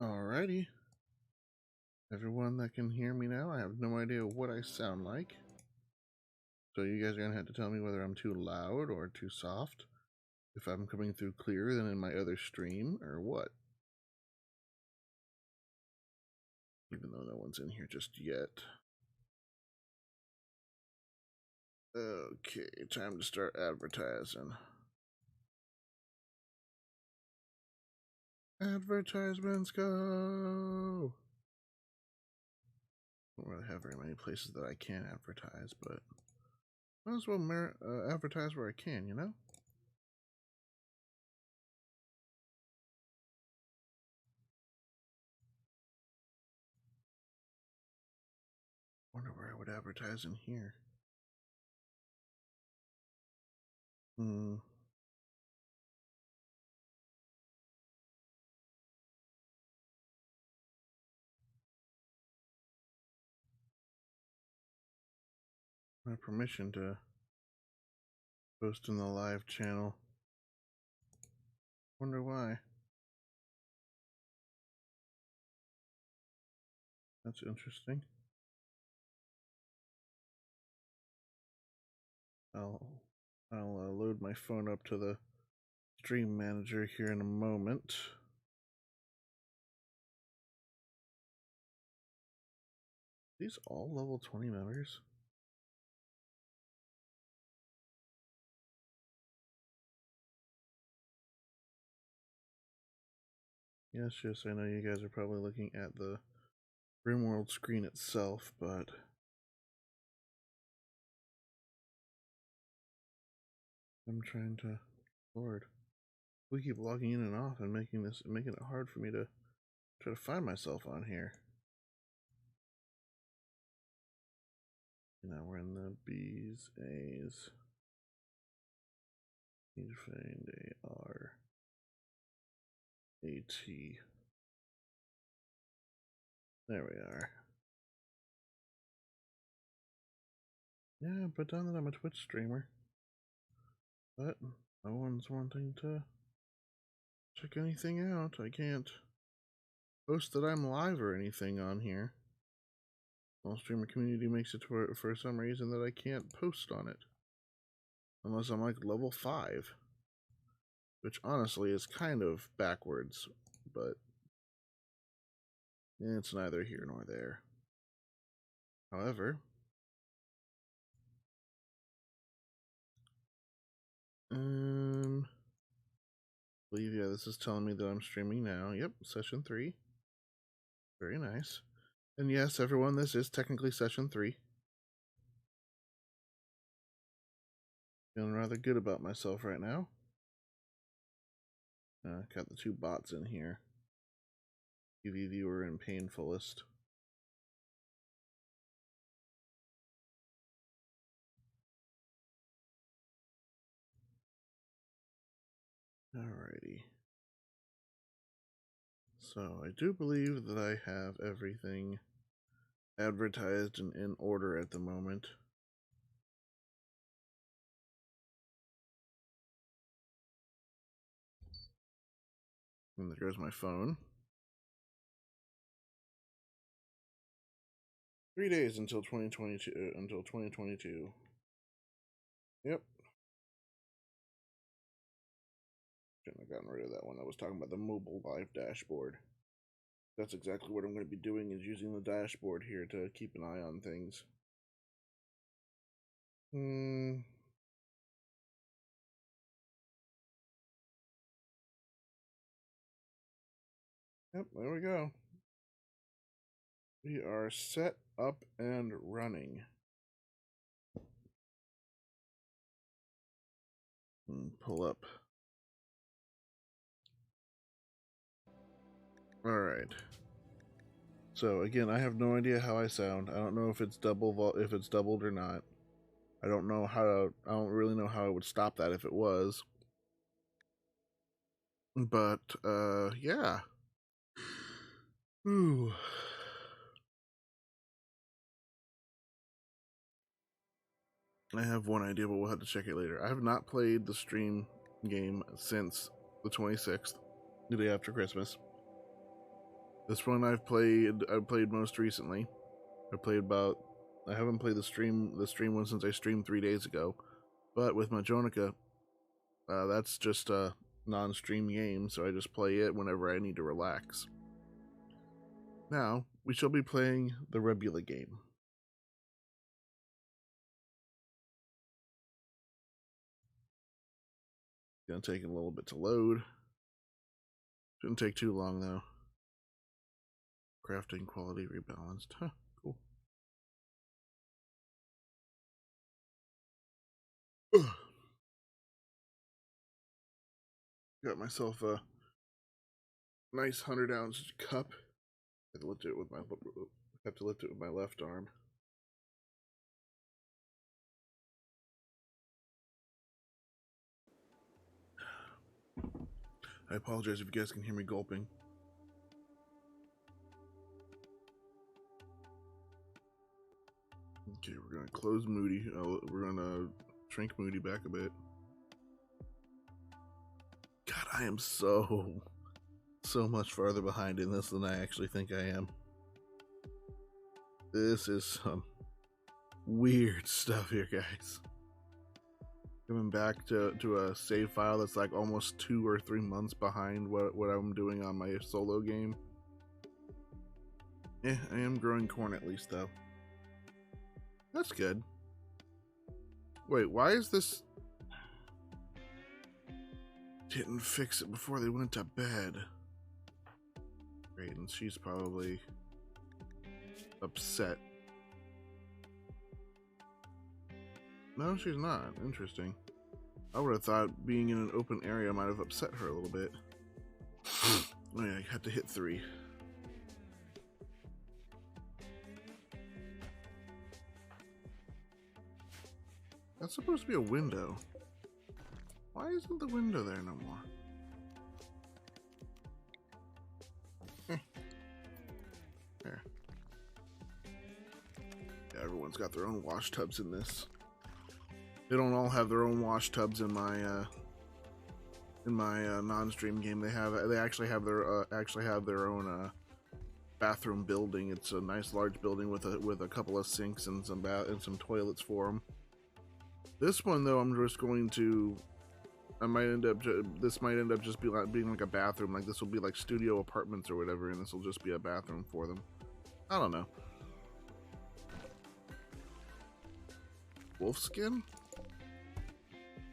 Alrighty. Everyone that can hear me now, I have no idea what I sound like. So you guys are going to have to tell me whether I'm too loud or too soft. If I'm coming through clearer than in my other stream or what. Even though no one's in here just yet. Okay, time to start advertising. Advertisements go! I don't really have very many places that I can advertise, but might as well advertise where I can, you know? Wonder where I would advertise in here. My permission to post in the live channel. Wonder why. That's interesting. I'll load my phone up to the stream manager here in a moment. These all level 20 members? Yes, I know you guys are probably looking at the RimWorld screen itself, but I'm trying to, Lord, we keep logging in and off and making it hard for me to try to find myself on here. Now we're in the B's, A's. Need to find AR, AT. There we are. Yeah, put down that I'm a Twitch streamer. But no one's wanting to check anything out. I can't post that I'm live or anything on here. Well, streamer community makes it to where, for some reason, that I can't post on it. Unless I'm like level 5. Which honestly is kind of backwards, but it's neither here nor there. However, believe, yeah, this is telling me that I'm streaming now. Yep, session 3. Very nice. And yes, everyone, this is technically session 3. Feeling rather good about myself right now. Got the 2 bots in here. TV viewer and painfulest. Alrighty. So I do believe that I have everything advertised and in order at the moment. And there goes my phone. 3 days until 2022. Yep. Shouldn't have gotten rid of that one. I was talking about the mobile live dashboard. That's exactly what I'm going to be doing, is using the dashboard here to keep an eye on things. Yep, there we go. We are set up and running. Pull up. Alright. So again, I have no idea how I sound. I don't know if it's doubled or not. I don't really know how I would stop that if it was. But yeah. Ooh. I have one idea, but we'll have to check it later. I have not played the stream game since the 26th, the day after Christmas. This one I've played most recently. I haven't played the stream one since I streamed 3 days ago. But with Majonica, that's just a non-stream game, so I just play it whenever I need to relax. Now, we shall be playing the Rebula game. Gonna take a little bit to load. Shouldn't take too long though. Crafting quality rebalanced. Huh, cool. Got myself a nice 100-ounce cup. I have to lift it with my left arm. I apologize if you guys can hear me gulping. Okay, we're gonna close Moody. We're gonna shrink Moody back a bit. God, I am so much farther behind in this than I actually think I am. This is some weird stuff here, guys. Coming back to a save file that's like almost 2 or 3 months behind what I'm doing on my solo game. I am growing corn at least, though. That's good. Wait, why is this... Didn't fix it before they went to bed. Great, and she's probably upset. No, she's not. Interesting. I would have thought being in an open area might have upset her a little bit. Oh yeah, I had to hit 3. That's supposed to be a window. Why isn't the window there no more? There. Yeah, everyone's got their own wash tubs in this. They don't all have their own wash tubs in my non-stream game. They actually have their own bathroom building. It's a nice large building with a couple of sinks and some toilets for them. This one though, I'm just going to. This might end up just being like a bathroom. Like this will be like studio apartments or whatever, and this will just be a bathroom for them. I don't know. Wolfskin?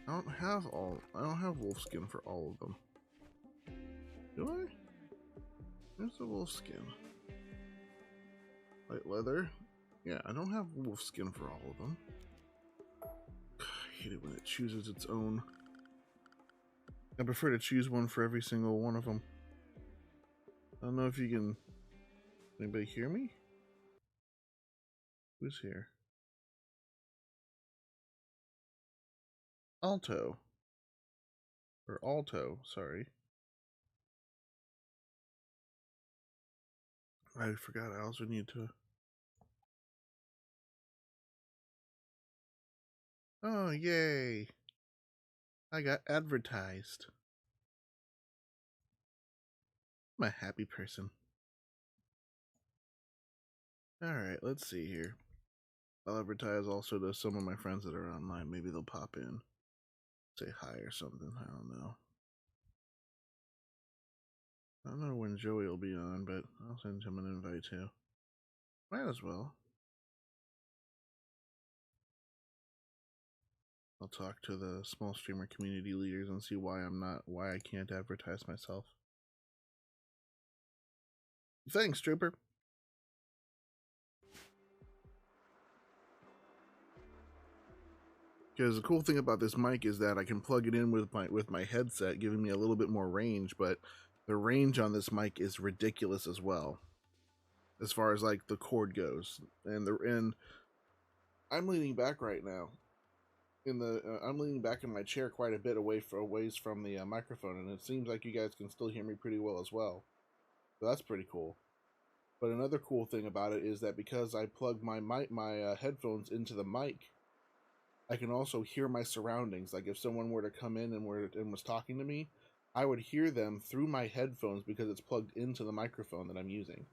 I don't have wolfskin for all of them. Do I? There's the wolfskin. Light leather? Yeah, I don't have wolfskin for all of them. I hate it when it chooses its own. I prefer to choose one for every single one of them. I don't know if you can... Anybody hear me? Who's here? Alto. Or Alto, sorry. I forgot I also need to... Oh, yay! I got advertised. I'm a happy person. Alright, let's see here. I'll advertise also to some of my friends that are online. Maybe they'll pop in. Say hi or something. I don't know. I don't know when Joey will be on, but I'll send him an invite too. Might as well. I'll talk to the small streamer community leaders and see why I can't advertise myself. Thanks, Trooper. Because the cool thing about this mic is that I can plug it in with my headset, giving me a little bit more range, but the range on this mic is ridiculous as well, as far as like the cord goes. And I'm leaning back right now. I'm leaning back in my chair quite a bit away from the microphone, and it seems like you guys can still hear me pretty well as well. So that's pretty cool. But another cool thing about it is that because I plug my headphones into the mic, I can also hear my surroundings. Like if someone were to come in and was talking to me, I would hear them through my headphones because it's plugged into the microphone that I'm using,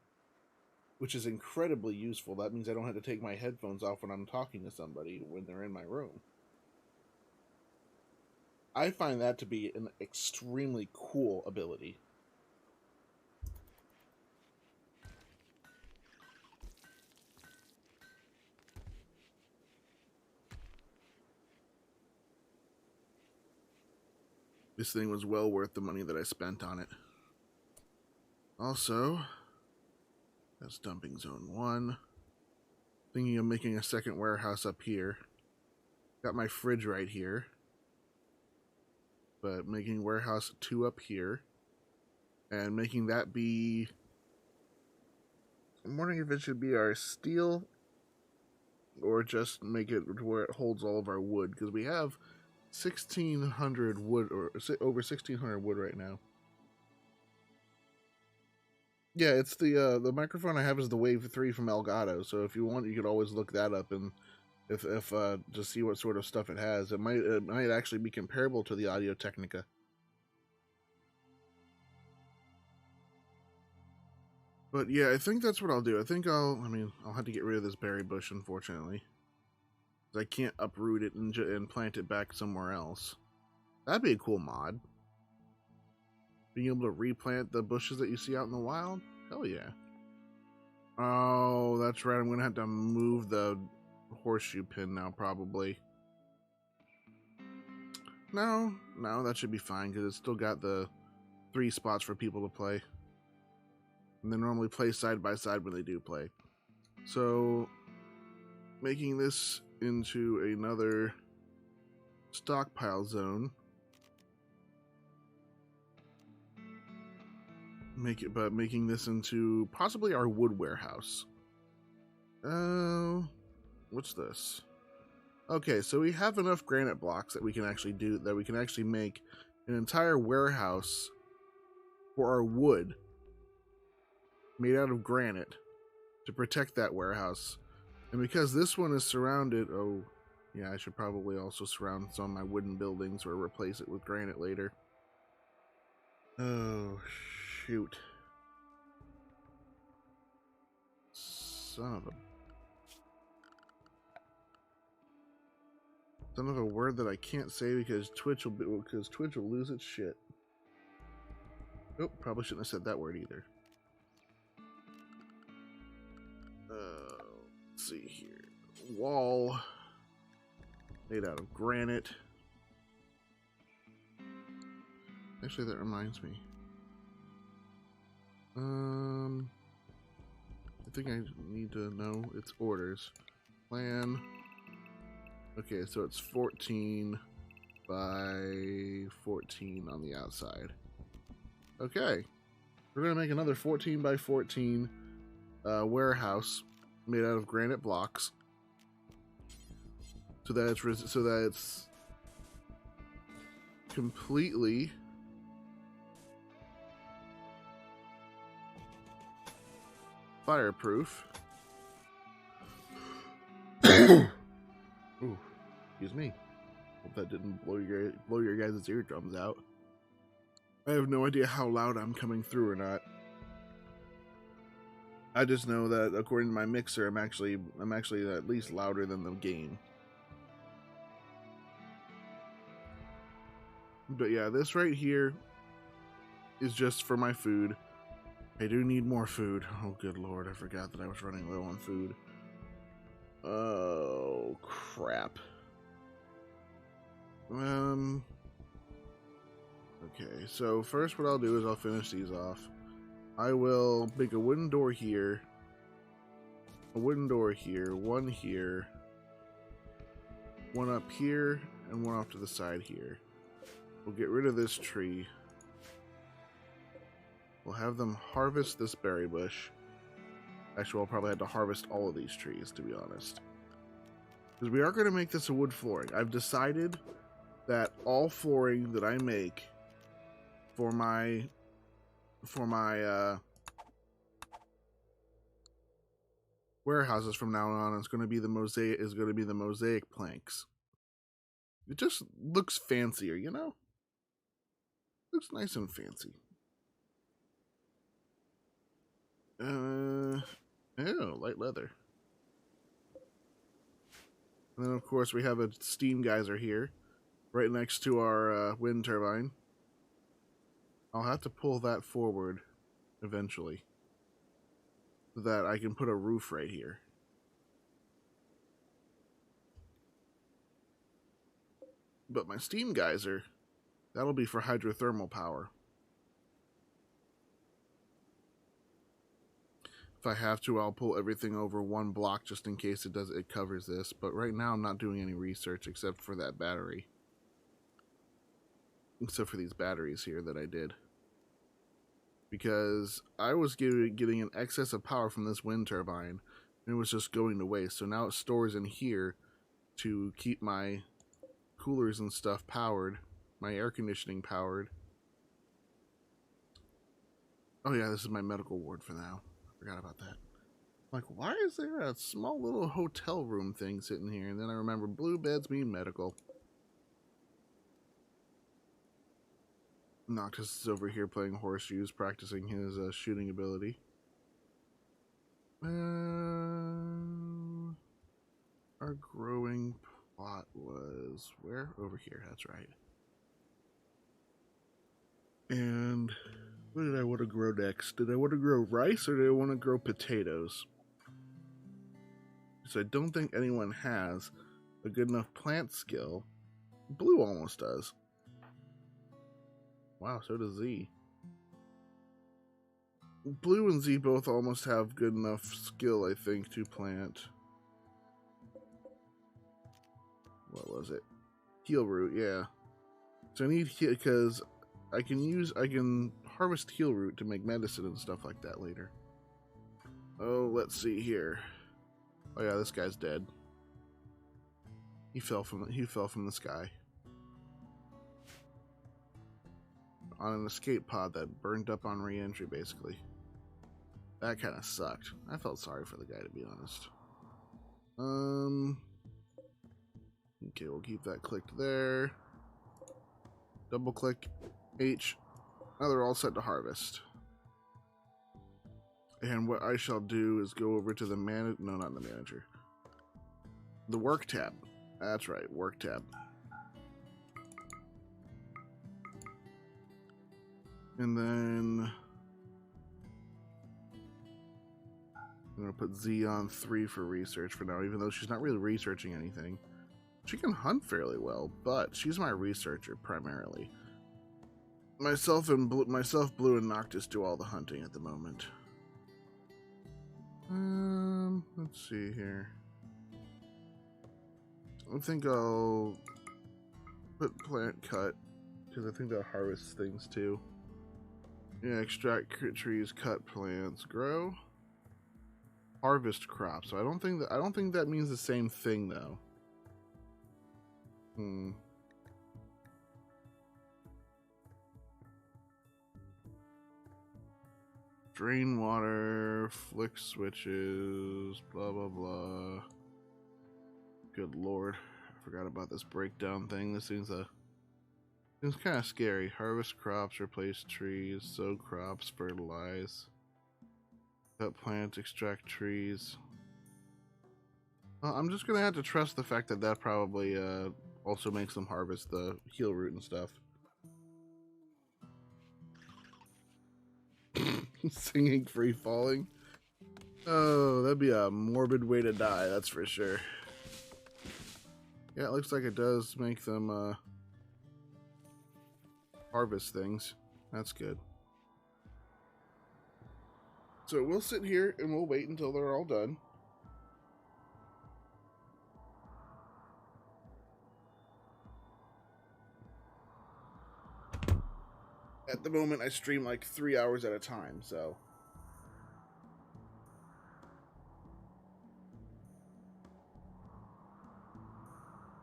which is incredibly useful. That means I don't have to take my headphones off when I'm talking to somebody when they're in my room. I find that to be an extremely cool ability. This thing was well worth the money that I spent on it. Also, that's dumping zone 1. Thinking of making a second warehouse up here. Got my fridge right here. But making warehouse 2 up here. And making that be... I'm wondering if it should be our steel or just make it to where it holds all of our wood, because we have 1,600 wood, or over 1,600 wood right now. Yeah, it's the microphone I have is the Wave 3 from Elgato, so if you want, you could always look that up and if to see what sort of stuff it has. It might actually be comparable to the Audio Technica. But yeah, I think that's what I'll do. I think I'll have to get rid of this berry bush, unfortunately. I can't uproot it and plant it back somewhere else. That'd be a cool mod. Being able to replant the bushes that you see out in the wild? Hell yeah. Oh, that's right. I'm going to have to move the horseshoe pin now, probably. No, that should be fine, because it's still got the 3 spots for people to play. And they normally play side by side when they do play. So, making this into another stockpile zone. Making this into possibly our wood warehouse. What's this? Okay, so we have enough granite blocks that we can actually make an entire warehouse for our wood made out of granite to protect that warehouse. And because this one is surrounded, oh yeah, I should probably also surround some of my wooden buildings or replace it with granite later. Oh, shoot. Son of a word that I can't say because Twitch will lose its shit. Oh, probably shouldn't have said that word either. Let's see here. Wall made out of granite. Actually, that reminds me. I think I need to know its orders. Plan. Okay, so it's 14 by 14 on the outside. Okay. We're going to make another 14 by 14 warehouse made out of granite blocks. So that it's completely fireproof. Ooh, excuse me. Hope that didn't blow your guys' eardrums out. I have no idea how loud I'm coming through or not. I just know that according to my mixer, I'm actually at least louder than the game. But yeah, this right here is just for my food. I do need more food. Oh, good lord, I forgot that I was running low on food. Oh, crap. Okay, so first what I'll do is I'll finish these off. I will make a wooden door here, one here, one up here, and one off to the side here. We'll get rid of this tree. We'll have them harvest this berry bush. Actually, I'll probably have to harvest all of these trees, to be honest. Because we are going to make this a wood flooring. I've decided that all flooring that I make for my warehouses from now on is going to be the mosaic planks. It just looks fancier, you know? Looks nice and fancy. Oh, light leather. And then, of course, we have a steam geyser here, right next to our wind turbine. I'll have to pull that forward eventually, so that I can put a roof right here. But my steam geyser, that'll be for hydrothermal power. If I have to, I'll pull everything over one block just in case it covers this. But right now, I'm not doing any research except for that battery. Except for these batteries here that I did. Because I was getting an excess of power from this wind turbine, and it was just going to waste. So now it stores in here to keep my coolers and stuff powered, my air conditioning powered. Oh yeah, this is my medical ward for now. I forgot about that. Like, why is there a small little hotel room thing sitting here? And then I remember blue beds mean medical. Noctis is over here playing horseshoes, practicing his shooting ability. Our growing plot was where? Over here, that's right. And what did I want to grow next? Did I want to grow rice or did I want to grow potatoes? Because I don't think anyone has a good enough plant skill. Blue almost does. Wow, so does Z. Blue and Z both almost have good enough skill, I think, to plant. What was it? Heal root, yeah. So I need heal because I can harvest heal root to make medicine and stuff like that later. Oh, let's see here. Oh yeah, this guy's dead. He fell from the sky. On an escape pod that burned up on re-entry, basically. That kind of sucked. I felt sorry for the guy, to be honest. Okay, we'll keep that clicked there. Double click H. Now they're all set to harvest. And what I shall do is go over to the no, not the manager. The work tab. That's right, work tab. And then I'm going to put Z on 3 for research for now, even though she's not really researching anything. She can hunt fairly well, but she's my researcher primarily. Myself, Blue, and Noctis do all the hunting at the moment. Let's see here. I think I'll put plant cut, because I think that harvests things too. Yeah, extract trees, cut plants, grow, harvest crops. So I don't think that means the same thing though. Drain water, flick switches, blah blah blah. Good lord, I forgot about this breakdown thing. This seems kind of scary. Harvest crops, replace trees, sow crops, fertilize, cut plants, extract trees. I'm just gonna have to trust the fact that probably also makes them harvest the heal root and stuff. Singing free falling. Oh, that'd be a morbid way to die, that's for sure. Yeah, it looks like it does make them harvest things. That's good. So we'll sit here and we'll wait until they're all done. At the moment, I stream like 3 hours at a time, so.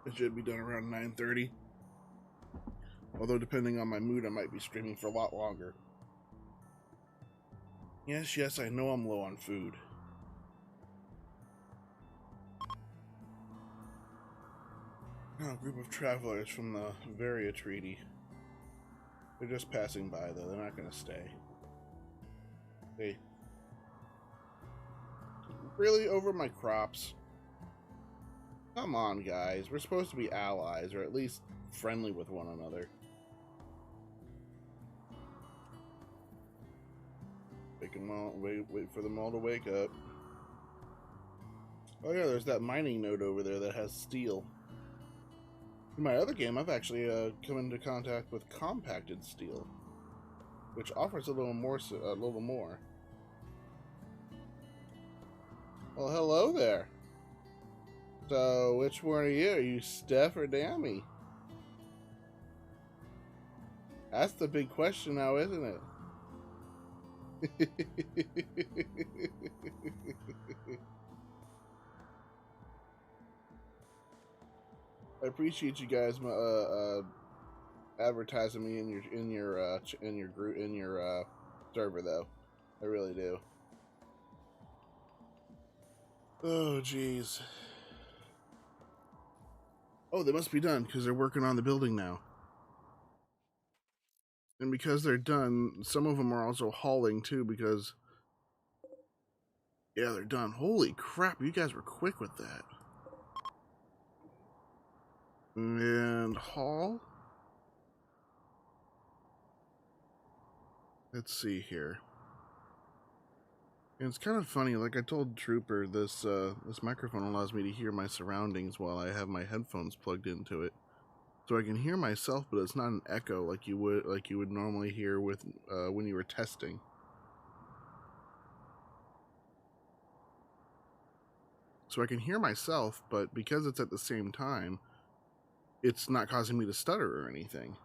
It should be done around 9:30. Although, depending on my mood, I might be streaming for a lot longer. Yes, I know I'm low on food. Oh, a group of travelers from the Varia Treaty. They're just passing by, though. They're not going to stay. They really over my crops. Come on, guys. We're supposed to be allies, or at least friendly with one another. Wake them all, wait for them all to wake up. Oh yeah, there's that mining node over there that has steel. In my other game, I've actually come into contact with compacted steel, which offers a little more. Well, hello there. So, which one are you? Are you Steph or Dammy? That's the big question now, isn't it? I appreciate you guys advertising me in your group server, though. I really do. Oh jeez. Oh, they must be done because they're working on the building now. And because they're done, some of them are also hauling too because yeah, they're done. Holy crap, you guys were quick with that. And haul. Let's see here. And it's kind of funny, like I told Trooper, this microphone allows me to hear my surroundings while I have my headphones plugged into it. So I can hear myself, but it's not an echo like you would normally hear with when you were testing. So I can hear myself, but because it's at the same time, it's not causing me to stutter or anything.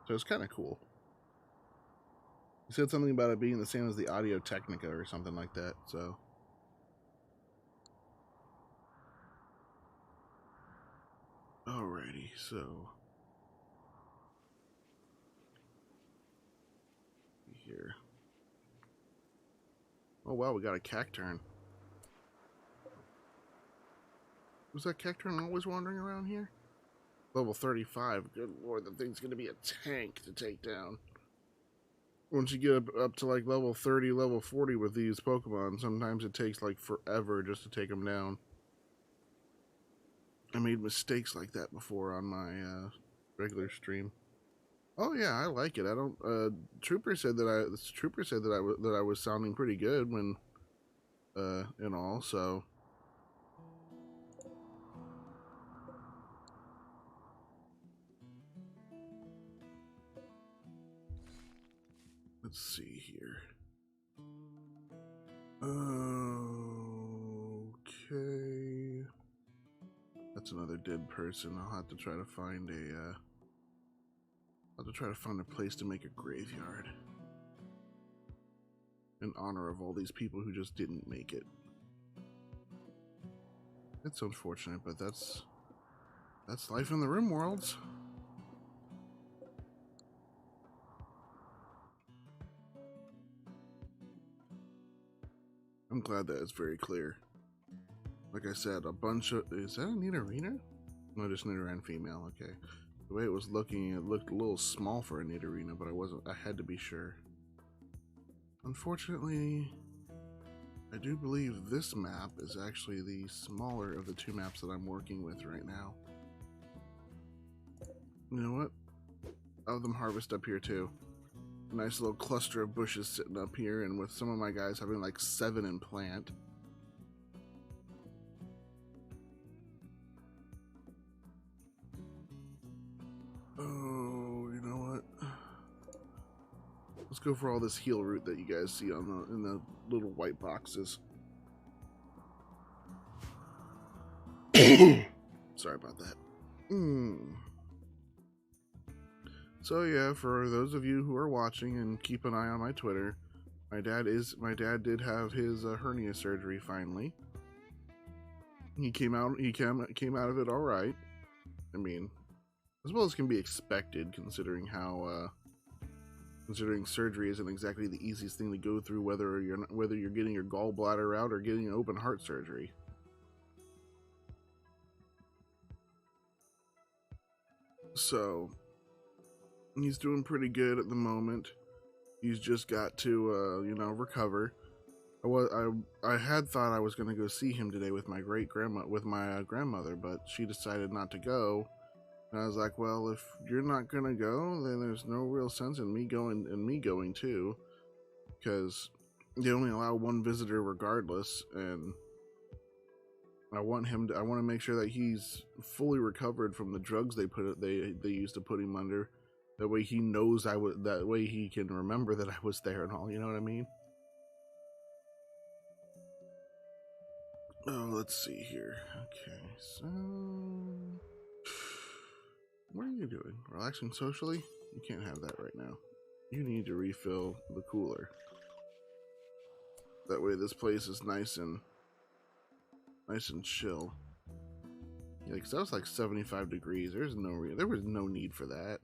So it's kind of cool. He said something about it being the same as the Audio Technica or something like that, so. Alrighty, so. Here. Oh wow, we got a cacturn. Was that cacturn always wandering around here? Level 35. Good lord, the thing's gonna be a tank to take down. Once you get up to like level 30, level 40 with these Pokemon, sometimes it takes like forever just to take them down. I made mistakes like that before on my regular stream. Oh yeah, I like it. I don't. Trooper said that I was sounding pretty good when, and all. So. Let's see here. Okay. That's another dead person. I'll have to try to find a place to make a graveyard in honor of all these people who just didn't make it. It's unfortunate, but that's life in the Rim Worlds. I'm glad that it's very clear. Like I said, a bunch of... Is that a Nidorina? No, just Nidoran female, okay. The way it was looking, it looked a little small for a Nidorina, but I had to be sure. Unfortunately, I do believe this map is actually the smaller of the two maps that I'm working with right now. You know what? I'll have them harvest up here too. A nice little cluster of bushes sitting up here, and with some of my guys having like 7 in plant. Oh, you know what? Let's go for all this heal root that you guys see on in the little white boxes. Sorry about that. So yeah, for those of you who are watching and keep an eye on my Twitter, my dad did have his hernia surgery finally. He came out of it all right. I mean, as well as can be expected, considering how considering surgery isn't exactly the easiest thing to go through, whether you're getting your gallbladder out or getting an open heart surgery. So, He's doing pretty good at the moment. He's just got to, recover. I had thought I was going to go see him today with my grandmother, but she decided not to go. And I was like, well, if you're not going to go, then there's no real sense in me going too, because they only allow one visitor regardless, and I want to make sure that he's fully recovered from the drugs they used to put him under. That way he knows that way he can remember that I was there and all, you know what I mean? Oh, let's see here. Okay, so what are you doing? Relaxing socially? You can't have that right now. You need to refill the cooler. That way this place is nice and chill. Yeah, because that was like 75 degrees. There was no need for that.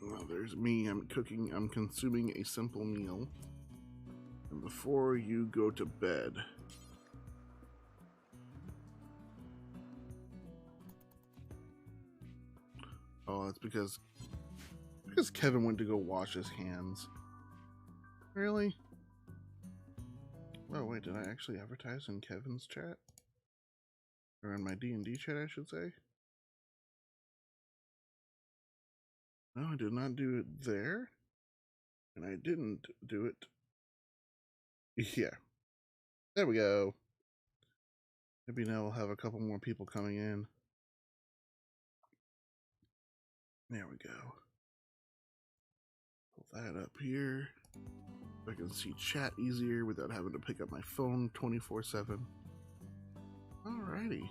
Well, there's me. I'm consuming a simple meal. And before you go to bed, oh, it's because Kevin went to go wash his hands. Really? Oh, wait, did I actually advertise in Kevin's chat? Or in my D&D chat, I should say? No, I did not do it there. And I didn't do it. Yeah. There we go. Maybe now we'll have a couple more people coming in. There we go. Pull that up here. I can see chat easier without having to pick up my phone 24/7. Alrighty.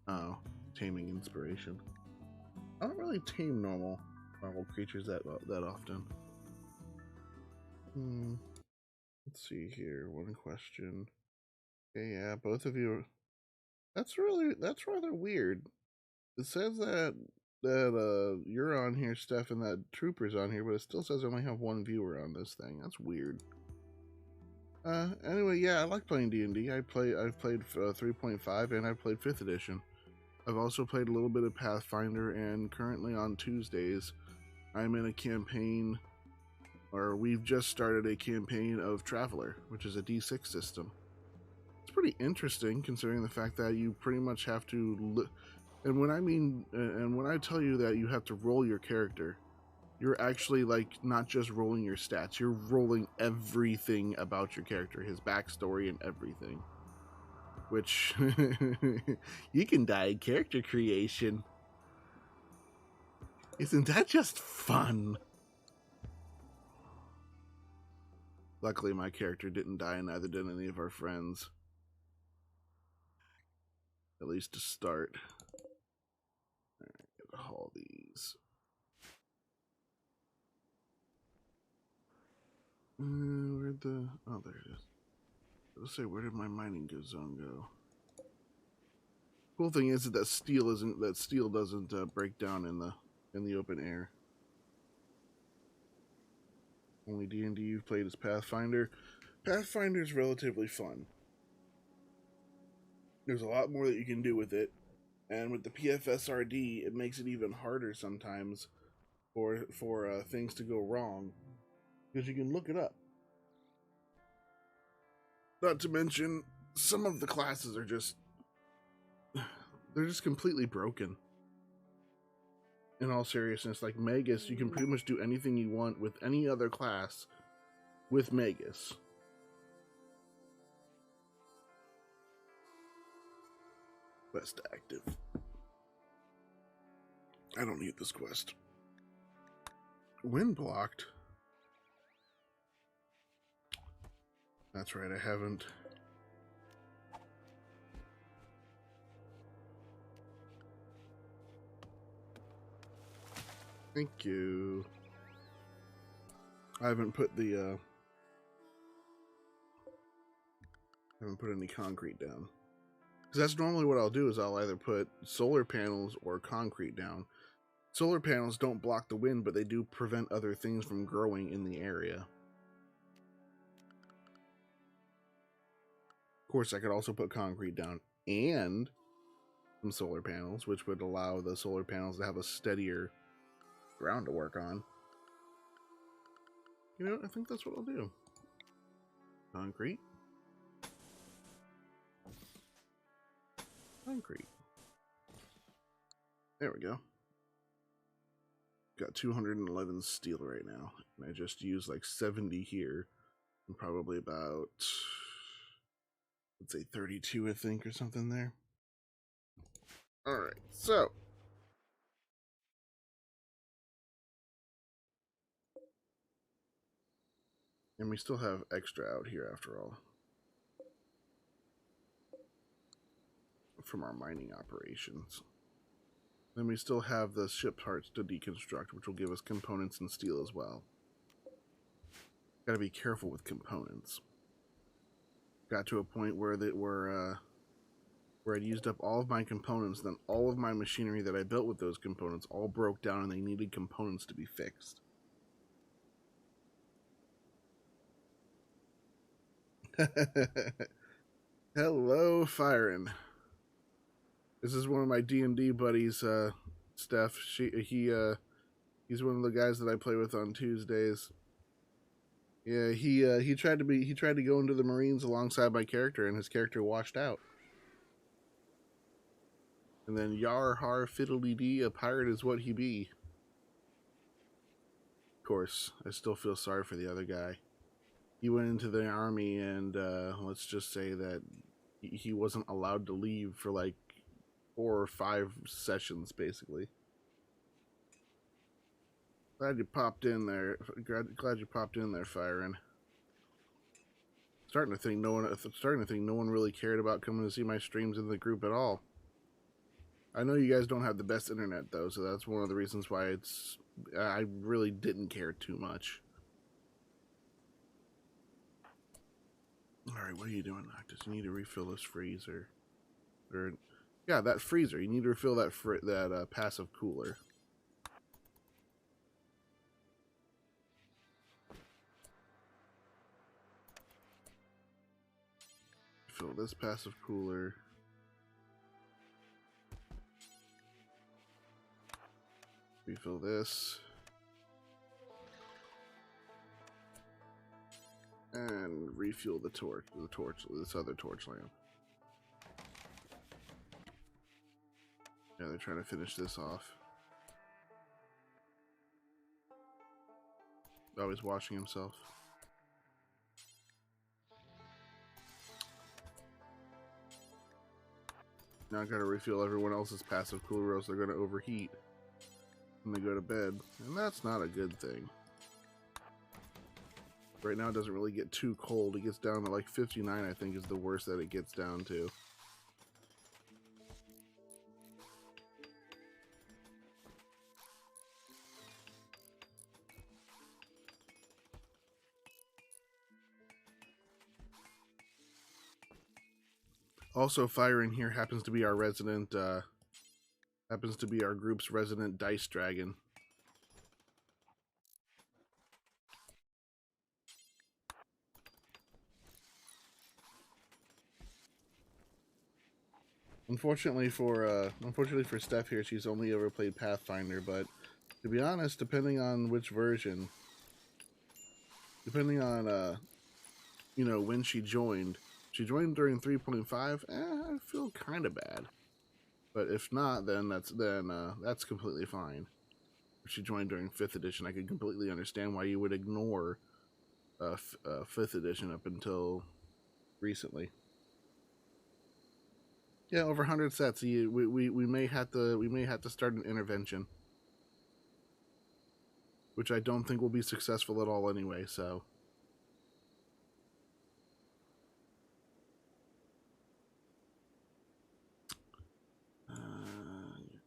Oh, taming inspiration. I don't really tame normal creatures that often. Let's see here. One question. Okay, yeah, both of you. That's rather weird. It says that you're on here, Steph, and that Trooper's on here, but it still says I only have one viewer on this thing. That's weird. Anyway, yeah, I like playing D&D. I've played 3.5 and I've played 5th edition. I've also played a little bit of Pathfinder, and currently on Tuesdays, I'm in a campaign, or we've just started a campaign of Traveler, which is a D6 system. It's pretty interesting considering the fact that you pretty much have to, and when I tell you that you have to roll your character, you're actually like not just rolling your stats, you're rolling everything about your character, his backstory and everything. Which you can die in character creation. Isn't that just fun? Luckily my character didn't die, and neither did any of our friends. At least to start. Alright, gotta haul these. Where'd the... oh, there it is. Let's say, where did my mining zone go? Cool thing is that steel doesn't break down in the open air. Only D&D you've played is Pathfinder. Pathfinder's relatively fun. There's a lot more that you can do with it, and with the PFSRD, it makes it even harder sometimes for things to go wrong, because you can look it up. Not to mention, some of the classes are just completely broken. In all seriousness, like Magus, you can pretty much do anything you want with any other class with Magus. Quest active. I don't need this quest. Wind blocked. That's right, I haven't. Thank you. I haven't put the Haven't put any concrete down. Because that's normally what I'll do, is I'll either put solar panels or concrete down. Solar panels don't block the wind, but they do prevent other things from growing in the area. Of course, I could also put concrete down and some solar panels, which would allow the solar panels to have a steadier ground to work on. You know, I think that's what I'll do. Concrete. Concrete. There we go. Got 211 steel right now. And I just used like 70 here. And probably about, let's say 32, I think, or something there. Alright, so. And we still have extra out here after all. From our mining operations. Then we still have the ship parts to deconstruct, which will give us components and steel as well. Gotta be careful with components. Got to a point where I'd used up all of my components, then all of my machinery that I built with those components all broke down and they needed components to be fixed. Hello, Firen. This is one of my D&D buddies, Steph. He's one of the guys that I play with on Tuesdays. Yeah, he tried to go into the Marines alongside my character, and his character washed out. And then yar har fiddly dee, a pirate is what he be. Of course, I still feel sorry for the other guy. He went into the army, and let's just say that he wasn't allowed to leave for like 4 or 5 sessions, basically. Glad you popped in there. Glad you popped in there, Firen. Starting to think no one really cared about coming to see my streams in the group at all. I know you guys don't have the best internet though, so that's one of the reasons why I really didn't care too much. Alright, what are you doing, Noctis? You need to refill this freezer. Yeah, that freezer. You need to refill that passive cooler. Fill this passive cooler. Refill this. And refuel this other torch lamp. Yeah, they're trying to finish this off. Always washing himself. Now I gotta refuel everyone else's passive cooler, or else they're gonna overheat when they go to bed. And that's not a good thing. Right now it doesn't really get too cold. It gets down to like 59, I think, is the worst that it gets down to. Also, Firen here happens to be our resident, happens to be our group's resident dice dragon. Unfortunately for Steph here, she's only ever played Pathfinder, but to be honest, depending on which version, depending on, you know, when she joined during 3.5, I feel kind of bad. But if not, then that's completely fine. If she joined during 5th edition, I could completely understand why you would ignore 5th edition up until recently. Yeah, over 100 sets. We may have to start an intervention, which I don't think will be successful at all anyway. So.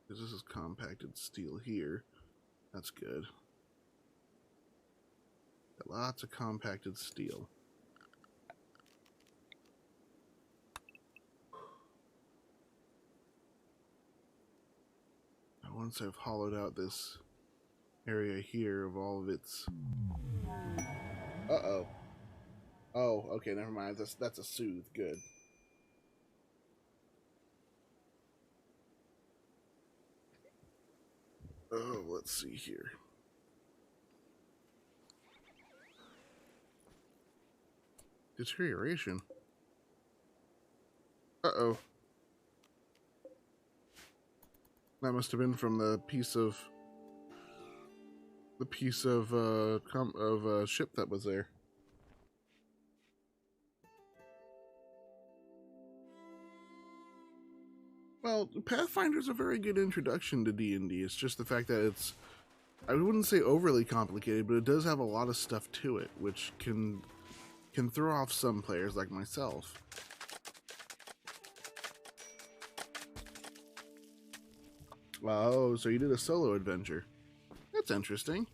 Because this is compacted steel here. That's good. Got lots of compacted steel. once I've hollowed out this area here of all of its... Uh-oh. Oh, okay, never mind. That's a soothe. Good. Oh, let's see here. Deterioration. Uh-oh. That must have been from the piece of ship that was there. Well, Pathfinder's a very good introduction to D&D. It's just the fact that it's, I wouldn't say overly complicated, but it does have a lot of stuff to it, which can throw off some players like myself. Oh, so you did a solo adventure. That's interesting.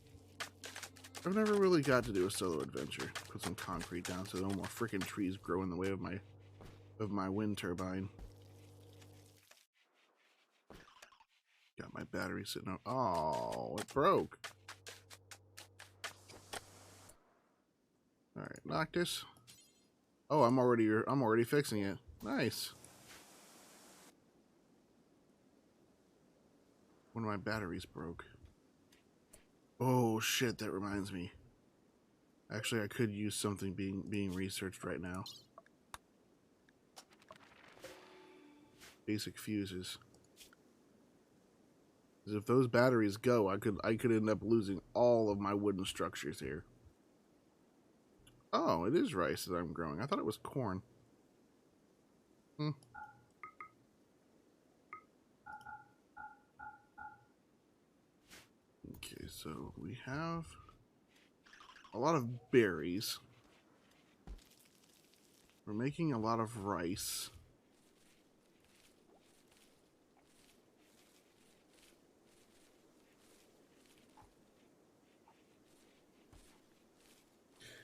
I've never really got to do a solo adventure. Put some concrete down so no more freaking trees grow in the way of my wind turbine. Got my battery sitting on. Oh, it broke. All right, Noctis. Oh, I'm already fixing it. Nice. One of my batteries broke. Oh shit, that reminds me. Actually, I could use something being researched right now. Basic fuses. Because if those batteries go, I could end up losing all of my wooden structures here. Oh, it is rice that I'm growing. I thought it was corn. Okay, so we have a lot of berries. We're making a lot of rice.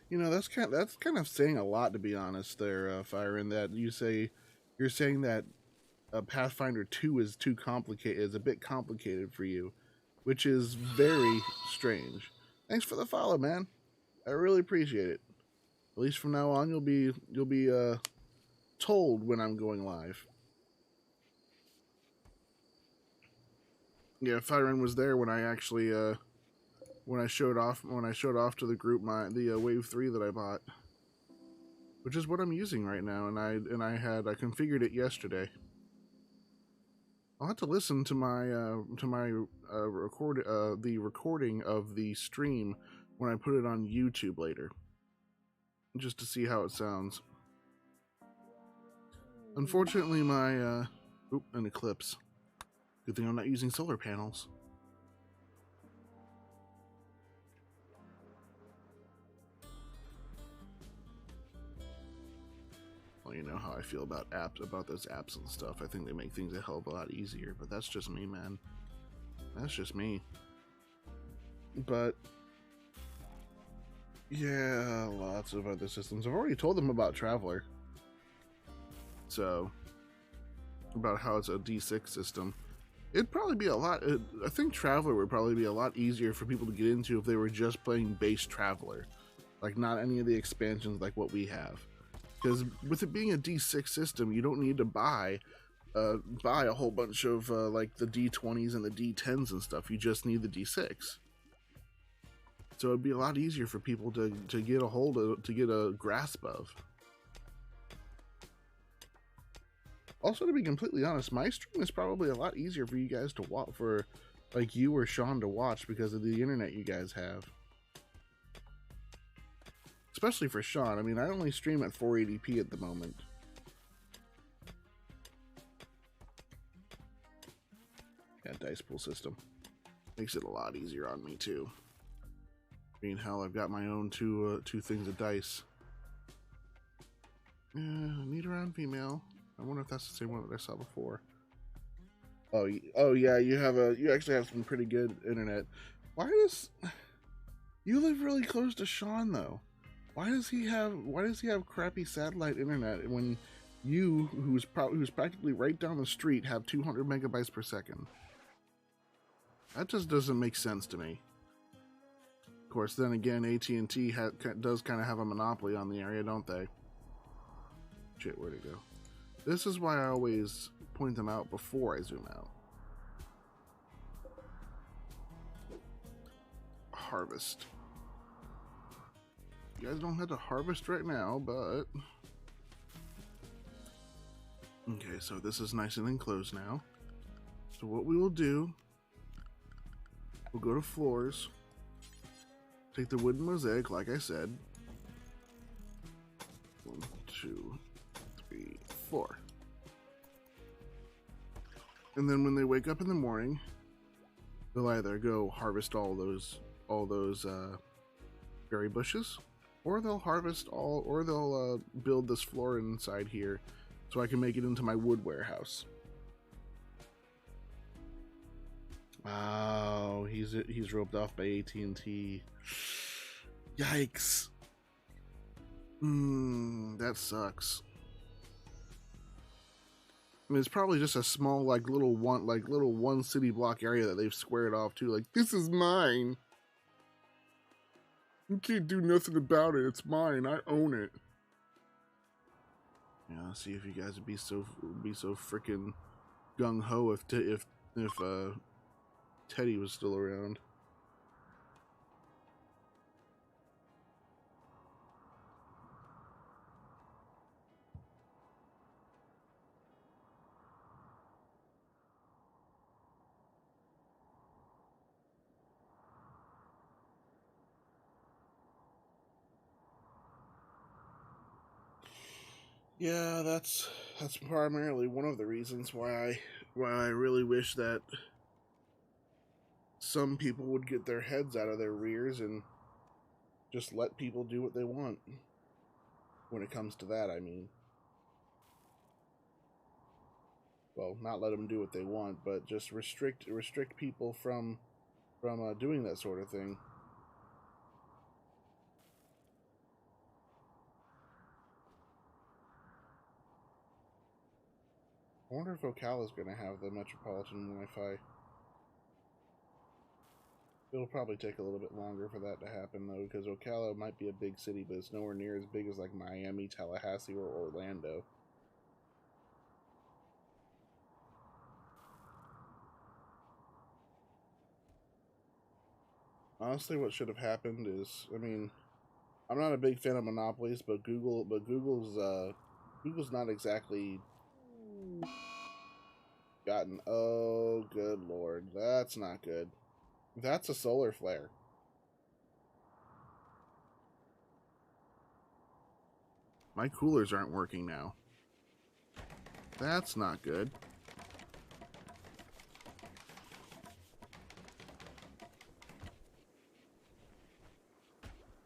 You know, that's kind of saying a lot, to be honest. There, Fire, in that you're saying that Pathfinder 2 is too complicated, is a bit complicated for you, which is very strange. Thanks for the follow, man. I really appreciate it. At least from now on, you'll be told when I'm going live. Yeah, Firen was there when I actually when I showed off to the group the Wave 3 that I bought, which is what I'm using right now, and I configured it yesterday. I'll have to listen to the recording of the stream when I put it on YouTube later, just to see how it sounds. Unfortunately, my an eclipse. Good thing I'm not using solar panels. Well, you know how I feel about those apps and stuff. I think they make things a hell of a lot easier, but that's just me, man. That's just me. But yeah, lots of other systems. I've already told them about Traveler. So, about how it's a D6 system. It'd probably be a lot. I think Traveler would probably be a lot easier for people to get into if they were just playing base Traveler, like not any of the expansions like what we have. Because with it being a D6 system, you don't need to buy a whole bunch of like the D20s and the D10s and stuff. You just need the D6. So it'd be a lot easier for people to get a hold of, to get a grasp of. Also, to be completely honest, my stream is probably a lot easier for you guys to watch, for like you or Sean to watch, because of the internet you guys have. Especially for Sean. I mean, I only stream at 480p at the moment. Yeah, dice pool system makes it a lot easier on me too. I mean, hell, I've got my own two things of dice. Yeah, need around female. I wonder if that's the same one that I saw before. Oh yeah, you actually have some pretty good internet. Why does you live really close to Sean though? Why does he have crappy satellite internet when you, who's practically right down the street, have 200 megabytes per second? That just doesn't make sense to me. Of course, then again, AT&T does kind of have a monopoly on the area, don't they? Shit, where'd it go? This is why I always point them out before I zoom out. Harvest. You guys don't have to harvest right now, but... Okay, so this is nice and enclosed now. So what we will do, we'll go to floors, take the wooden mosaic, like I said. 1, 2, 3, 4. And then when they wake up in the morning, they'll either go harvest all those berry bushes, or they'll harvest all, or they'll build this floor inside here, so I can make it into my wood warehouse. Wow, he's roped off by AT&T. Yikes. That sucks. I mean, it's probably just a small, little one city block area that they've squared off too. Like, this is mine. You can't do nothing about it. It's mine. I own it. Yeah, I'll see if you guys would be so freaking gung ho if Teddy was still around. Yeah, that's primarily one of the reasons why I really wish that some people would get their heads out of their rears and just let people do what they want. When it comes to that, I mean. Well, not let them do what they want, but just restrict people from doing that sort of thing. I wonder if Ocala is going to have the Metropolitan Wi-Fi. It'll probably take a little bit longer for that to happen, though, because Ocala might be a big city, but it's nowhere near as big as, like, Miami, Tallahassee, or Orlando. Honestly, what should have happened is, I mean, I'm not a big fan of monopolies, but Google's not exactly gotten. Oh, good lord, that's not good. That's a solar flare. My coolers aren't working now. That's not good.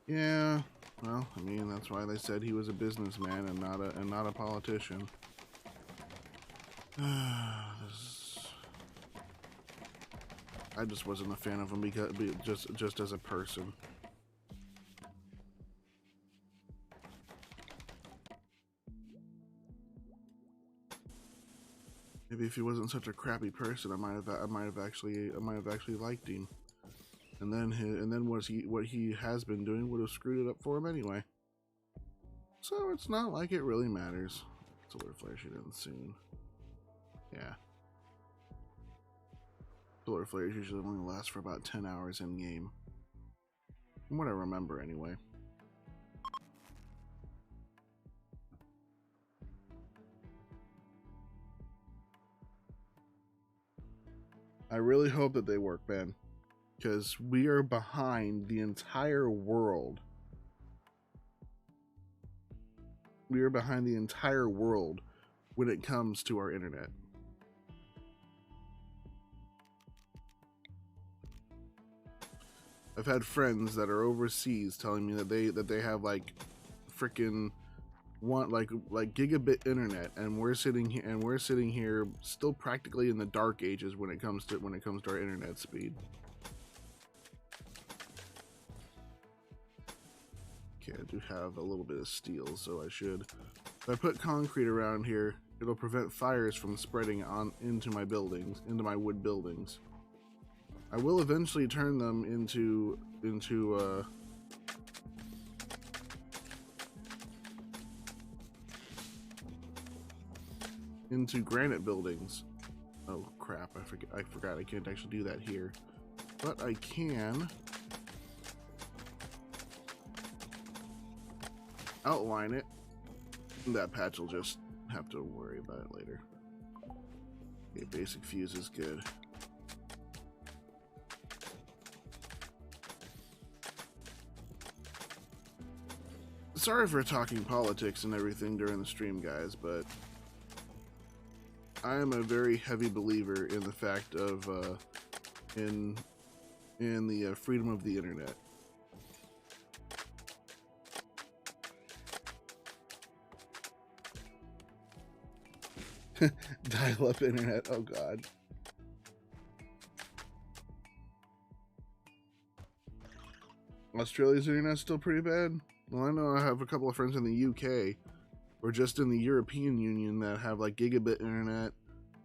Yeah, well, I mean, that's why they said he was a businessman and not a politician. I just wasn't a fan of him because just as a person. Maybe if he wasn't such a crappy person, I might have actually liked him. And then what he has been doing would have screwed it up for him anyway. So it's not like it really matters. Solar flare should end soon. Yeah. Solar flares usually only last for about 10 hours in game. From what I remember anyway. I really hope that they work, man. Because we are behind the entire world. We are behind the entire world when it comes to our internet. I've had friends that are overseas telling me that they have like freaking like gigabit internet, and we're sitting here still practically in the dark ages when it comes to our internet speed. Okay, I do have a little bit of steel, so I should. If I put concrete around here, it'll prevent fires from spreading on into my buildings, into my wood buildings. I will eventually turn them into granite buildings. Oh crap, I forgot I can't actually do that here. But I can outline it. That patch will just have to worry about it later. Okay, basic fuse is good. Sorry for talking politics and everything during the stream, guys, but I am a very heavy believer in the fact of in the freedom of the internet. Dial-up internet, oh god. Australia's internet's still pretty bad. Well, I know I have a couple of friends in the UK or just in the European Union that have like gigabit internet.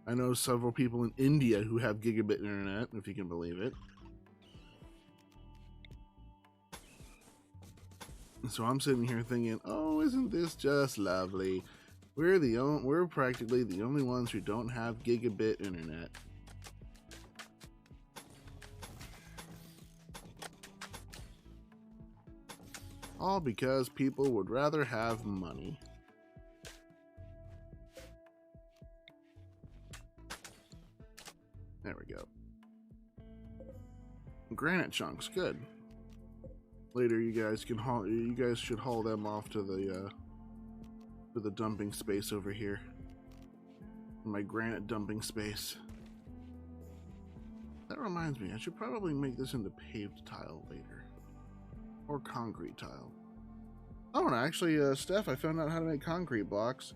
I know several people in India who have gigabit internet, if you can believe it. So I'm sitting here thinking, oh, isn't this just lovely? We're practically the only ones who don't have gigabit internet. All because people would rather have money. There we go. Granite chunks, good. Later, you guys should haul them off to the dumping space over here. My granite dumping space. That reminds me, I should probably make this into paved tile later. Or concrete tile. Oh, and actually, Steph, I found out how to make concrete blocks.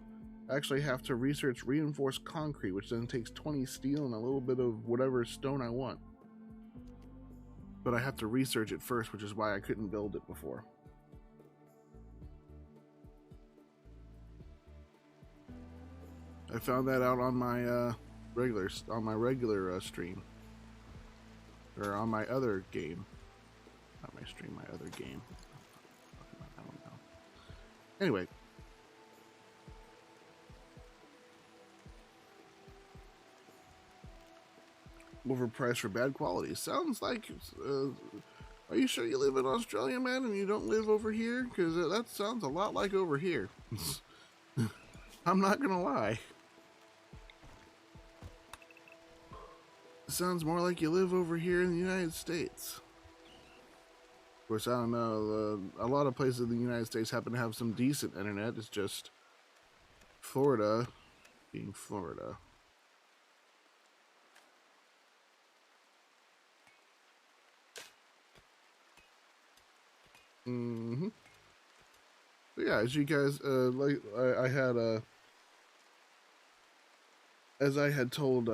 I actually have to research reinforced concrete, which then takes 20 steel and a little bit of whatever stone I want. But I have to research it first, which is why I couldn't build it before. I found that out on my regular stream, or on my other game. Not my stream, my other game. I don't know. Anyway. Overpriced for bad quality. Sounds like, are you sure you live in Australia, man, and you don't live over here? Because that sounds a lot like over here. I'm not gonna lie. It sounds more like you live over here in the United States. Of course, I don't know. A lot of places in the United States happen to have some decent internet. It's just Florida being Florida. Mm-hmm. But yeah, as you guys, like I had as I had told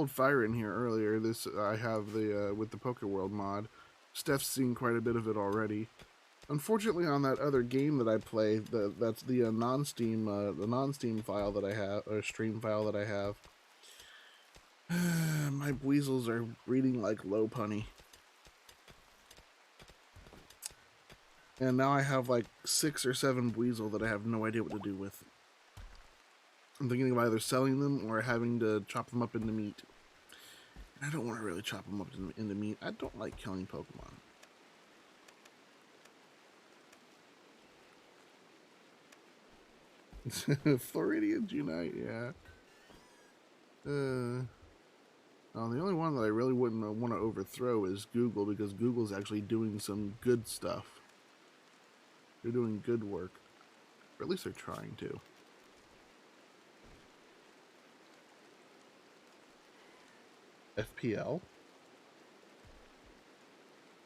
Fire in here earlier, this I have the with the PokeWorld mod. Steph's seen quite a bit of it already. Unfortunately, on that other game that I play, that's the non-Steam file that I have, or stream file that I have. My weasels are breeding like low punny. And now I have like 6 or 7 weasel that I have no idea what to do with. I'm thinking of either selling them or having to chop them up into meat. And I don't want to really chop them up into meat. I don't like killing Pokemon. Floridians unite, yeah. Well, the only one that I really wouldn't want to overthrow is Google, because Google's actually doing some good stuff. They're doing good work. Or at least they're trying to. FPL?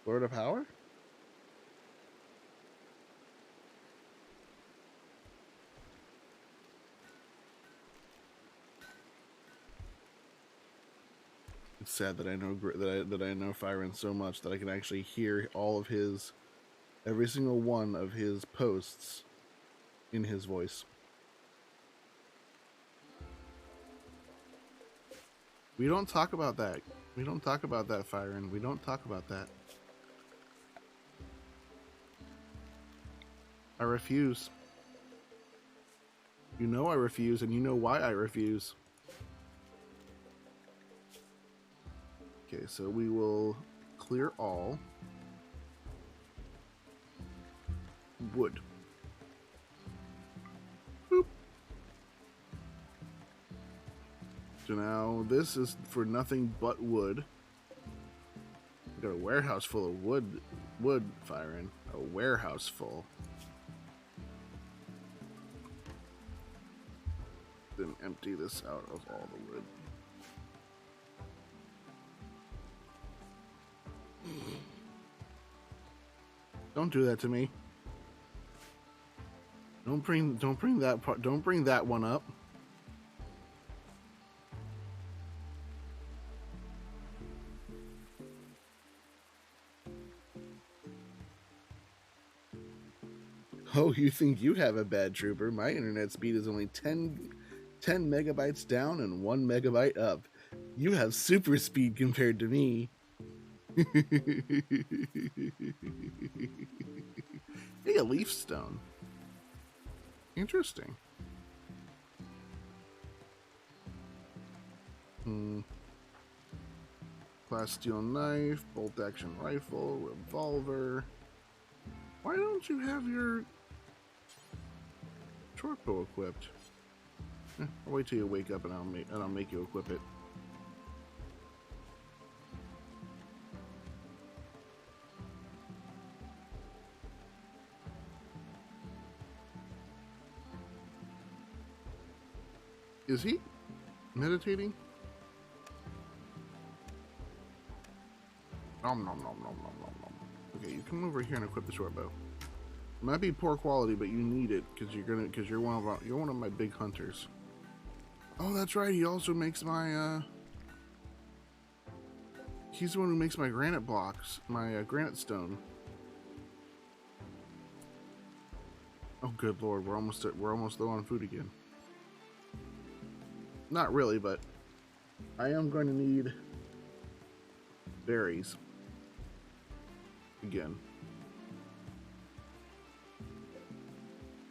Florida Power? It's sad that I know that I know Fyron so much that I can actually hear all of his, every single one of his posts in his voice. We don't talk about that. We don't talk about that, Fyron. We don't talk about that. I refuse. You know I refuse, and you know why I refuse. Okay, so we will clear all. Wood. Boop. So now this is for nothing but wood. We got a warehouse full of wood, Fyron. A warehouse full. Then empty this out of all the wood. Don't do that to me. Don't bring that part. Don't bring that one up. Oh, you think you have a bad trooper? My internet speed is only 10 megabytes down and 1 megabyte up. You have super speed compared to me. Hey, a leaf stone. Interesting. Class steel knife, bolt action rifle, revolver. Why don't you have your short bow equipped? I'll wait till you wake up and I'll make you equip it. Is he meditating? Nom nom nom nom nom nom nom. Okay, you come over here and equip the short bow. It might be poor quality, but you need it because you're one of my big hunters. Oh, that's right. He also makes my he's the one who makes my granite blocks, my granite stone. Oh, good lord, we're almost low on food again. Not really, but I am going to need berries again.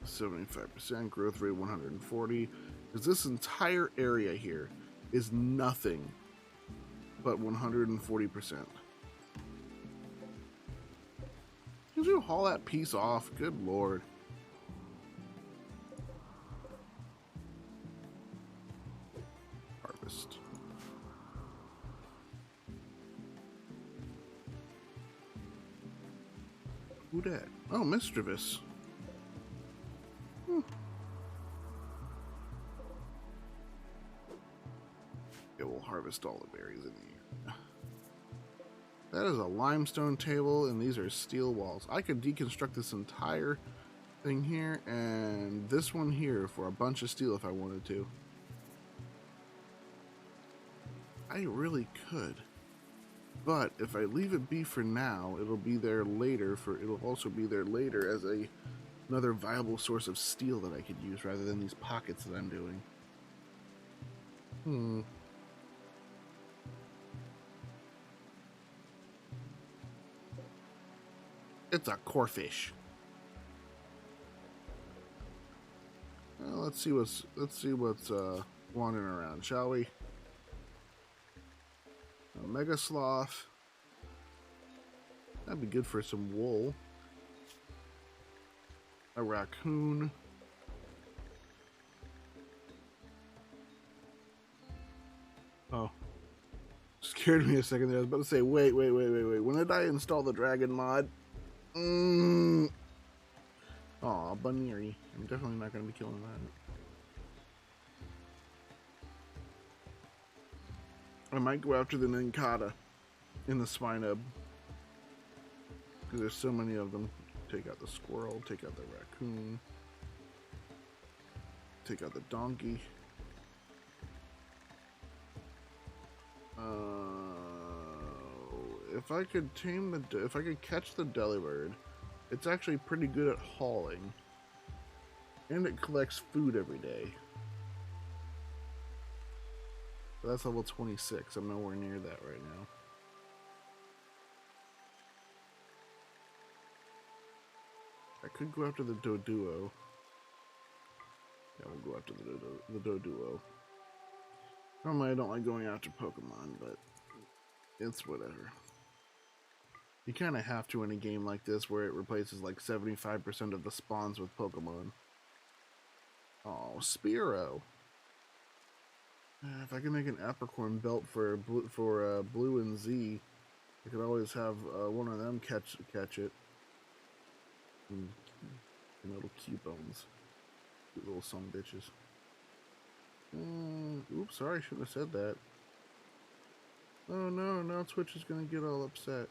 75% growth rate, 140. Because this entire area here is nothing but 140%. Did you haul that piece off? Good lord. Harvest. Who dat? Oh, Mischievous. Okay, we'll harvest all the berries in here. That is a limestone table, and these are steel walls. I could deconstruct this entire thing here, and this one here for a bunch of steel if I wanted to. I really could. But if I leave it be for now, it'll be there later it'll also be there later as another viable source of steel that I could use rather than these pockets that I'm doing. It's a corfish. Well, let's see what's wandering around, shall we? A mega sloth. That'd be good for some wool. A raccoon. Oh. Scared me a second there. I was about to say, wait. When did I install the dragon mod? Aw, Bunnery. I'm definitely not going to be killing that. I might go after the Ninkata in the Swinub. Because there's so many of them. Take out the squirrel, take out the raccoon. Take out the donkey. If I could catch the Delibird, it's actually pretty good at hauling. And it collects food every day. But that's level 26. I'm nowhere near that right now. I could go after the Doduo. Yeah, we'll go after the Doduo. Normally I don't like going after Pokemon, but it's whatever. You kind of have to in a game like this where it replaces like 75% of the spawns with Pokemon. Oh, Spearow. If I can make an Apricorn belt for Blue and Z, I could always have one of them catch it. And little Cubones. Cute little son bitches. Oops, sorry, I shouldn't have said that. Oh no, now Twitch is gonna get all upset.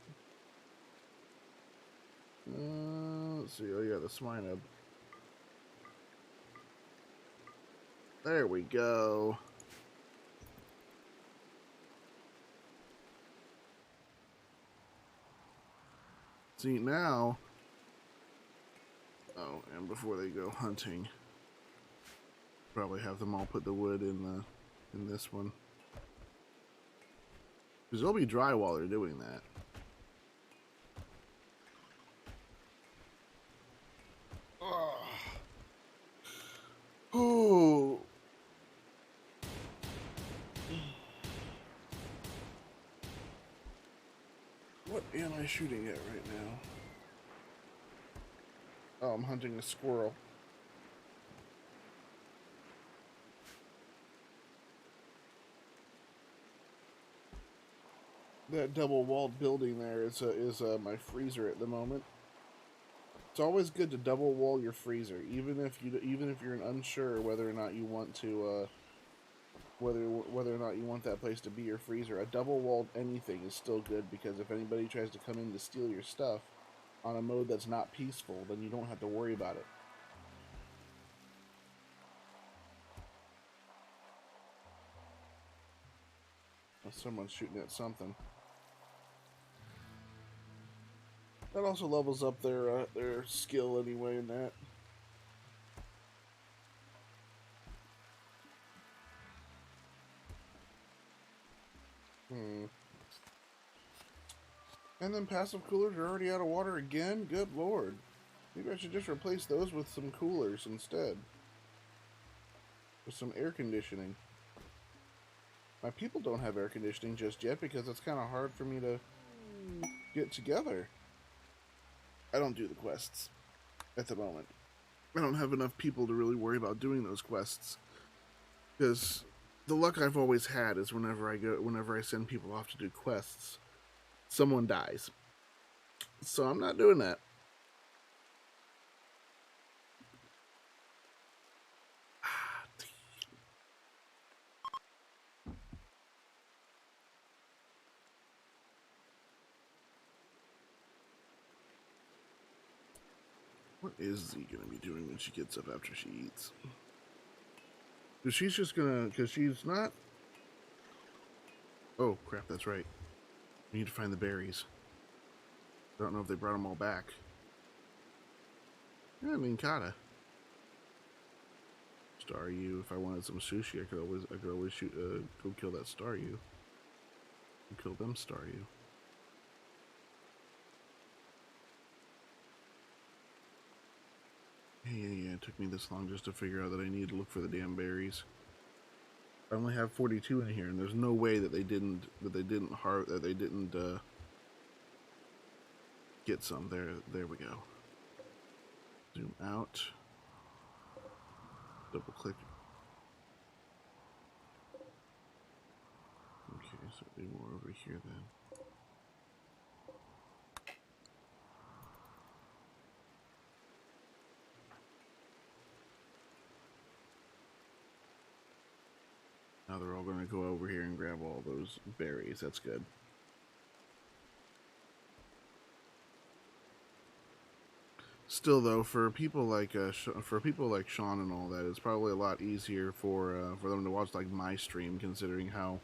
Let's see, oh yeah, the Swinub. There we go. See, now... Oh, and before they go hunting, probably have them all put the wood in this one. Because they'll be dry while they're doing that. Oh. What am I shooting at right now? Oh, I'm hunting a squirrel. That double-walled building there is my freezer at the moment. It's always good to double wall your freezer, even if you're unsure whether or not you want to whether or not you want that place to be your freezer. A double walled anything is still good, because if anybody tries to come in to steal your stuff on a mode that's not peaceful, then you don't have to worry about it. Well, someone's shooting at something. That also levels up their skill anyway in that. And then passive coolers are already out of water again? Good lord. Maybe I should just replace those with some coolers instead. With some air conditioning. My people don't have air conditioning just yet because it's kind of hard for me to get together. I don't do the quests at the moment. I don't have enough people to really worry about doing those quests. Because the luck I've always had is whenever I send people off to do quests, someone dies. So I'm not doing that. What is Z gonna be doing when she gets up after she eats? Because she's just gonna... Because she's not... Oh, crap, that's right. We need to find the berries. I don't know if they brought them all back. Yeah, I mean, kinda. Staryu. If I wanted some sushi, I could always shoot. Go kill that Staryu. Kill them Staryu. Yeah. It took me this long just to figure out that I need to look for the damn berries. I only have 42 in here, and there's no way that they didn't get some. There we go. Zoom out. Double click. Okay, so they more over here then. Now they're all going to go over here and grab all those berries. That's good. Still, though, for people like Sean and all that, it's probably a lot easier for them to watch like my stream, considering how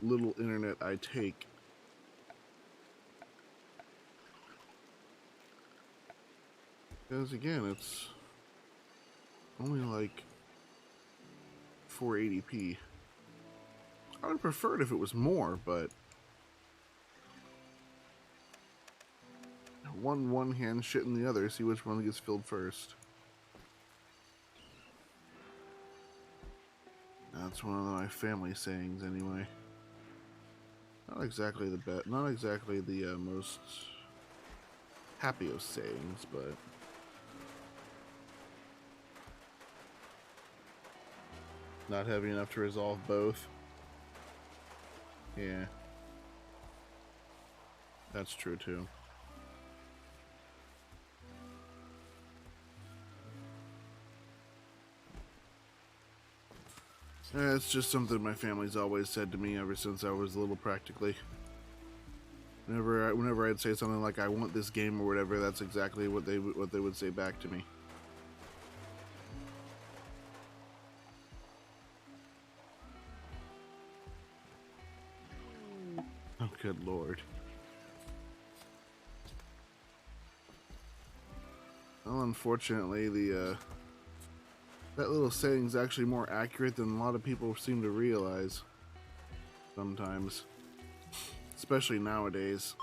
little internet I take. Because again, it's only like 480p. I would prefer it if it was more, but one hand shit in the other, see which one gets filled first. That's one of my family sayings anyway. Not exactly the best, not exactly the most happy of sayings, but not having enough to resolve both. Yeah, that's true too. It's just something my family's always said to me ever since I was little, practically. Whenever I'd say something like "I want this game" or whatever, that's exactly what they would say back to me. Oh, good lord. Well, unfortunately, that little saying's actually more accurate than a lot of people seem to realize. Sometimes. Especially nowadays.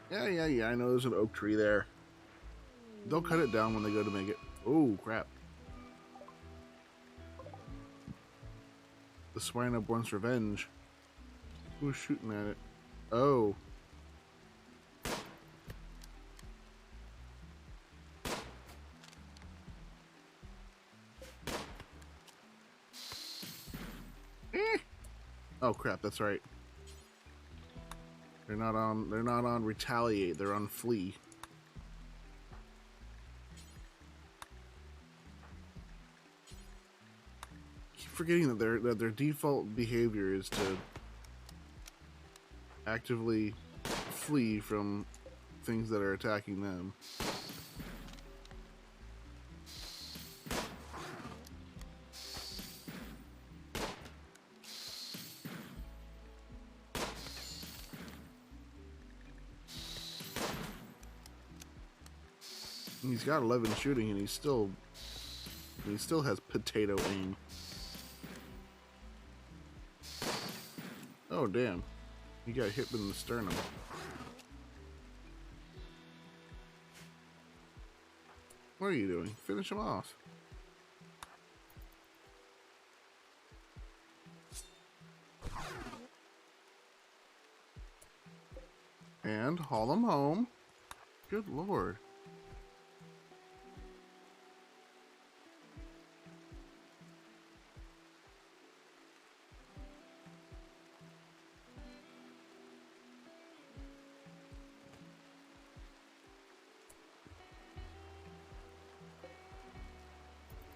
Yeah, I know there's an oak tree there. They'll cut it down when they go to make it. Oh, crap. The swine up wants revenge. Who's shooting at it? Oh. Oh crap, that's right. They're not on retaliate, they're on flee. Keep forgetting that their default behavior is to actively flee from things that are attacking them. He's got 11 shooting, and he still has potato aim. Oh damn! He got hit in the sternum. What are you doing? Finish him off. And haul him home. Good lord.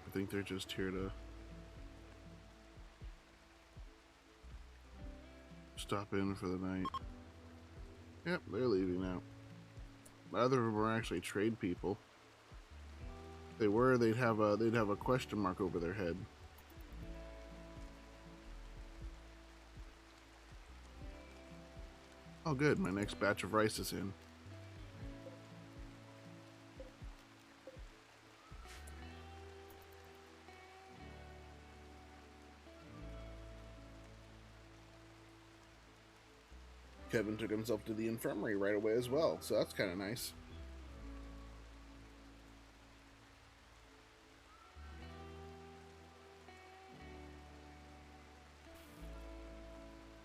I think they're just here to stop in for the night. Yep, they're leaving now. Neither of them are actually trade people. If they were, they'd have a question mark over their head. Oh good, my next batch of rice is in. Kevin took himself to the infirmary right away as well, so that's kind of nice.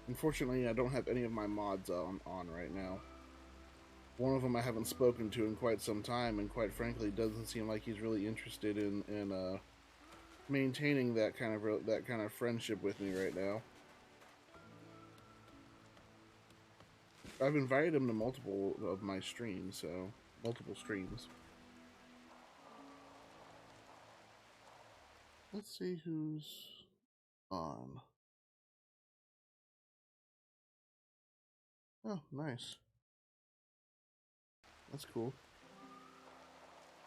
Unfortunately, I don't have any of my mods on right now. One of them I haven't spoken to in quite some time, and quite frankly, doesn't seem like he's really interested in maintaining that kind of friendship with me right now. I've invited him to multiple of my streams, so multiple streams. Let's see who's on. Oh, nice. That's cool.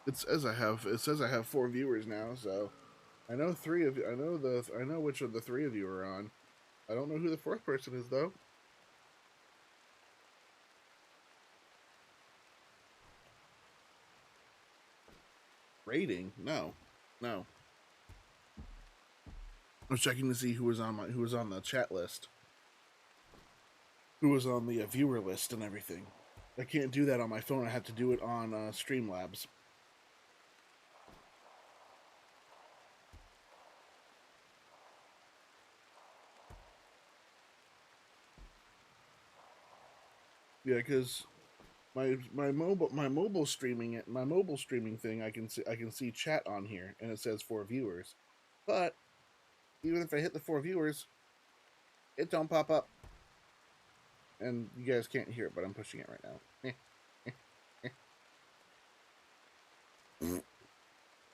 It says I have 4 viewers now, so I know 3 of you. I know which of the 3 of you are on. I don't know who the 4th person is though. Rating? No. was checking to see who was on the chat list, who was on the viewer list and everything. I can't do that on my phone. I have to do it on Streamlabs. Yeah, because my mobile streaming thing, I can see chat on here and it says 4 viewers, but even if I hit the 4 viewers, it don't pop up, and you guys can't hear it, but I'm pushing it right now.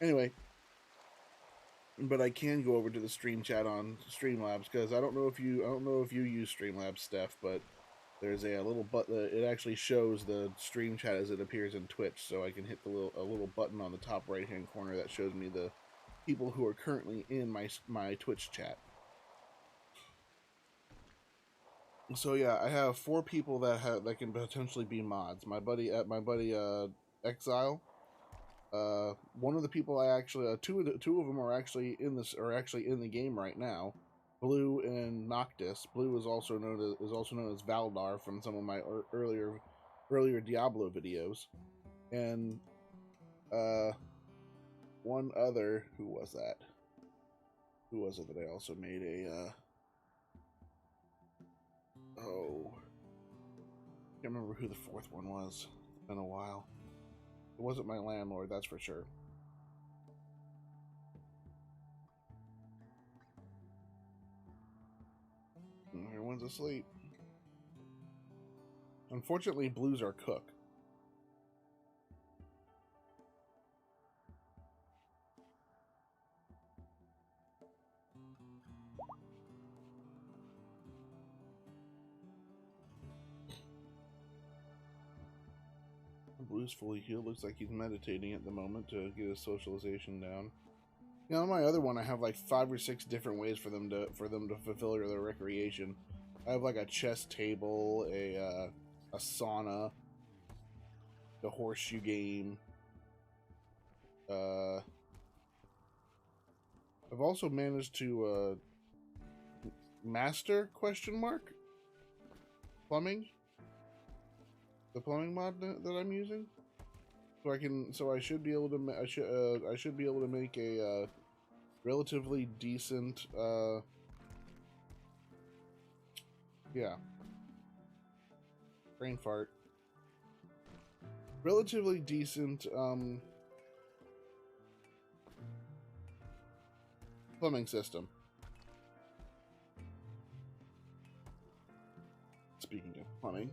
Anyway, but I can go over to the stream chat on Streamlabs, because I don't know if you use Streamlabs, Steph, but there's a little button. It actually shows the stream chat as it appears in Twitch, so I can hit a little button on the top right hand corner that shows me the people who are currently in my Twitch chat. So yeah, I have 4 people that can potentially be mods. My buddy Exile. One of the people I actually two of them are actually in the game right now. Blue and Noctis. Blue is also known as Valdar from some of my earlier Diablo videos, and one other. Who was that I also made a can't remember who the 4th one was. It's been a while. It wasn't my landlord, that's for sure. Everyone's asleep. Unfortunately, blues are cook. Blue's fully healed. Looks like he's meditating at the moment to get his socialization down. Now, on my other one, I have like 5 or 6 different ways for them to fulfill their recreation. I have like a chess table, a sauna, the horseshoe game. I've also managed to master ? Plumbing. The plumbing mod that I'm using, so I should be able to I should be able to make a relatively decent brain fart, relatively decent plumbing system. Speaking of plumbing,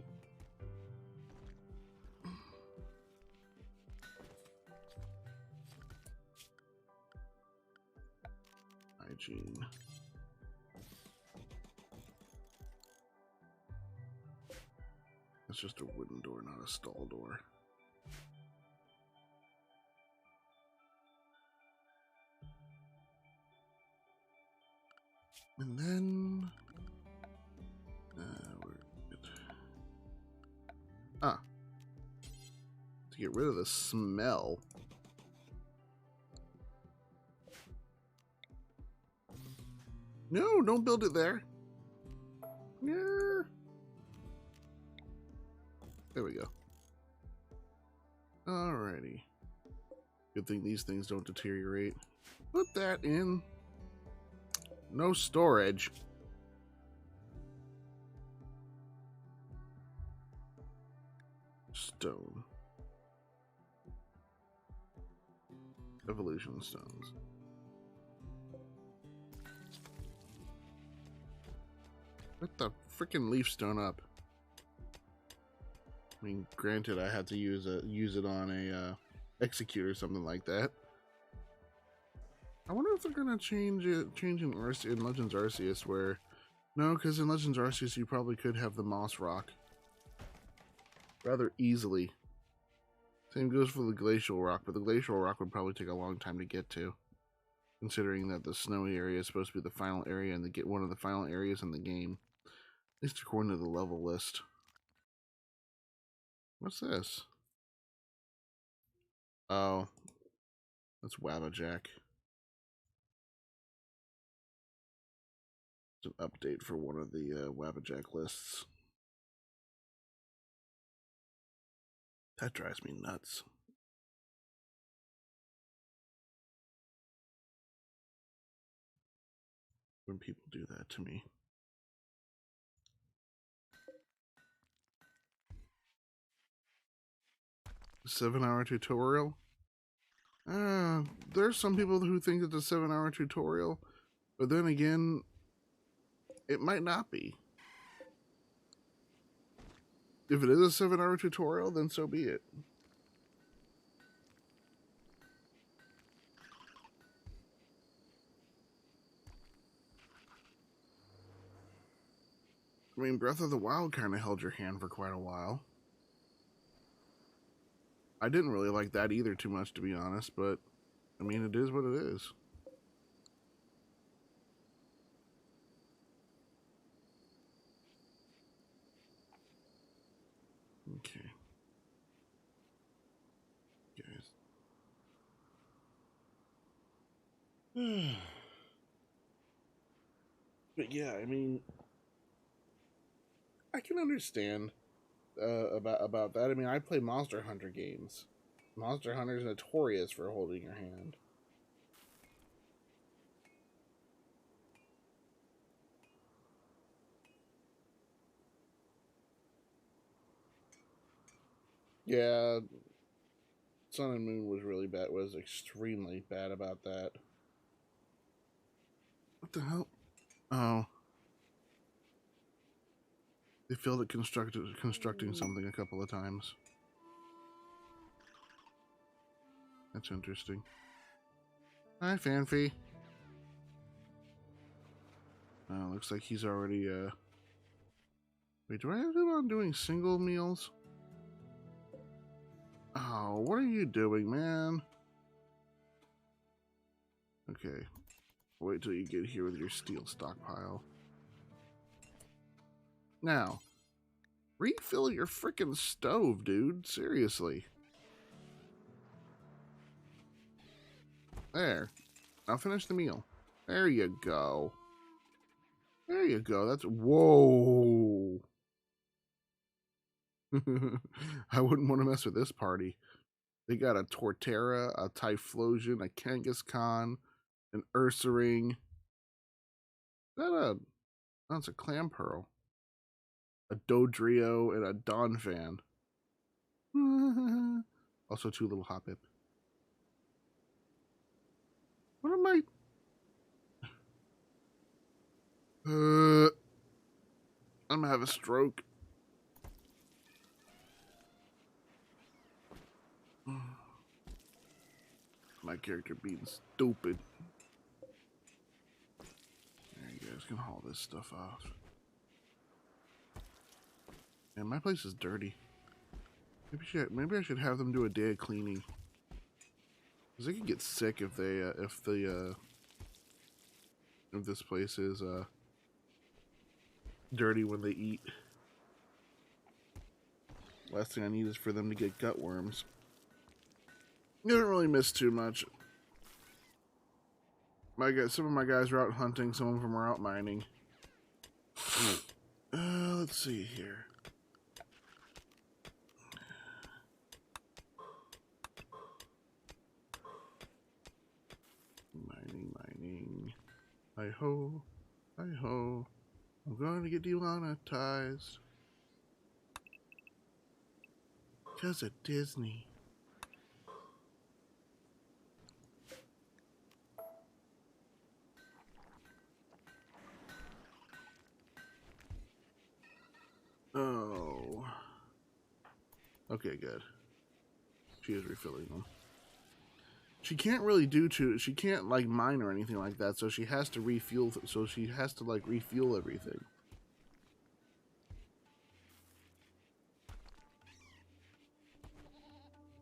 hygiene. It's just a wooden door, not a stall door. And then we're good. To get rid of the smell. No, don't build it there. Yeah. There we go. Alrighty. Good thing these things don't deteriorate. Put that in. No storage. Stone. Evolution stones. Put the freaking leaf stone up. I mean, granted, I had to use it on a execute or something like that. I wonder if they're gonna change in Legends Arceus, where no, because in Legends Arceus you probably could have the Moss Rock rather easily. Same goes for the Glacial Rock, but the Glacial Rock would probably take a long time to get to, considering that the snowy area is supposed to be the final area and get one of the final areas in the game, at least according to the level list. What's this? Oh, that's Wabajack. It's an update for one of the Wabbajack lists. That drives me nuts. When people do that to me. A 7-hour tutorial? There's some people who think it's a 7-hour tutorial, but then again, it might not be. If it is a 7-hour tutorial, then so be it. I mean, Breath of the Wild kind of held your hand for quite a while. I didn't really like that either too much, to be honest, but, I mean, it is what it is. Okay. Guys. But yeah, I mean, I can understand about that. I mean, I play Monster Hunter games. Monster Hunter is notorious for holding your hand. Yeah, Sun and Moon was really bad. Was extremely bad about that. What the hell? Oh, they failed at constructing something a couple of times. That's interesting. Hi, Fanfy. Looks like he's already, Wait, do I have him on doing single meals? Oh, what are you doing, man? Okay. Wait till you get here with your steel stockpile. Now, refill your frickin' stove, dude. Seriously. There. Now finish the meal. There you go. There you go. That's... Whoa. I wouldn't want to mess with this party. They got a Torterra, a Typhlosion, a Kangaskhan, an Ursaring. Is that a... Oh, it's a Clamperl. A Dodrio and a Donphan. Also 2 little Hoppip. What am I... I'm gonna have a stroke. My character being stupid. There, you guys can haul this stuff off. And my place is dirty. Maybe I should have them do a day of cleaning. Cause they can get sick if they if this place is dirty when they eat. Last thing I need is for them to get gut worms. You don't really miss too much. Some of my guys are out hunting, some of them are out mining. Let's see here. Mining. Hi-ho. Hi-ho. I'm going to get demonetized. Because of Disney. Oh. Okay, good. She is refilling them. She can't really she can't like mine or anything like that, so she has to refuel, like refuel everything.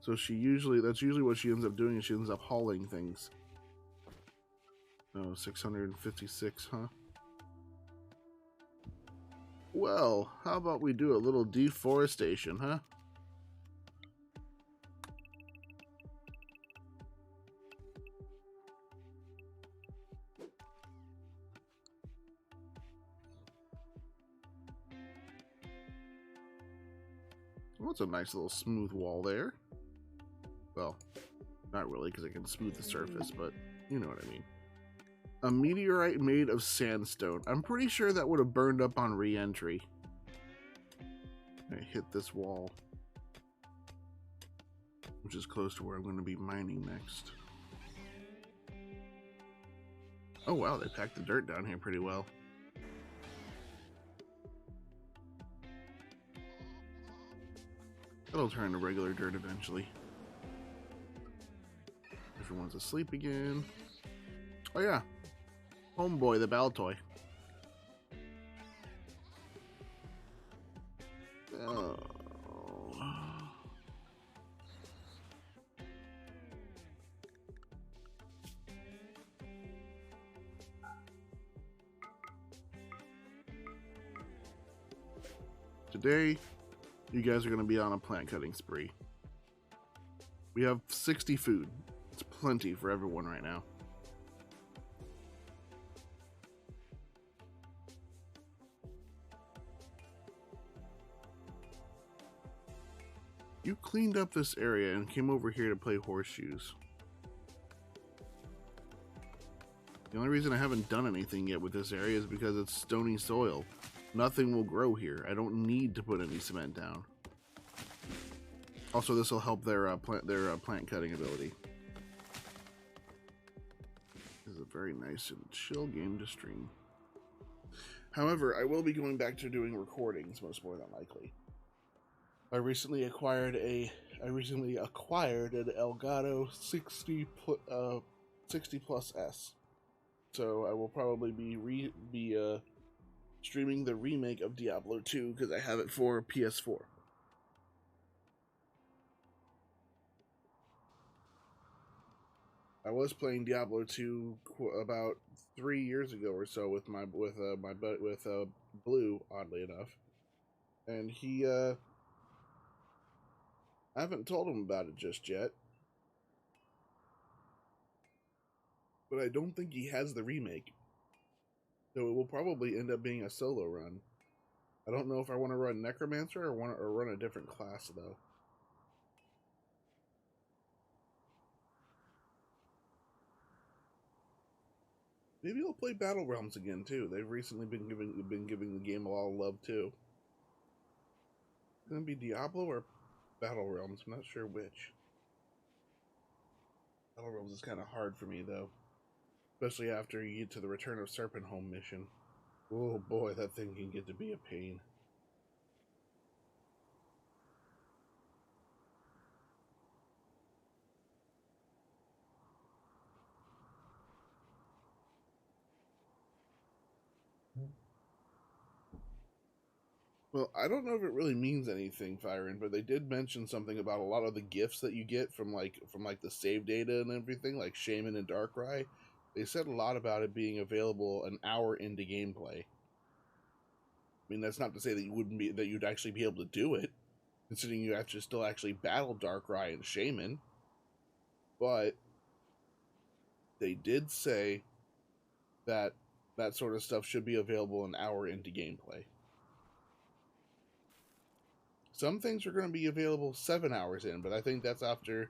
So that's usually what she ends up doing, is she ends up hauling things. Oh, 656, huh? Well, how about we do a little deforestation, huh? Well, it's a nice little smooth wall there. Well, not really, because it can smooth the surface, but you know what I mean. A meteorite made of sandstone. I'm pretty sure that would have burned up on re-entry. I hit this wall, which is close to where I'm going to be mining next. Oh wow, they packed the dirt down here pretty well. It'll turn to regular dirt eventually. Everyone's asleep again. Oh yeah, homeboy, the Baltoy. Oh. Today, you guys are going to be on a plant cutting spree. We have 60 food. It's plenty for everyone right now. You cleaned up this area and came over here to play horseshoes. The only reason I haven't done anything yet with this area is because it's stony soil. Nothing will grow here. I don't need to put any cement down. Also, this will help their plant cutting ability. This is a very nice and chill game to stream. However, I will be going back to doing recordings, most more than likely. I recently acquired an Elgato 60 plus S, so I will probably be streaming the remake of Diablo 2 because I have it for PS4. I was playing Diablo 2 about 3 years ago or so with Blue, oddly enough, and he I haven't told him about it just yet, but I don't think he has the remake. So it will probably end up being a solo run. I don't know if I want to run Necromancer or run a different class though. Maybe I'll play Battle Realms again too. They've recently been giving the game a lot of love too. It's gonna be Diablo or Battle Realms. I'm not sure which. Battle Realms is kind of hard for me though, especially after you get to the Return of Serpentholm mission. Oh boy, that thing can get to be a pain. Well, I don't know if it really means anything, Firen, but they did mention something about a lot of the gifts that you get from the save data and everything, like Shaman and Darkrai. They said a lot about it being available an hour into gameplay. I mean, that's not to say that you'd actually be able to do it, considering you still actually battle Darkrai and Shaman. But they did say that that sort of stuff should be available an hour into gameplay. Some things are going to be available 7 hours in, but I think that's after,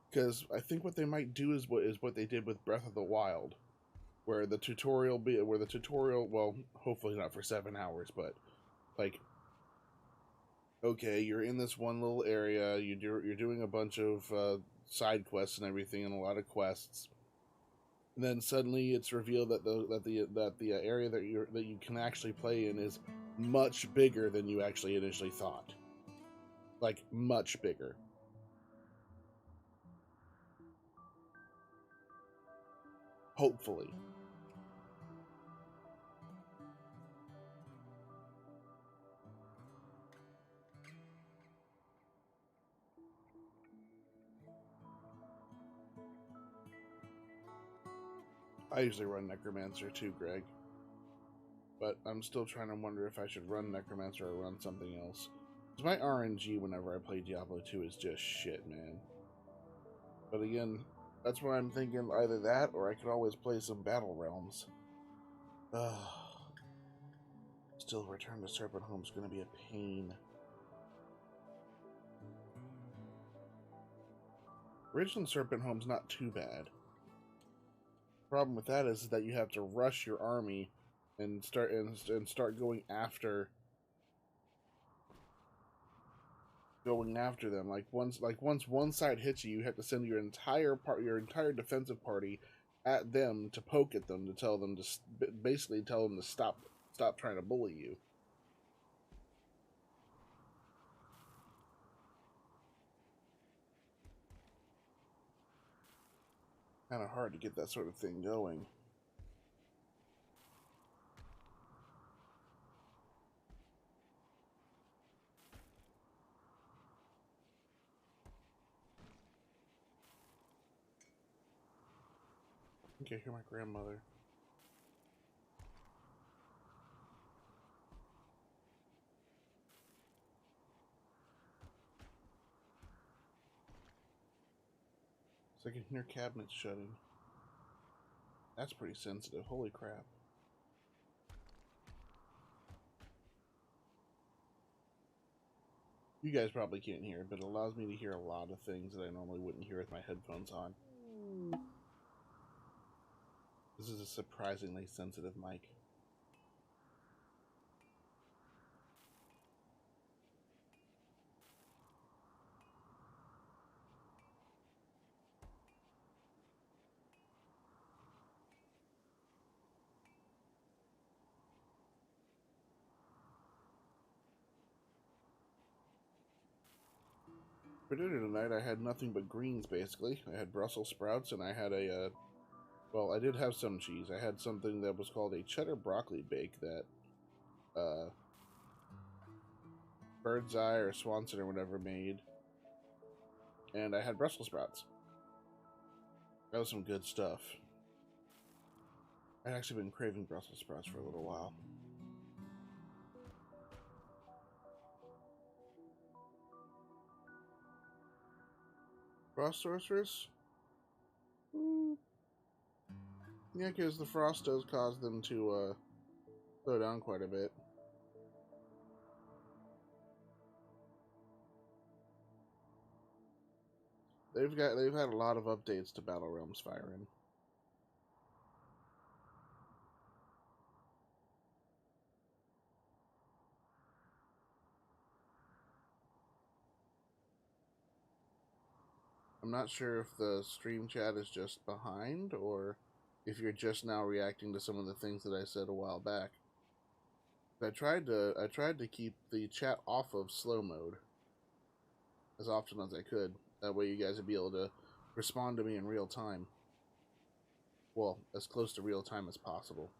because I think what they might do is what they did with Breath of the Wild, where the tutorial, well, hopefully not for 7 hours, but like, okay, you're in this one little area, you're doing a bunch of side quests and everything, and a lot of quests. And then suddenly it's revealed that the area that you can actually play in is much bigger than you actually initially thought. Like, much bigger. Hopefully. I usually run Necromancer too, Greg. But I'm still trying to wonder if I should run Necromancer or run something else. Because my RNG whenever I play Diablo 2 is just shit, man. But again, that's why I'm thinking either that or I could always play some Battle Realms. Still, Return to Serpentholm is going to be a pain. Ridgeland Serpent Home's not too bad. Problem with that is that you have to rush your army and start going after them. Like once one side hits you, you have to send your entire defensive party at them to poke at them, to tell them to basically tell them to stop trying to bully you. Kind of hard to get that sort of thing going. Okay, hear my grandmother. So I can hear cabinets shutting. That's pretty sensitive. Holy crap. You guys probably can't hear it, but it allows me to hear a lot of things that I normally wouldn't hear with my headphones on. This is a surprisingly sensitive mic. For dinner tonight, I had nothing but greens, basically. I had Brussels sprouts, and I had well, I did have some cheese. I had something that was called a cheddar broccoli bake that, Bird's Eye or Swanson or whatever made. And I had Brussels sprouts. That was some good stuff. I'd actually been craving Brussels sprouts for a little while. Frost Sorceress? Yeah, because the frost does cause them to slow down quite a bit. They've had a lot of updates to Battle Realms Fire In. I'm not sure if the stream chat is just behind or if you're just now reacting to some of the things that I said a while back. I tried to keep the chat off of slow mode as often as I could. That way you guys would be able to respond to me in real time. Well, as close to real time as possible.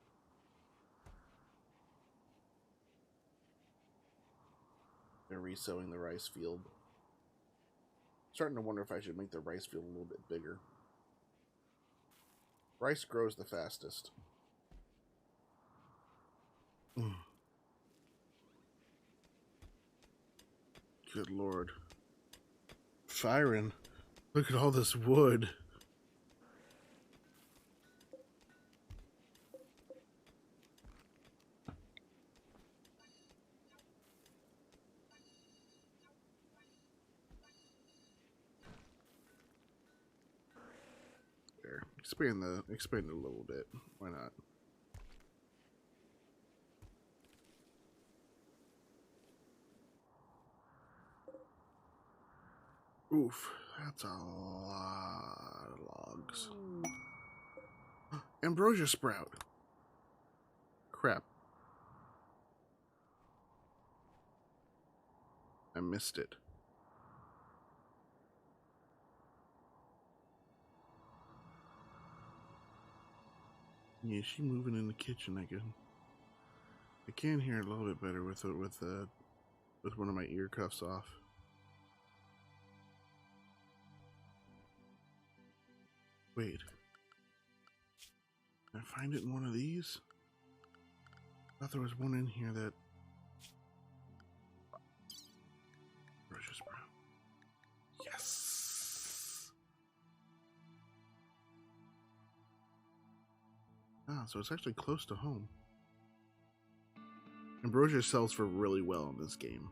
They're resowing the rice field. Starting to wonder if I should make the rice field a little bit bigger. Rice grows the fastest. Good lord. Firing. Look at all this wood. There. Expand it a little bit. Why not? Oof, that's a lot of logs. Ambrosia sprout. Crap. I missed it. Yeah, she moving in the kitchen. I can hear it a little bit better with one of my ear cuffs off. Wait. Can I find it in one of these? I thought there was one in here that... Ambrosia sprout. Yes! Ah, so it's actually close to home. Ambrosia sells for really well in this game.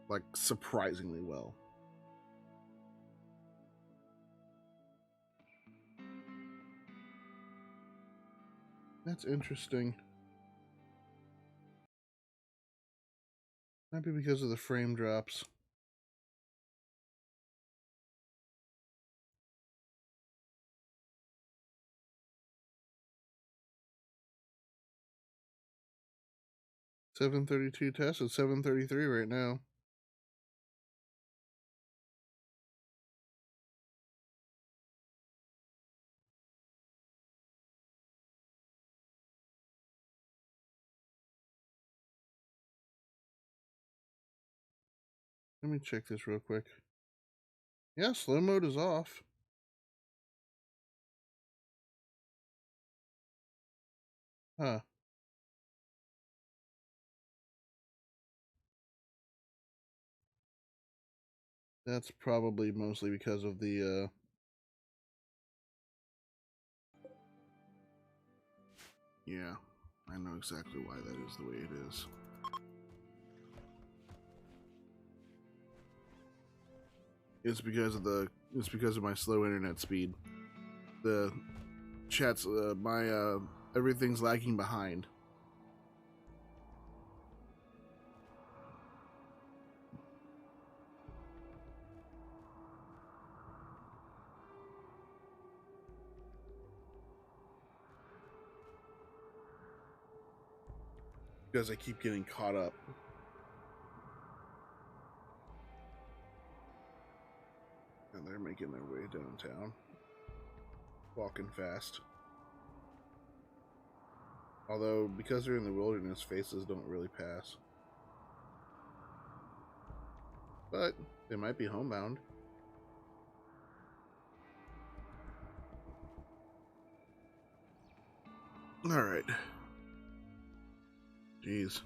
Like, surprisingly well. That's interesting. Might be because of the frame drops. $732 test at 733 right now. Let me check this real quick. Yeah, slow mode is off. Huh. That's probably mostly because of the, yeah, I know exactly why that is the way it is. It's because of my slow internet speed. The chat's, everything's lagging behind. Because I keep getting caught up. And they're making their way downtown. Walking fast. Although, because they're in the wilderness, faces don't really pass. But they might be homebound. Alright. Jeez.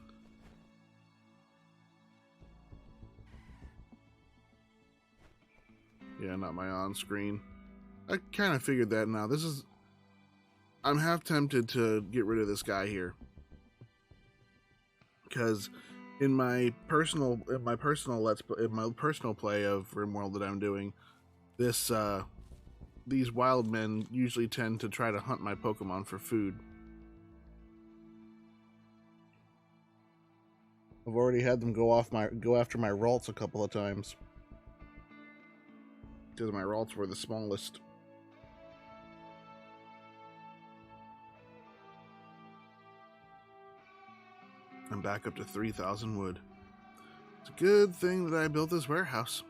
Yeah, not my on-screen. I kind of figured that now. I'm half tempted to get rid of this guy here. Because in my personal play of RimWorld that I'm doing, these wild men usually tend to try to hunt my Pokemon for food. I've already had them go after my Ralts a couple of times. Because my Ralts were the smallest. I'm back up to 3,000 wood. It's a good thing that I built this warehouse.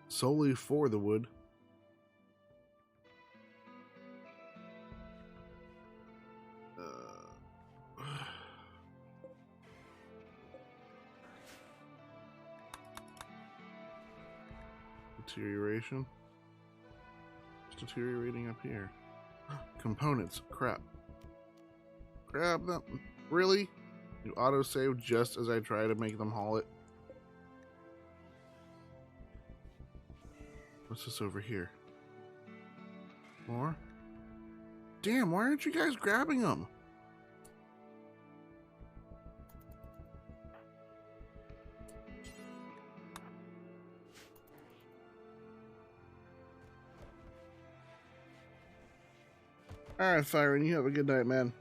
Solely for the wood. Deterioration. It's deteriorating up here. Components. Crap. Grab them. Really? You autosave just as I try to make them haul it? What's this over here? More? Damn, why aren't you guys grabbing them? Alright, Fyron, you have a good night, man.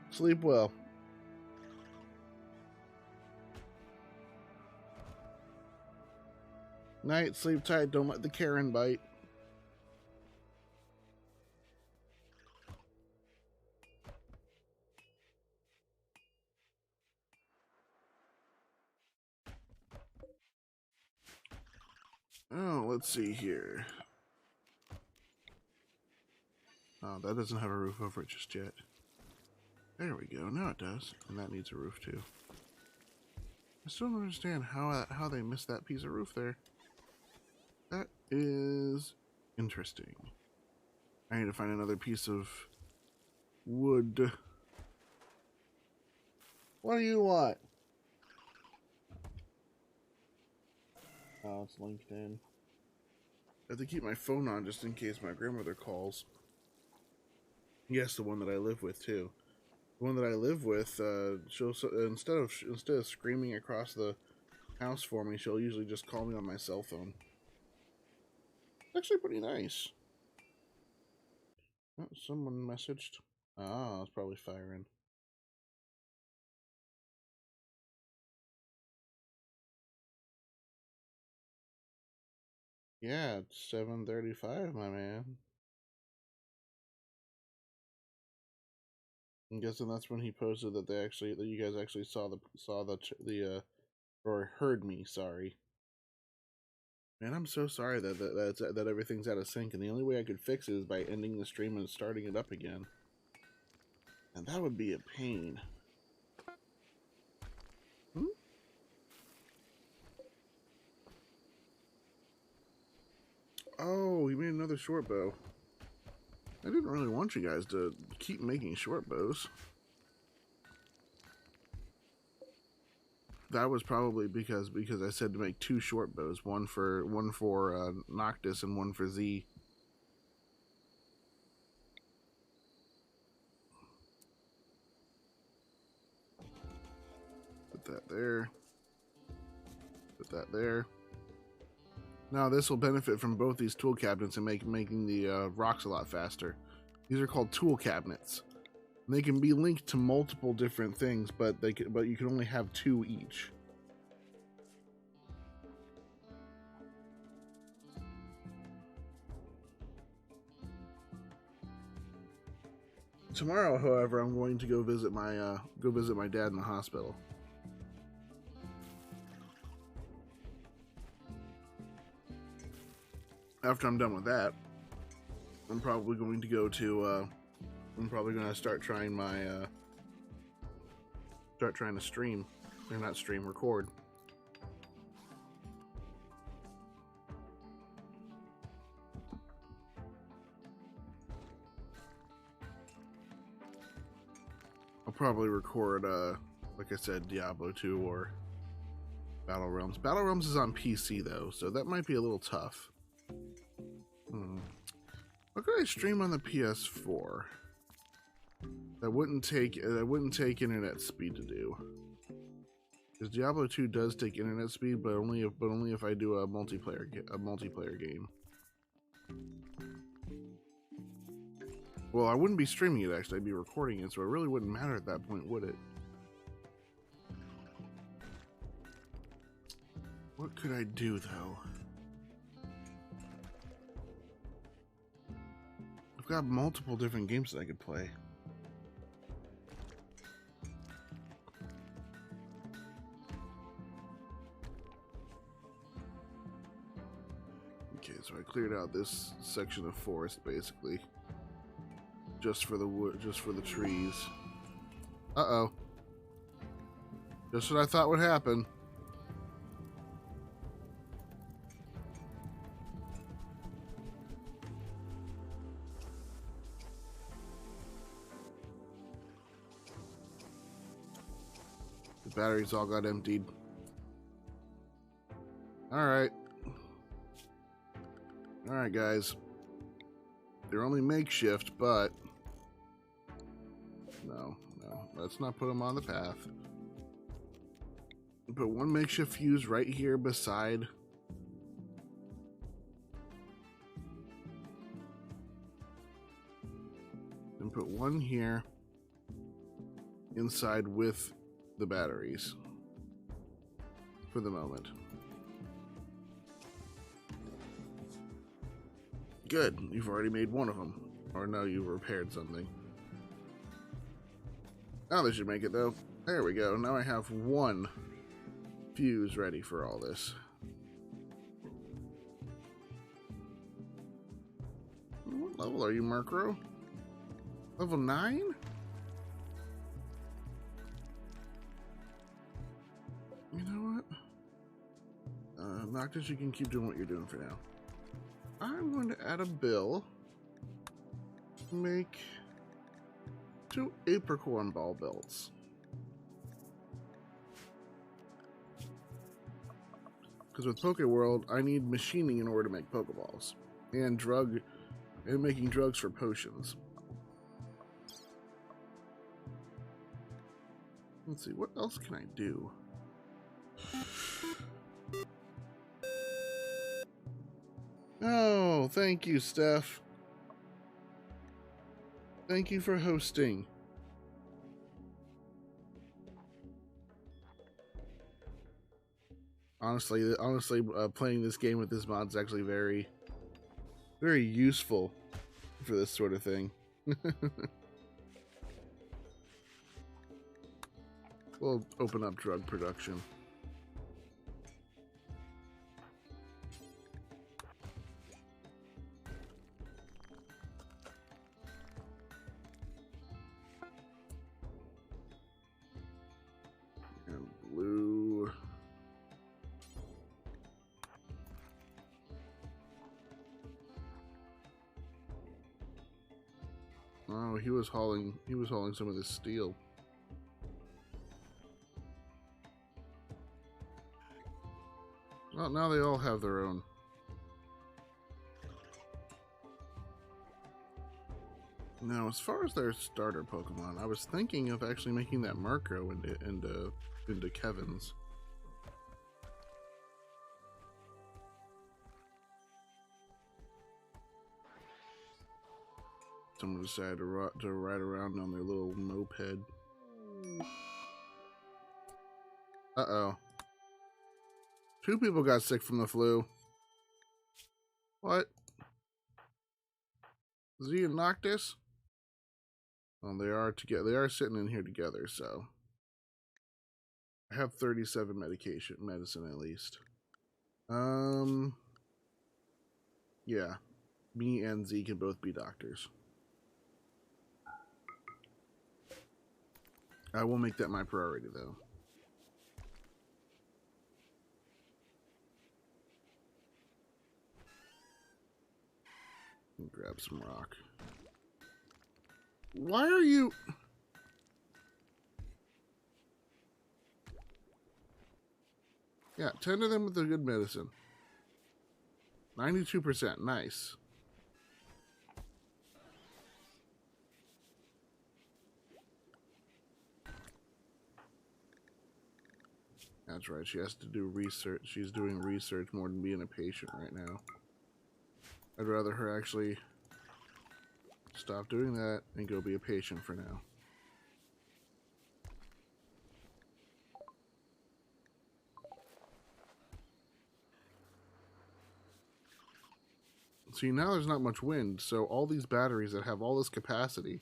Sleep well. Night, sleep tight, don't let the Karen bite. Oh, let's see here. Oh, that doesn't have a roof over it just yet. There we go, now it does. And that needs a roof too. I still don't understand how they missed that piece of roof there. That is interesting. I need to find another piece of wood. What do you want? Oh, it's LinkedIn. I have to keep my phone on just in case my grandmother calls. Yes, the one that I live with too. The one that I live with, she'll instead of screaming across the house for me, she'll usually just call me on my cell phone. Actually, pretty nice. Oh, someone messaged. Oh, it's probably firing. Yeah, it's 7:35, my man. I'm guessing that's when he posted that you guys actually saw or heard me. Sorry, man. I'm so sorry that everything's out of sync, and the only way I could fix it is by ending the stream and starting it up again, and that would be a pain. Hmm? Oh, he made another short bow. I didn't really want you guys to keep making short bows. That was probably because I said to make 2 short bows, one for Noctis and one for Z. Put that there. Put that there. Now this will benefit from both these tool cabinets and making the rocks a lot faster. These are called tool cabinets. And they can be linked to multiple different things, but you can only have 2 each. Tomorrow, however, I'm going to go visit my dad in the hospital. After I'm done with that, I'm probably going to go to I'm probably going to start trying to stream, or not stream, record. I'll probably record, like I said, Diablo 2 or Battle Realms. Battle Realms is on PC though, so that might be a little tough. What could I stream on the PS4? That wouldn't take internet speed to do. Because Diablo 2 does take internet speed, but only if I do a multiplayer game. Well, I wouldn't be streaming it actually; I'd be recording it, so it really wouldn't matter at that point, would it? What could I do though? I've got multiple different games that I could play. Okay, so I cleared out this section of forest basically, just for the wood, just for the trees. Uh-oh. Just what I thought would happen. The batteries all got emptied. Alright. Alright, guys. They're only makeshift, but... No. Let's not put them on the path. Put one makeshift fuse right here beside... And put one here inside with the batteries. For the moment. Good, you've already made one of them. Or no, you repaired something. Now they should make it though. There we go. Now I have one fuse ready for all this. What level are you, Murkrow? Level 9? You know what? Noctis, you can keep doing what you're doing for now. I'm going to add a bill to make 2 apricorn ball belts. Because with PokeWorld, I need machining in order to make Pokeballs. And making drugs for potions. Let's see, what else can I do? Oh, thank you, Steph. Thank you for hosting. Honestly, playing this game with this mod is actually very, very useful for this sort of thing. We'll open up drug production. And blue. Oh, he was hauling some of this steel. Well, now they all have their own. Now, as far as their starter Pokemon, I was thinking of actually making that Marco into Kevin's. Someone decided to ride around on their little moped. Uh-oh. 2 people got sick from the flu. What? Z and Noctis? Well, they are together. They are sitting in here together, so I have 37 medicine at least. Yeah. Me and Z can both be doctors. I will make that my priority, though. Grab some rock. Why are you... Yeah, tend to them with the good medicine. 92%. Nice. That's right. She has to do research. She's doing research more than being a patient right now. I'd rather her actually stop doing that and go be a patient for now. See, now there's not much wind, so all these batteries that have all this capacity,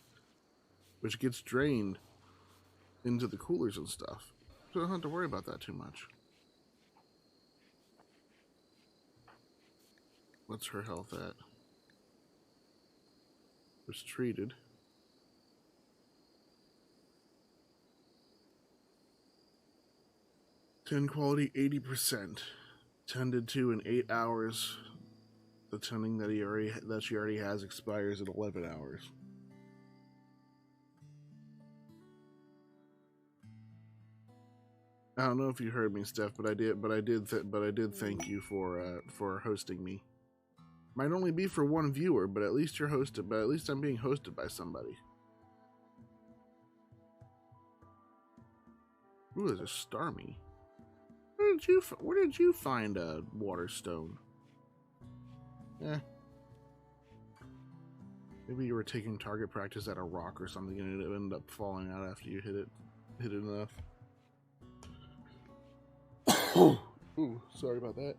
which gets drained into the coolers and stuff, so I don't have to worry about that too much. What's her health at? Was treated. Tend quality 80%. Tended to in 8 hours. The tending that she already has expires in 11 hours. I don't know if you heard me, Steph, but I did thank you for hosting me. Might only be for one viewer, but at least you're hosted. But at least I'm being hosted by somebody. Ooh, there's a Starmie. Where did you find a Waterstone? Eh. Maybe you were taking target practice at a rock or something, and it ended up falling out after you hit it enough. Ooh, sorry about that.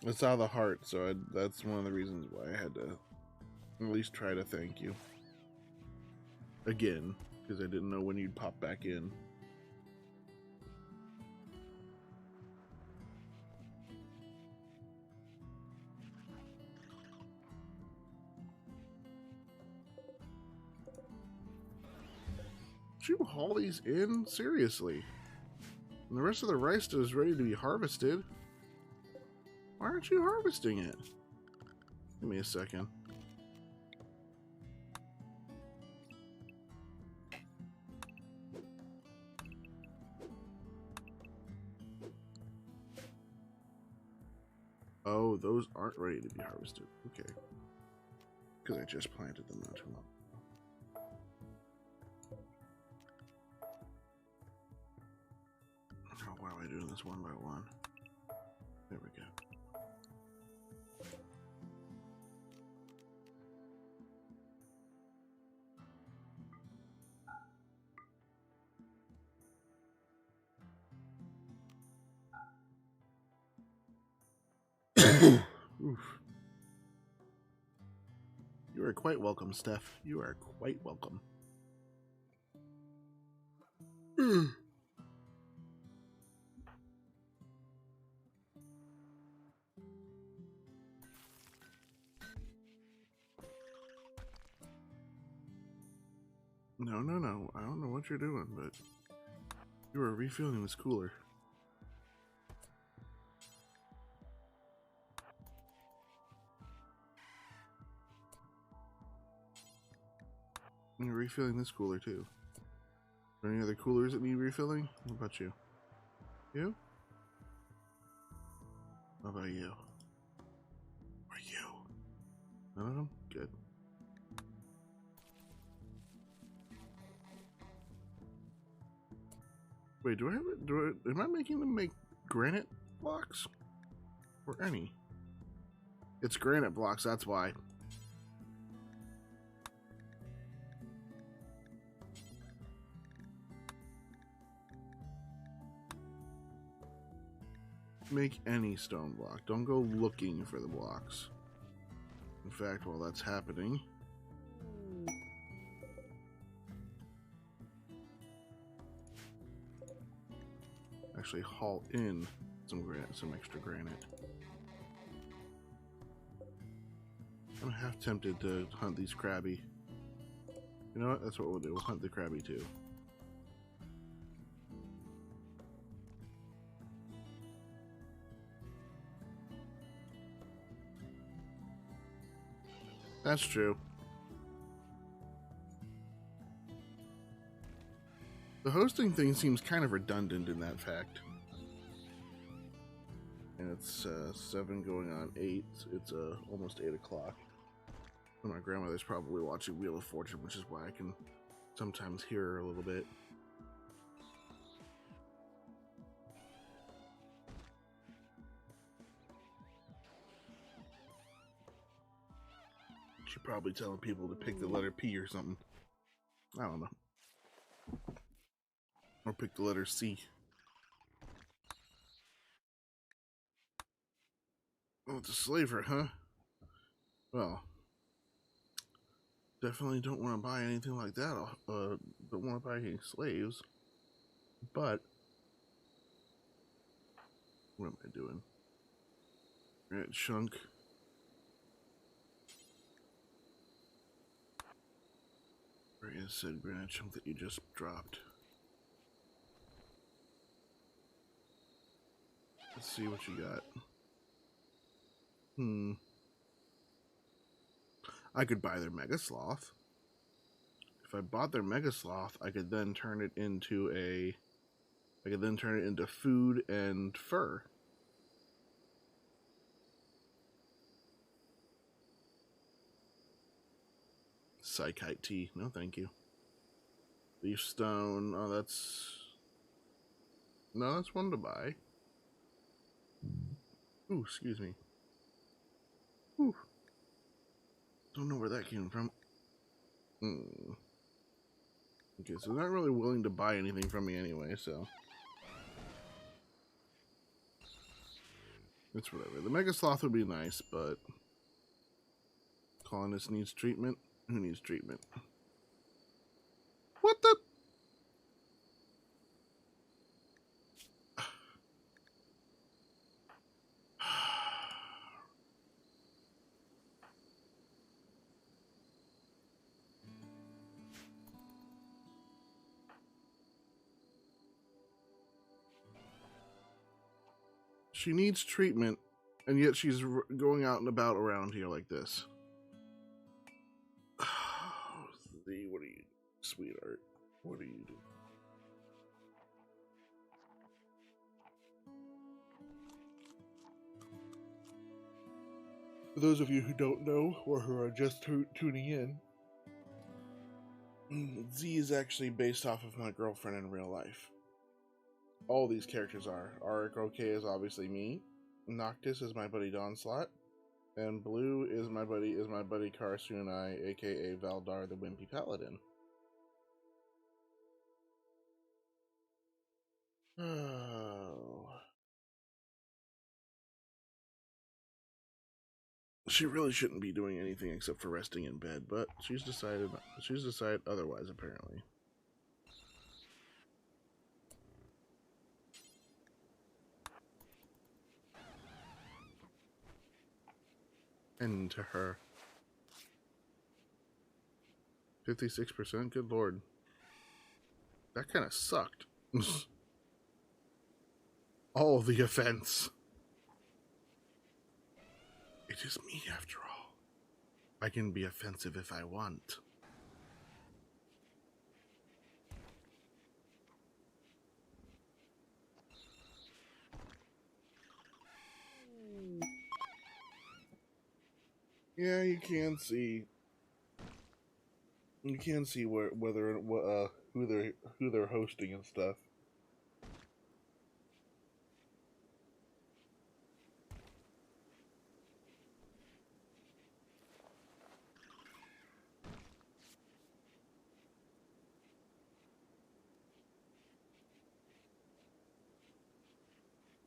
It's out of the heart, so that's one of the reasons why I had to at least try to thank you. Again, because I didn't know when you'd pop back in. Did you haul these in? Seriously. And the rest of the rice is ready to be harvested. Why aren't you harvesting it? Give me a second. Oh, those aren't ready to be harvested. Okay. Because I just planted them not too long. Oh, why am I doing this one by one? There we go. Oof. You are quite welcome, Steph. You are quite welcome. No. I don't know what you're doing, but you are refilling this cooler. And you're refilling this cooler too. Are there any other coolers that need refilling? What about you? You? What about you? Or you? None of them? Good. Wait, am I making them make granite blocks? Or any? It's granite blocks, that's why. Make any stone block. Don't go looking for the blocks. In fact, while that's happening, actually haul in some extra granite. I'm half tempted to hunt these crabby. You know what? That's what we'll do. We'll hunt the crabby too. That's true. The hosting thing seems kind of redundant in that fact. And it's 7 going on 8. It's almost 8 o'clock. And my grandmother's probably watching Wheel of Fortune, which is why I can sometimes hear her a little bit. She's probably telling people to pick the letter P or something. I don't know. Or pick the letter C. Oh, it's a slaver, huh? Well, definitely don't want to buy anything like that. Don't want to buy any slaves. But what am I doing? Granite chunk. Where is said granite chunk that you just dropped? Let's see what you got. I could buy their Mega Sloth. If I bought their Mega Sloth, I could then turn it into food and fur. Psychite tea. No, thank you. Leaf stone. Oh, that's one to buy. Ooh, excuse me. Ooh. Don't know where that came from. Okay, so they're not really willing to buy anything from me anyway, so it's whatever. The Mega Sloth would be nice, but colonist needs treatment. Who needs treatment? What the? She needs treatment, and yet she's going out and about around here like this. What are you, sweetheart? What are you doing? For those of you who don't know or who are just tuning in, Z is actually based off of my girlfriend in real life. All these characters are. Auric OK is obviously me. Noctis is my buddy Donslot. And Blue is my buddy Karsunai, aka Valdar the Wimpy Paladin. Oh. She really shouldn't be doing anything except for resting in bed, but she's decided otherwise, apparently. And to her. 56%? Good lord. That kind of sucked. All the offense. It is me, after all. I can be offensive if I want. Yeah, you can see. You can see who they're hosting and stuff.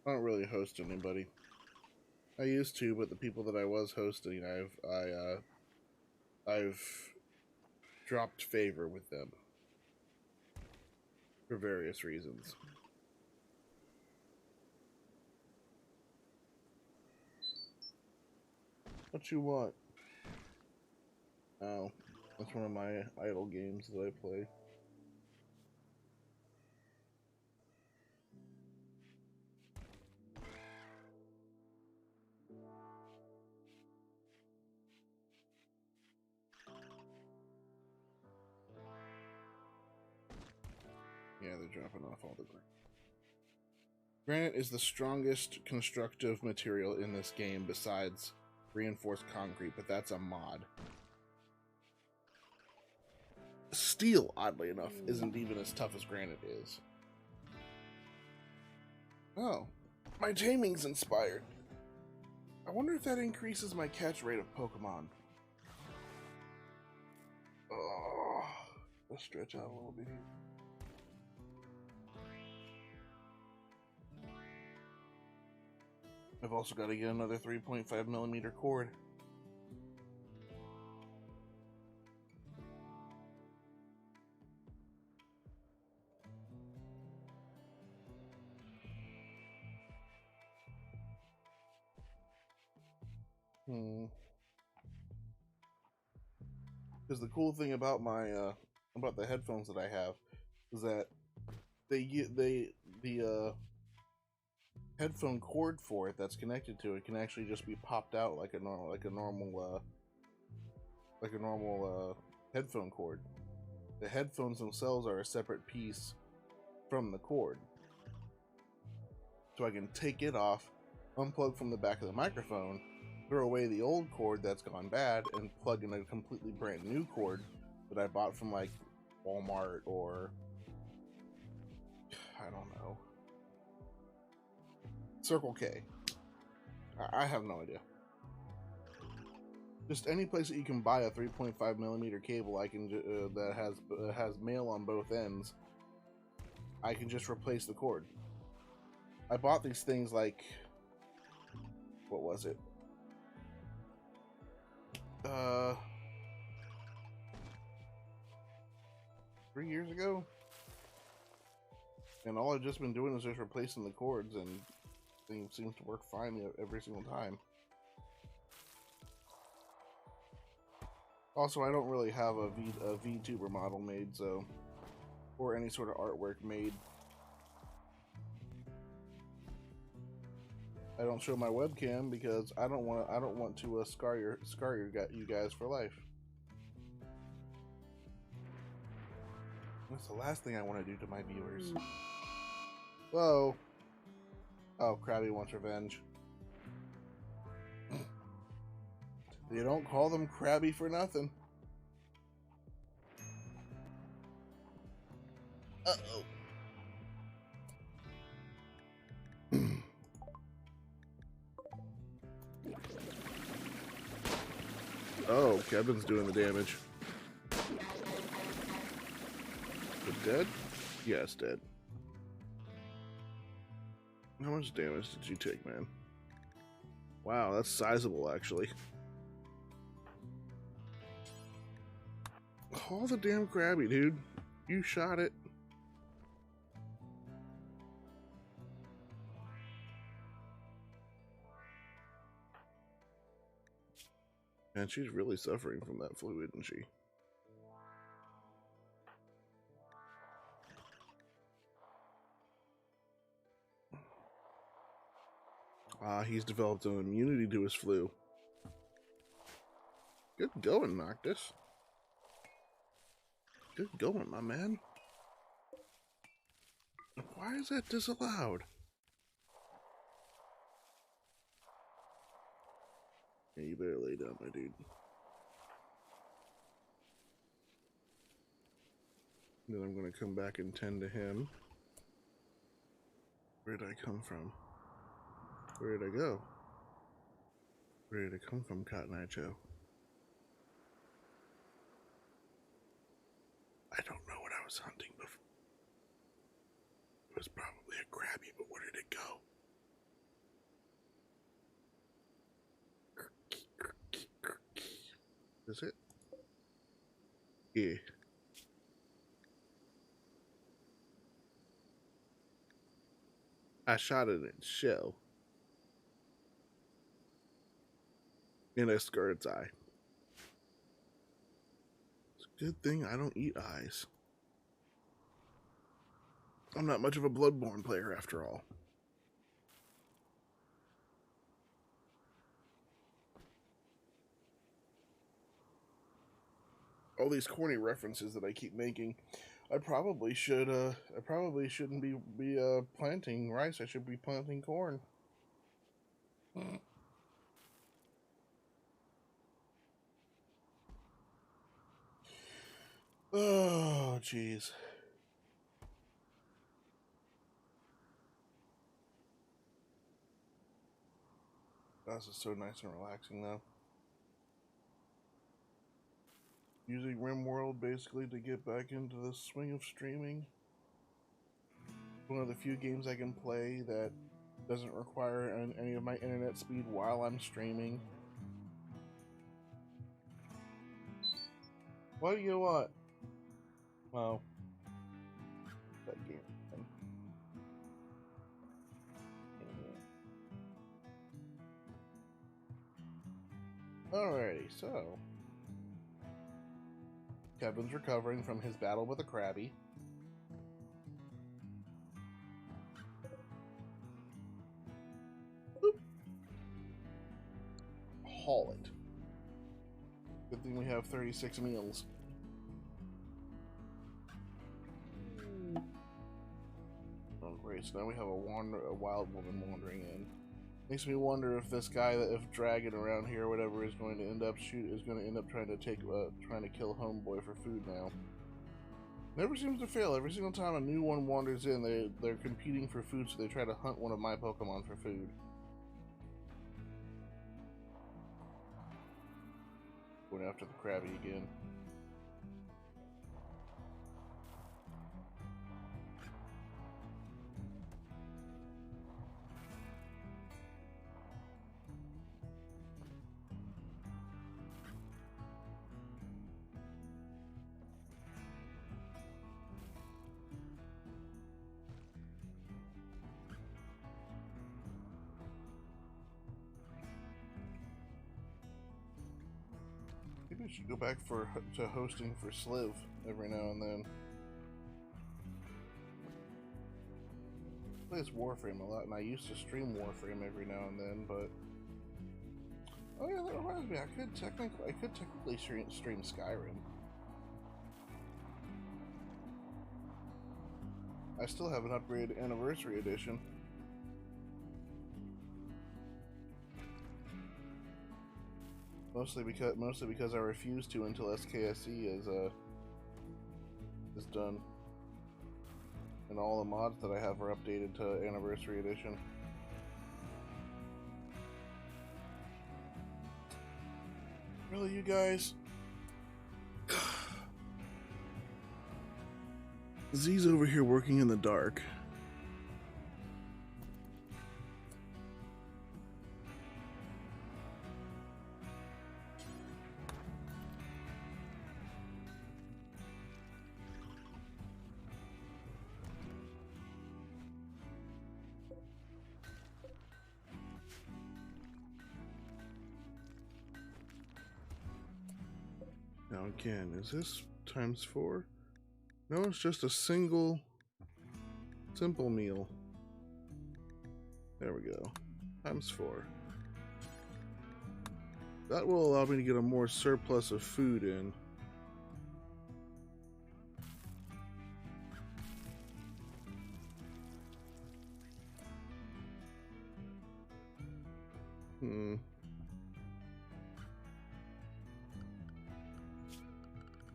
I don't really host anybody. I used to, but the people that I was hosting, I've dropped favor with them for various reasons. What you want? Oh, that's one of my idle games that I play. Yeah, they're dropping off all the granite. Granite is the strongest constructive material in this game besides reinforced concrete, but that's a mod. Steel, oddly enough, isn't even as tough as granite is. Oh, my taming's inspired. I wonder if that increases my catch rate of Pokemon. Oh, let's stretch out a little bit here. I've also got to get another 3.5mm cord. Because the cool thing about my about the headphones that I have is that the headphone cord for it that's connected to it can actually just be popped out like a normal headphone cord. The headphones themselves are a separate piece from the cord, so I can take it off, unplug from the back of the microphone, throw away the old cord that's gone bad, and plug in a completely brand new cord that I bought from like Walmart or I don't know, Circle K. I have no idea. Just any place that you can buy a 3.5mm cable, I can that has male on both ends. I can just replace the cord. I bought these things like, what was it? 3 years ago, and all I've just been doing is just replacing the cords, and things seems to work fine every single time. Also, I don't really have a VTuber model made, so, or any sort of artwork made. I don't show my webcam because I don't want to scar you guys for life. That's the last thing I want to do to my viewers. Whoa. Oh, Krabby wants revenge. They don't call them crabby for nothing. Uh-oh. Oh, Kevin's doing the damage. Is dead? Yes, dead. How much damage did you take, man? Wow, that's sizable, actually. Call the damn crabby, dude. You shot it. And she's really suffering from that flu, isn't she? Ah, he's developed an immunity to his flu. Good going, Noctis. Good going, my man. Why is that disallowed? Yeah, you better lay down, my dude. Then I'm gonna come back and tend to him. Where did I come from? Where did I go? Where did I come from, Cotton Eye Joe? I don't know what I was hunting before. It was probably a crabby, but where did it go? Is it? Yeah. I shot it in its shell. In a skird's eye. It's a good thing I don't eat eyes. I'm not much of a Bloodborne player after all. All these corny references that I keep making. I probably shouldn't be planting rice. I should be planting corn. Oh, jeez. This is so nice and relaxing, though. Using RimWorld basically to get back into the swing of streaming. One of the few games I can play that doesn't require any of my internet speed while I'm streaming. What do you want? Well, that game. Alrighty, so Kevin's recovering from his battle with a crabby. Boop. Haul it. Good thing we have 36 meals. Oh great, so now we have a wild woman wandering in. Makes me wonder if this guy, if Dragon around here or whatever is going to end up trying to kill Homeboy for food now. Never seems to fail. Every single time a new one wanders in, they're competing for food, so they try to hunt one of my Pokemon for food. Going after the crabby again. Maybe I should go back to hosting for Sliv every now and then. I play this Warframe a lot, and I used to stream Warframe every now and then, but oh yeah, that reminds me, I could technically stream Skyrim. I still have an upgraded Anniversary Edition. Mostly because I refuse to until SKSE is done. And all the mods that I have are updated to Anniversary Edition. Really, you guys? Z's over here working in the dark. Now again, is this times 4? No, it's just a simple meal. There we go. Times 4. That will allow me to get a more surplus of food in.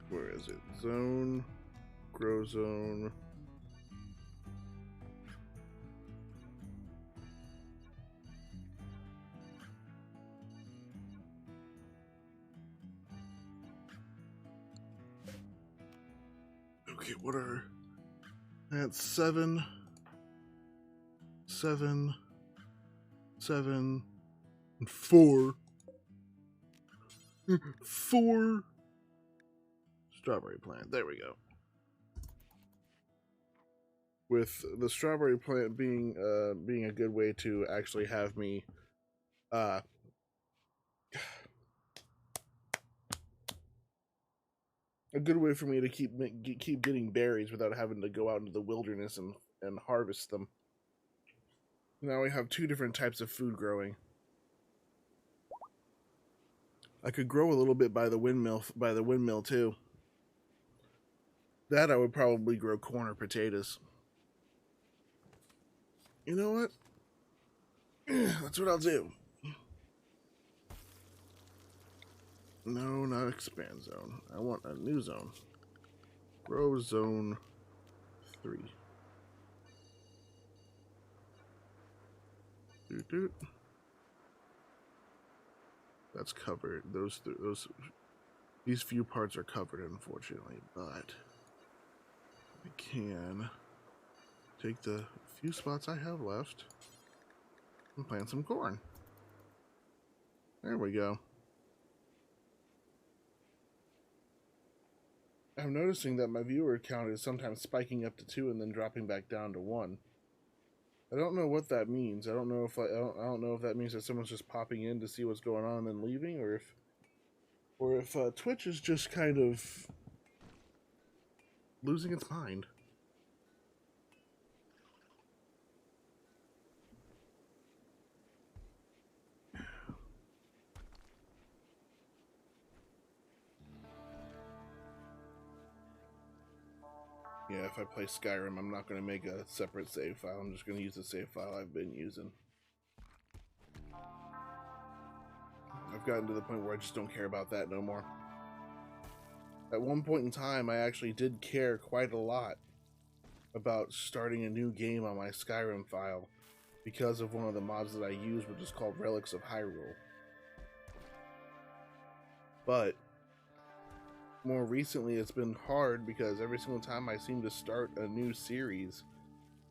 Where is it? Zone, grow zone. Okay, what are... That's 7, 7, 7, and 4. 4 strawberry plant. There we go. With the strawberry plant being a good way to actually have me a good way for me to keep getting berries without having to go out into the wilderness and harvest them. Now we have 2 different types of food growing. I could grow a little bit by the windmill too. That I would probably grow corn or potatoes. You know what? That's what I'll do. No, not expand zone. I want a new zone. Grow zone 3. That's covered. These few parts are covered, unfortunately, but I can take the few spots I have left and plant some corn. There we go. I'm noticing that my viewer count is sometimes spiking up to 2 and then dropping back down to 1. I don't know what that means. I don't know if that means that someone's just popping in to see what's going on and then leaving, or if Twitch is just kind of losing its mind. Yeah, if I play Skyrim, I'm not going to make a separate save file. I'm just going to use the save file I've been using. I've gotten to the point where I just don't care about that no more. At one point in time, I actually did care quite a lot about starting a new game on my Skyrim file because of one of the mods that I use, which is called Relics of Hyrule. But more recently, it's been hard because every single time I seem to start a new series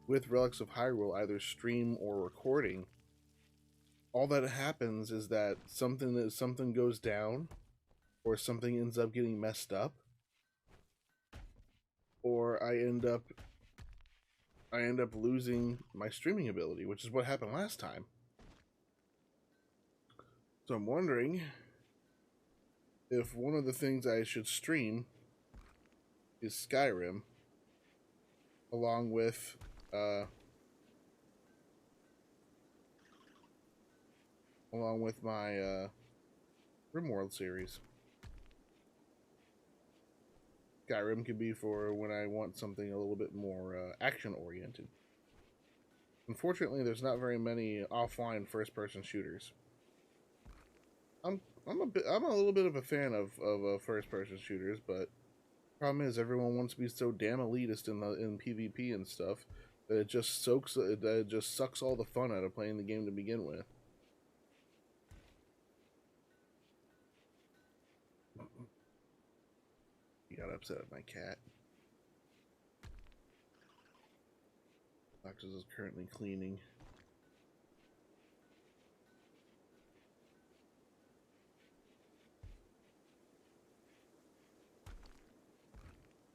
with Relics of Hyrule, either stream or recording, all that happens is that something goes down, or something ends up getting messed up, or I end up losing my streaming ability, which is what happened last time. So I'm wondering if one of the things I should stream is Skyrim, along with my RimWorld series. Skyrim could be for when I want something a little bit more action-oriented. Unfortunately, there's not very many offline first-person shooters. I'm a little bit of a fan of first person shooters, but problem is everyone wants to be so damn elitist in PvP and stuff that it just sucks all the fun out of playing the game to begin with. He got upset at my cat. Foxes is currently cleaning.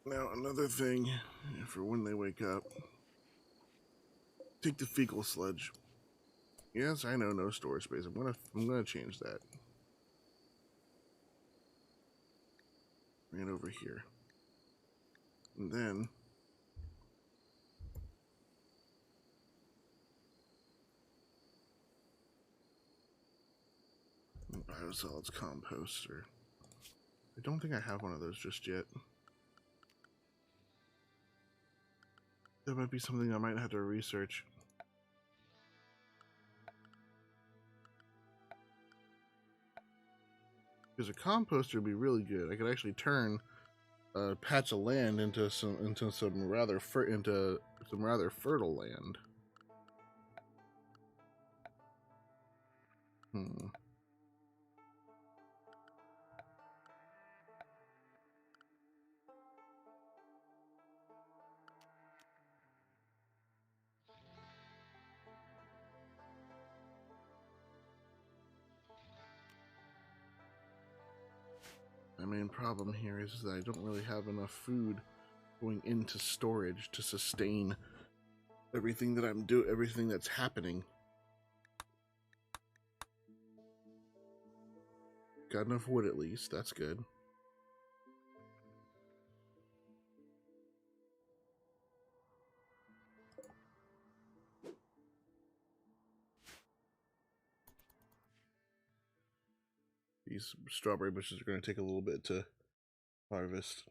Now another thing for when they wake up. Take the fecal sludge. Yes, I know, no storage space. I'm gonna change that. Bring it over here. And then biosolids composter. I don't think I have one of those just yet. That might be something I might have to research. Because a composter would be really good. I could actually turn a patch of land into some rather fertile land. My main problem here is that I don't really have enough food going into storage to sustain everything that everything that's happening. Got enough wood at least, that's good. These strawberry bushes are going to take a little bit to harvest.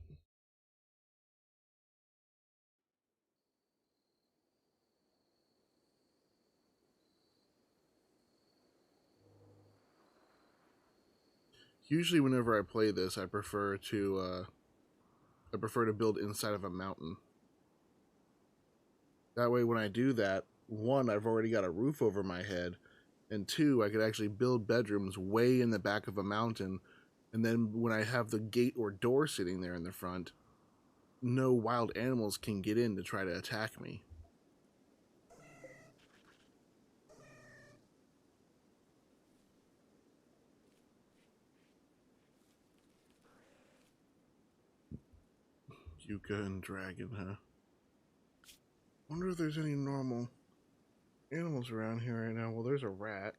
Usually whenever I play this, I prefer to build inside of a mountain. That way when I do that, one, I've already got a roof over my head, and two, I could actually build bedrooms way in the back of a mountain, and then when I have the gate or door sitting there in the front, no wild animals can get in to try to attack me. Yucca and dragon, huh? Wonder if there's any normal animals around here right now. Well, there's a rat.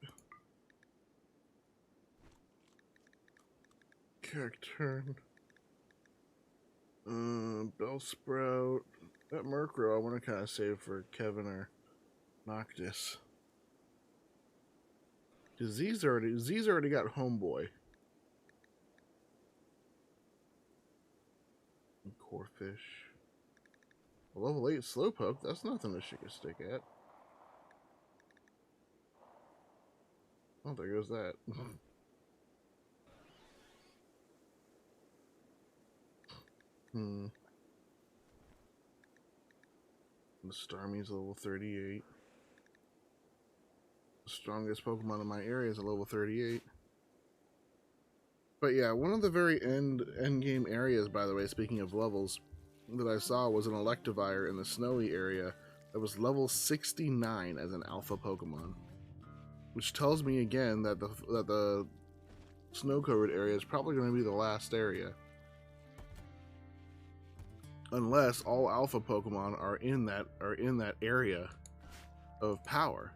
Cacturn. Bellsprout. That Murkrow I want to kind of save for Kevin or Noctis. Because Z's already got Homeboy. Corfish. A level 8 Slowpoke, that's nothing to shake a stick at. Oh, there goes that. The Starmie's level 38. The strongest Pokemon in my area is a level 38. But yeah, one of the very end game areas, by the way, speaking of levels, that I saw was an Electivire in the snowy area that was level 69 as an alpha Pokemon. Which tells me again that the snow-covered area is probably going to be the last area. Unless all alpha Pokemon are in that area of power.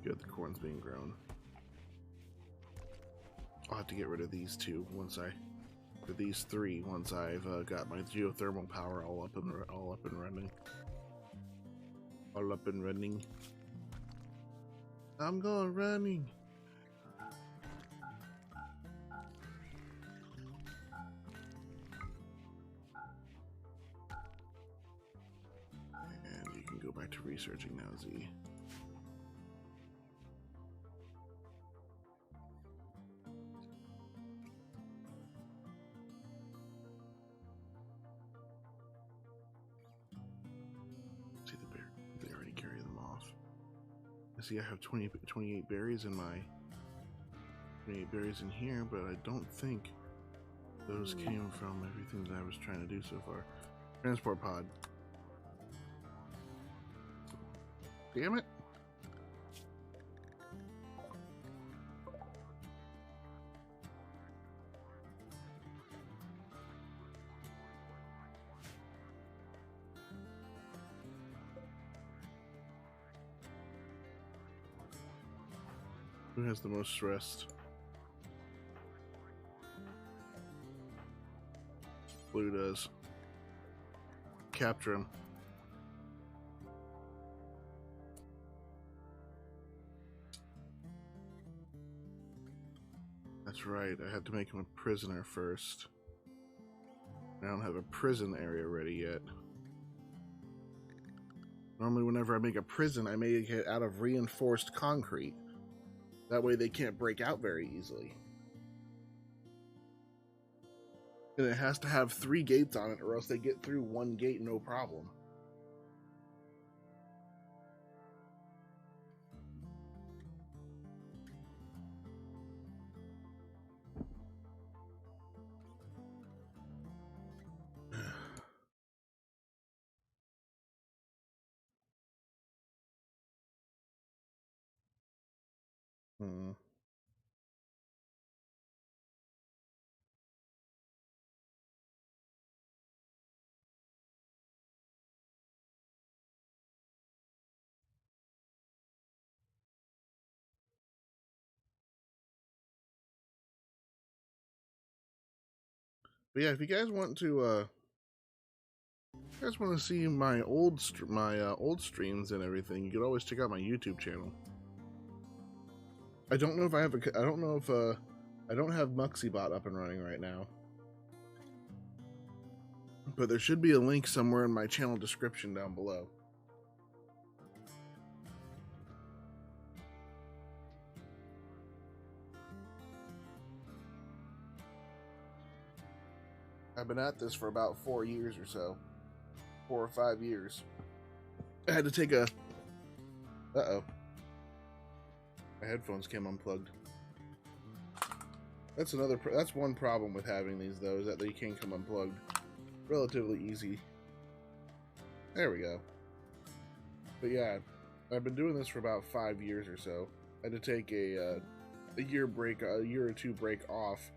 Good, the corn's being grown. I'll have to get rid of these two these three once I've got my geothermal power all up and running. All up and running. I'm going running. researching now, Z. See the bear. They already carry them off. I see I have 28 berries in my 28 berries in here, but I don't think those came from everything that I was trying to do so far. Transport pod. Damn it. Who has the most rest? Blue does. Capture him. That's right, I had to make him a prisoner first. I don't have a prison area ready yet. Normally whenever I make a prison, I make it out of reinforced concrete. That way they can't break out very easily. And it has to have 3 gates on it, or else they get through 1 gate no problem. But yeah, if you guys want to, see my old streams and everything, you can always check out my YouTube channel. I don't know if I have I don't know if I don't have MuxieBot up and running right now, but there should be a link somewhere in my channel description down below. I've been at this for about 4 years or so. 4 or 5 years. I had to take a... Uh-oh. My headphones came unplugged. That's one problem with having these, though, is that they can come unplugged. Relatively easy. There we go. But yeah, I've been doing this for about 5 years or so. I had to take a year or two break off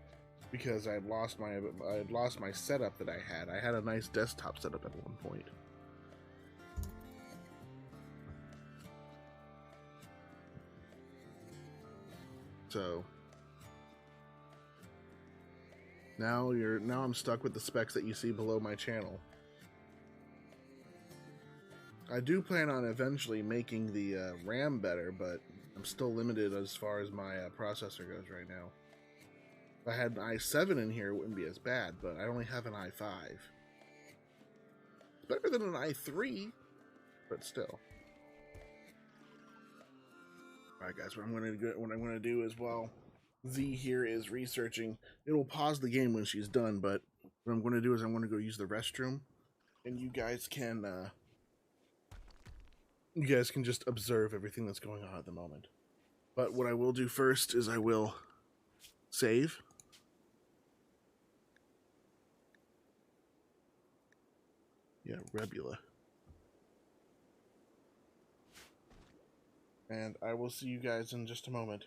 because I had lost my setup that I had. I had a nice desktop setup at one point. So now I'm stuck with the specs that you see below my channel. I do plan on eventually making the RAM better, but I'm still limited as far as my processor goes right now. If I had an i7 in here, it wouldn't be as bad, but I only have an i5. It's better than an i3, but still. Alright guys, what I'm going to do is, while Z here is researching, it will pause the game when she's done, but what I'm going to do is I'm going to go use the restroom, and you guys can just observe everything that's going on at the moment. But what I will do first is I will save. Yeah, Rebula. And I will see you guys in just a moment.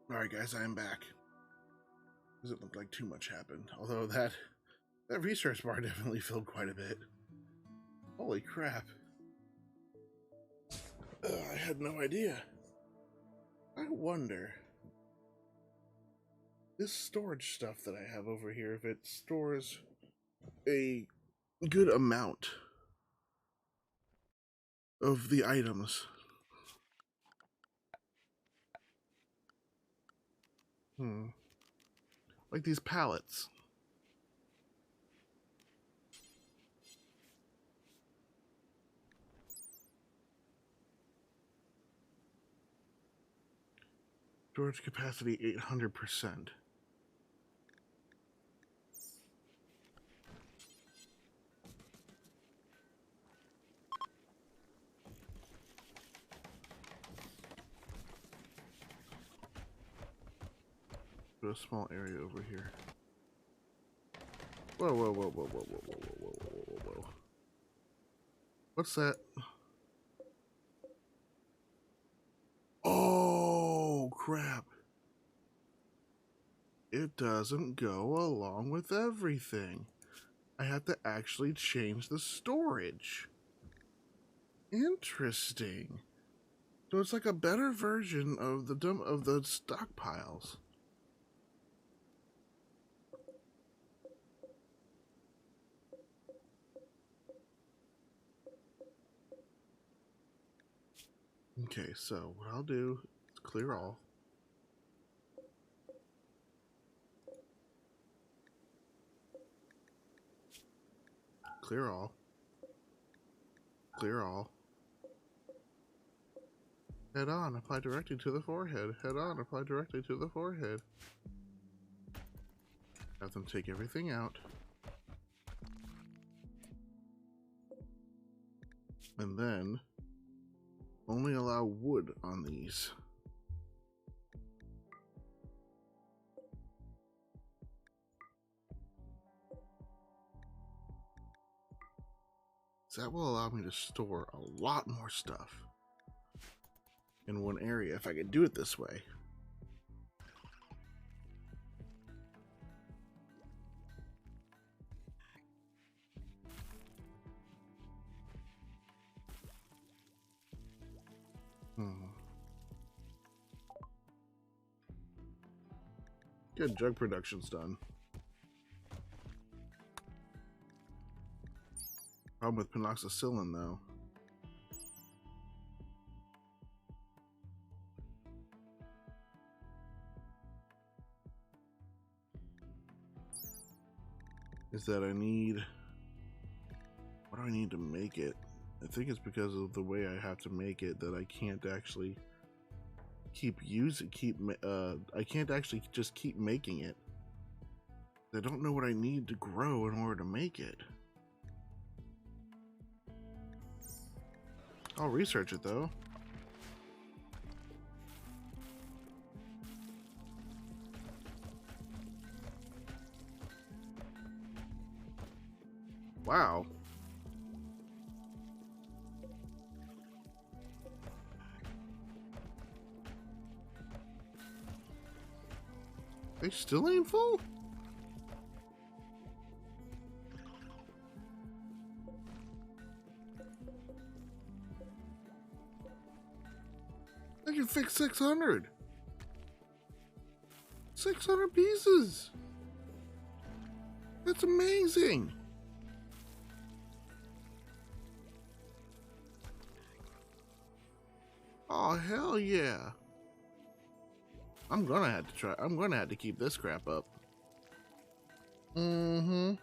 Alright guys, I am back. Doesn't look like too much happened. Although that resource bar definitely filled quite a bit. Holy crap. I had no idea. I wonder, this storage stuff that I have over here, if it stores a good amount of the items. Like these pallets. Storage capacity 800%. A small area over here. Whoa, whoa, whoa, whoa, whoa, whoa, whoa, whoa, whoa, whoa, whoa. What's that? Oh, crap. It doesn't go along with everything. I have to actually change the storage. Interesting. So it's like a better version of the stockpiles. Okay, so what I'll do is clear all. Clear all. Clear all. Head on, apply directly to the forehead. Head on, apply directly to the forehead. Have them take everything out. And then only allow wood on these. So that will allow me to store a lot more stuff in one area if I could do it this way. Good, drug production's done. Problem with penoxycillin, though. Is that I need... What do I need to make it? I think it's because of the way I have to make it that I can't actually I can't actually just keep making it. I don't know what I need to grow in order to make it. I'll research it though. Wow. They still ain't full? I can fix 600. 600 pieces. That's amazing. Oh, hell yeah. I'm gonna have to keep this crap up. Mm-hmm.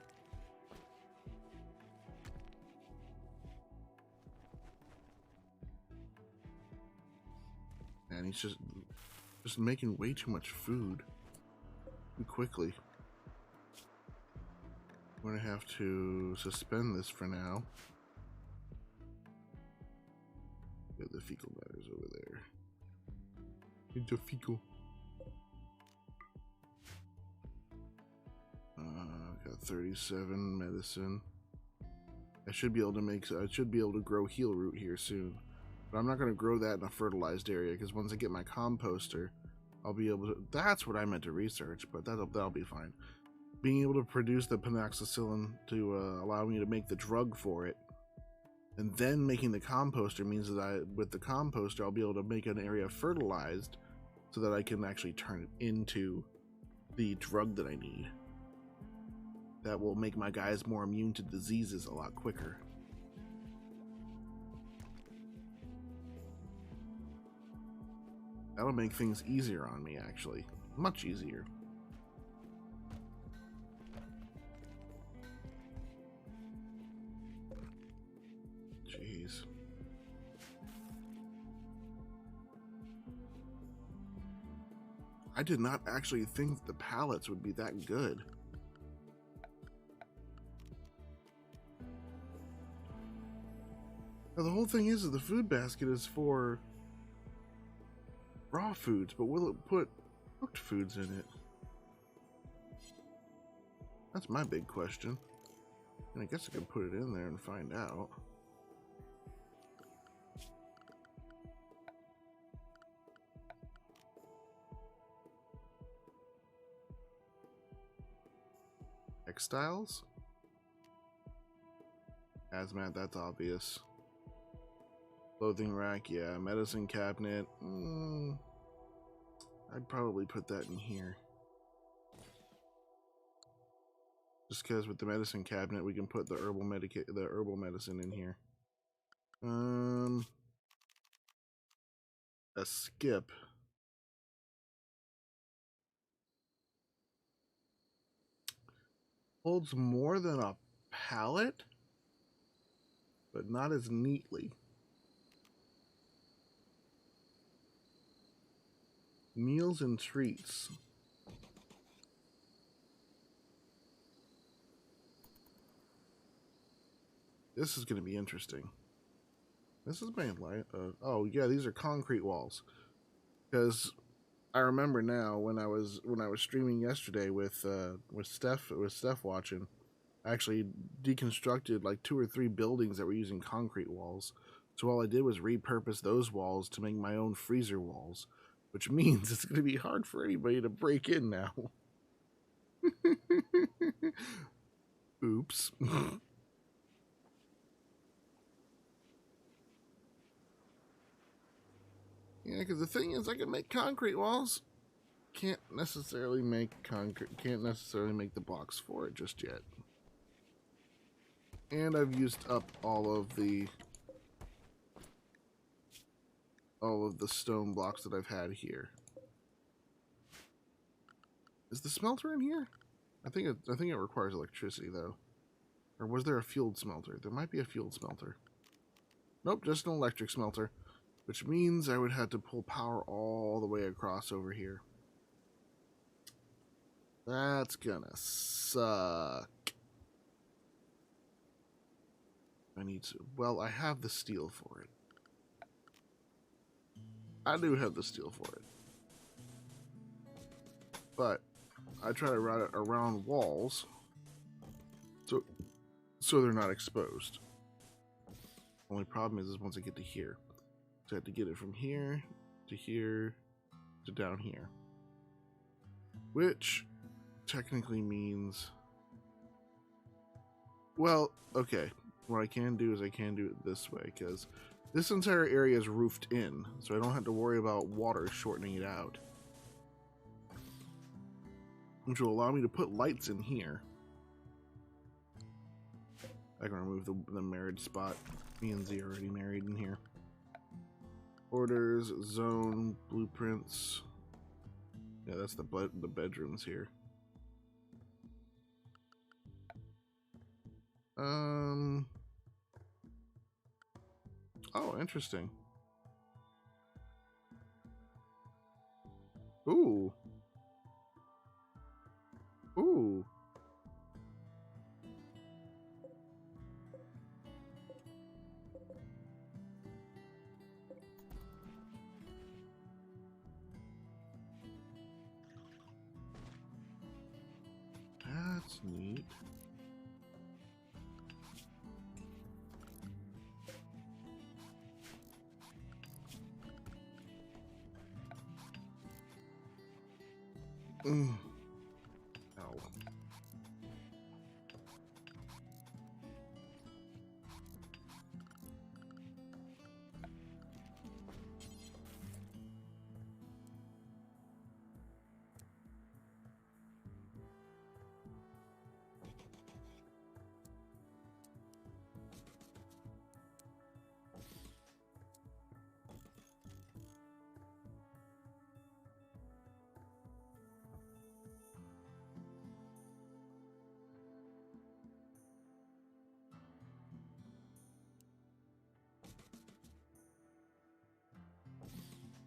And he's just making way too much food too quickly. I'm gonna have to suspend this for now. Get the fecal matters over there. Into fecal. Got 37 medicine. I should be able to grow heal root here soon. But I'm not going to grow that in a fertilized area because once I get my composter, I'll be able to, that's what I meant to research, but that'll be fine. Being able to produce the penoxycyllin to allow me to make the drug for it, and then making the composter means that with the composter, I'll be able to make an area fertilized so that I can actually turn it into the drug that I need. That will make my guys more immune to diseases a lot quicker. That'll make things easier on me, actually. Much easier. Jeez. I did not actually think the pallets would be that good. Now, the whole thing is that the food basket is for raw foods, but will it put cooked foods in it? That's my big question. And I guess I can put it in there and find out. Textiles? Hazmat, that's obvious. Clothing rack, yeah. Medicine cabinet. I'd probably put that in here. Just because with the medicine cabinet, we can put the herbal medicine in here. A skip. Holds more than a pallet, but not as neatly. Meals and treats. This is going to be interesting. This is my light. Oh yeah, these are concrete walls. Because I remember now when I was streaming yesterday with Steph watching, I actually deconstructed like 2 or 3 buildings that were using concrete walls. So all I did was repurpose those walls to make my own freezer walls, which means it's going to be hard for anybody to break in now. Oops. Yeah, because the thing is, I can make concrete walls. Can't necessarily make the blocks for it just yet. And I've used up all of the stone blocks that I've had here. Is the smelter in here? I think it requires electricity though. Or was there a fueled smelter? There might be a fueled smelter. Nope, just an electric smelter. Which means I would have to pull power all the way across over here. That's gonna suck. I need to... Well, I have the steel for it. I do have the steel for it. But I try to route it around walls so they're not exposed. Only problem is once I get to here. So I have to get it from here to down here. Which technically means... Well, okay. What I can do is I can do it this way, because this entire area is roofed in, so I don't have to worry about water shortening it out. Which will allow me to put lights in here. I can remove the marriage spot. Me and Z are already married in here. Orders, zone, blueprints. Yeah, that's the bedrooms here. Oh, interesting. Ooh. Ooh. That's neat. Mm. Ow.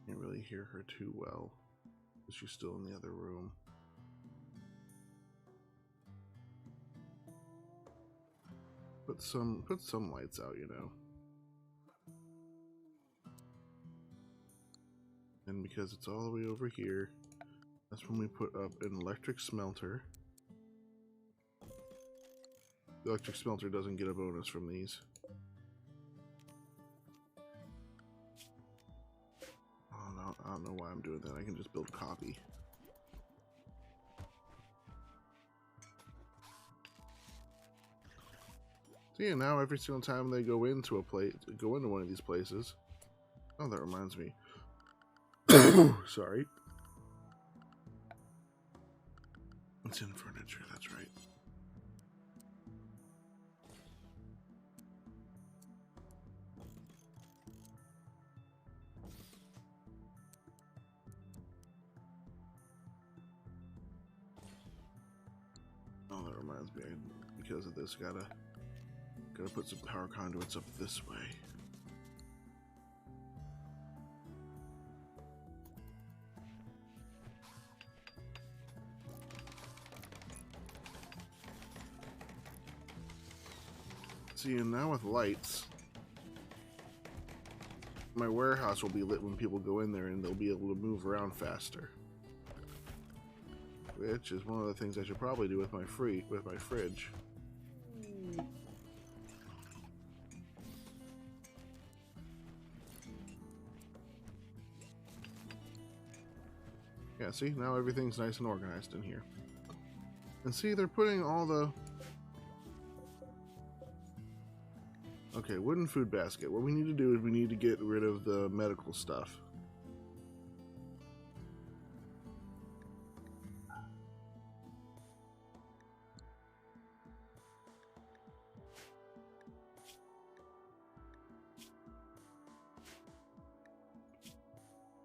Can't really hear her too well. She's still in the other room. Put some lights out, you know. And because it's all the way over here, that's when we put up an electric smelter. The electric smelter doesn't get a bonus from these. Oh no, I don't know why I'm doing that. I can just build copy. So yeah, now every single time they go into one of these places. Oh, that reminds me. Sorry. It's in furniture, that's right. Oh, that reminds me. Because of this, gotta put some power conduits up this way. See, and now with lights, my warehouse will be lit when people go in there, and they'll be able to move around faster. Which is one of the things I should probably do with my fridge. Yeah, see, now everything's nice and organized in here. And see, they're putting all the... Okay, wooden food basket. What we need to do is we need to get rid of the medical stuff.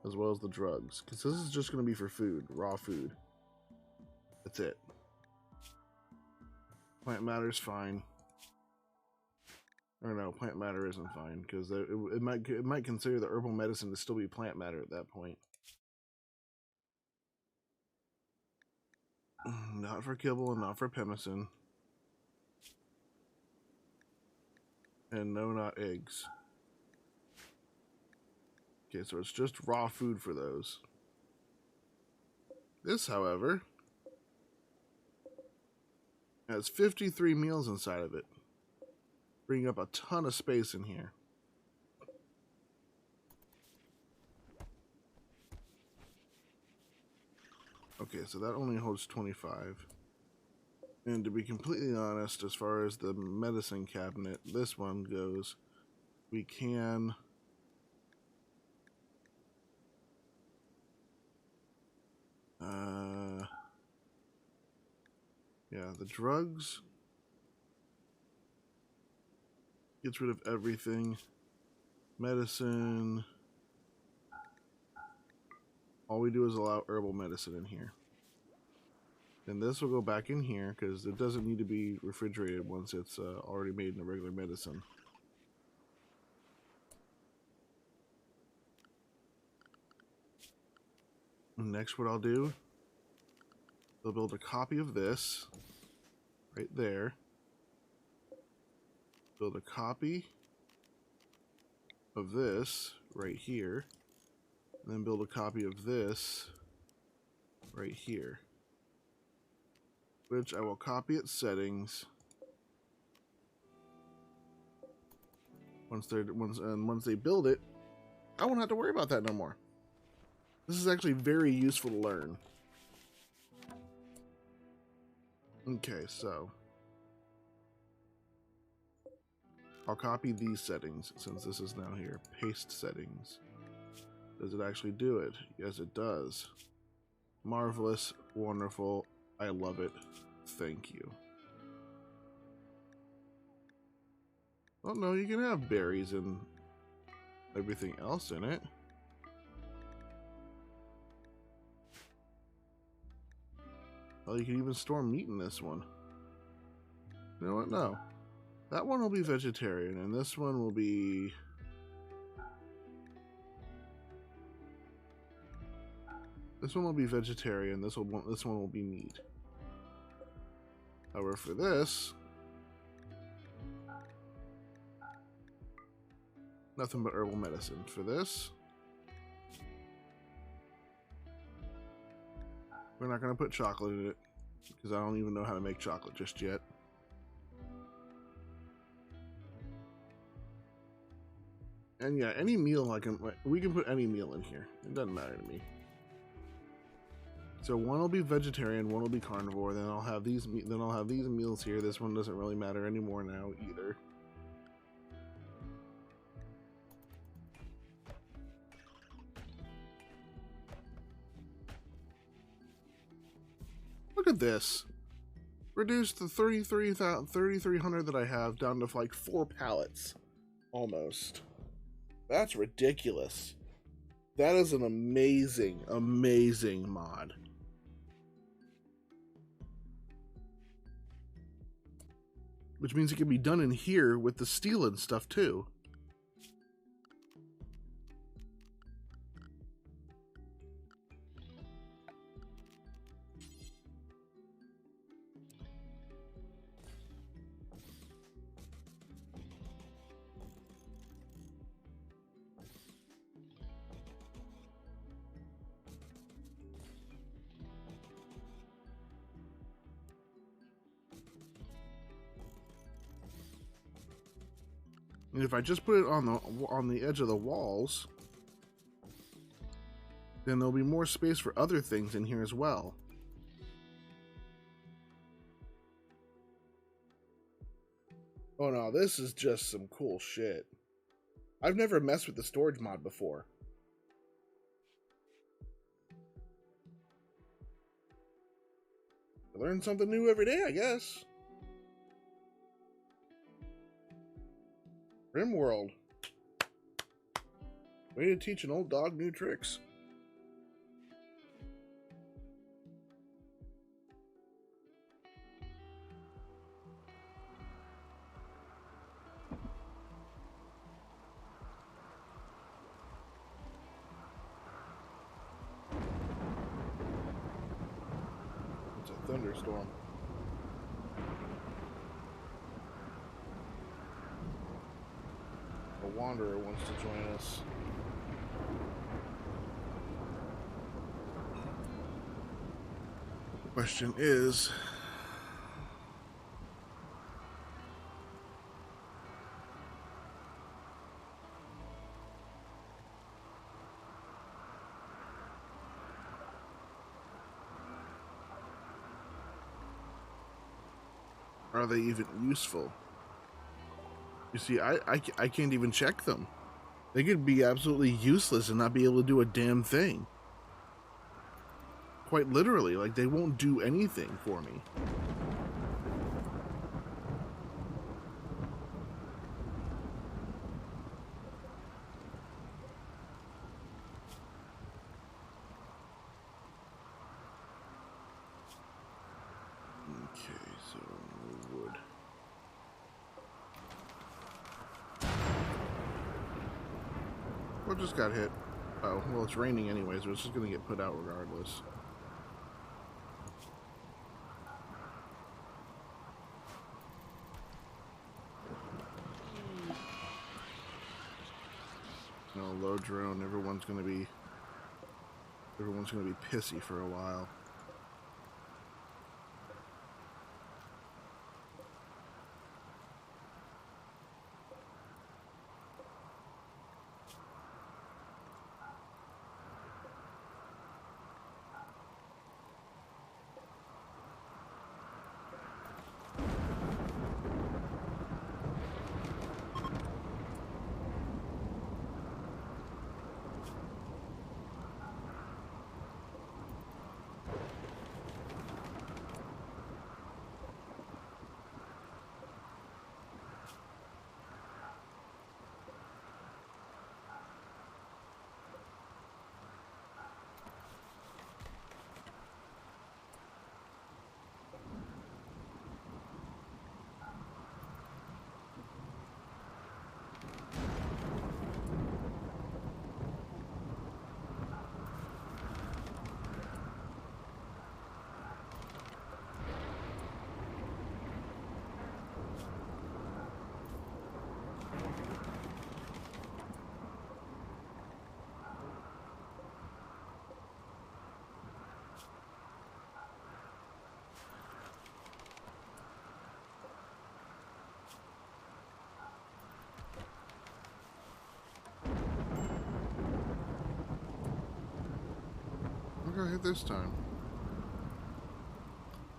As well as the drugs. Because this is just going to be for food. Raw food. That's it. Plant matter's fine. Or no, plant matter isn't fine. Because it might consider the herbal medicine to still be plant matter at that point. Not for kibble and not for pemicin. And no, not eggs. Okay, so it's just raw food for those. This, however, has 53 meals inside of it. Bringing up a ton of space in here. Okay, so that only holds 25. And to be completely honest, as far as the medicine cabinet, this one goes, we can... yeah, the drugs gets rid of everything. Medicine. All we do is allow herbal medicine in here. And this will go back in here because it doesn't need to be refrigerated once it's already made in a regular medicine. Next, what I'll do, they'll build a copy of this right there. Build a copy of this right here. And then build a copy of this right here. Which I will copy its settings. Once they build it, I won't have to worry about that no more. This is actually very useful to learn. Okay, so I'll copy these settings since this is now here. Paste settings. Does it actually do it? Yes, it does. Marvelous, wonderful, I love it. Thank you. Oh no, you can have berries and everything else in it. Oh, you can even store meat in this one. You know what? No. That one will be vegetarian, and this one will be... This one will be vegetarian, this one will be meat. However, for this... Nothing but herbal medicine. For this... We're not going to put chocolate in it, because I don't even know how to make chocolate just yet. And yeah, any meal we can put any meal in here. It doesn't matter to me. So one will be vegetarian, one will be carnivore. Then I'll have these meals here. This one doesn't really matter anymore now either. Look at this. Reduced the 3,300 that I have down to like 4 pallets. Almost. That's ridiculous. That is an amazing, amazing mod. Which means it can be done in here with the steel and stuff too. And if I just put it on the edge of the walls, then there'll be more space for other things in here as well. Oh no, this is just some cool shit. I've never messed with the storage mod before. I learn something new every day, I guess. PokeWorld. Way to teach an old dog new tricks. It's a thunderstorm. A wanderer wants to join us. The question is, are they even useful? You see, I can't even check them. They could be absolutely useless and not be able to do a damn thing. Quite literally, like they won't do anything for me. Okay, so wood. What just got hit? Oh, well, it's raining anyways, but it's just gonna get put out regardless. No, low drone. Everyone's gonna be pissy for a while. got hit this time?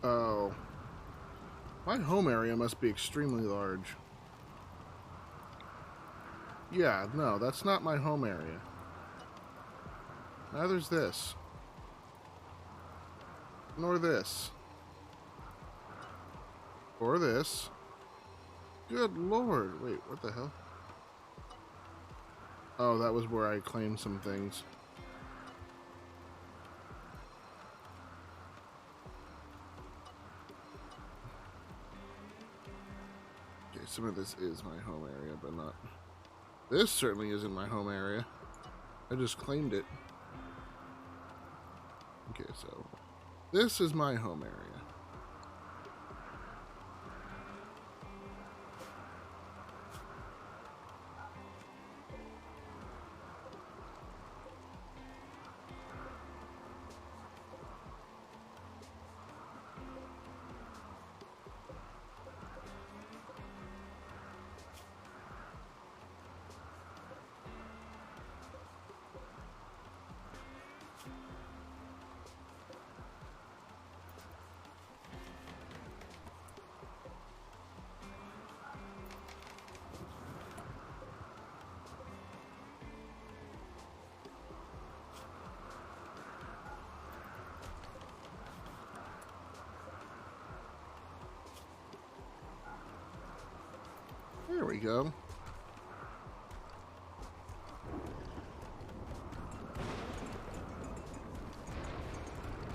Oh. My home area must be extremely large. Yeah, no, that's not my home area. Neither's this. Nor this. Or this. Good lord. Wait, what the hell? Oh, that was where I claimed some things. Okay, some of this is my home area, but not... This certainly isn't my home area. I just claimed it. Okay, so... This is my home area. There we go.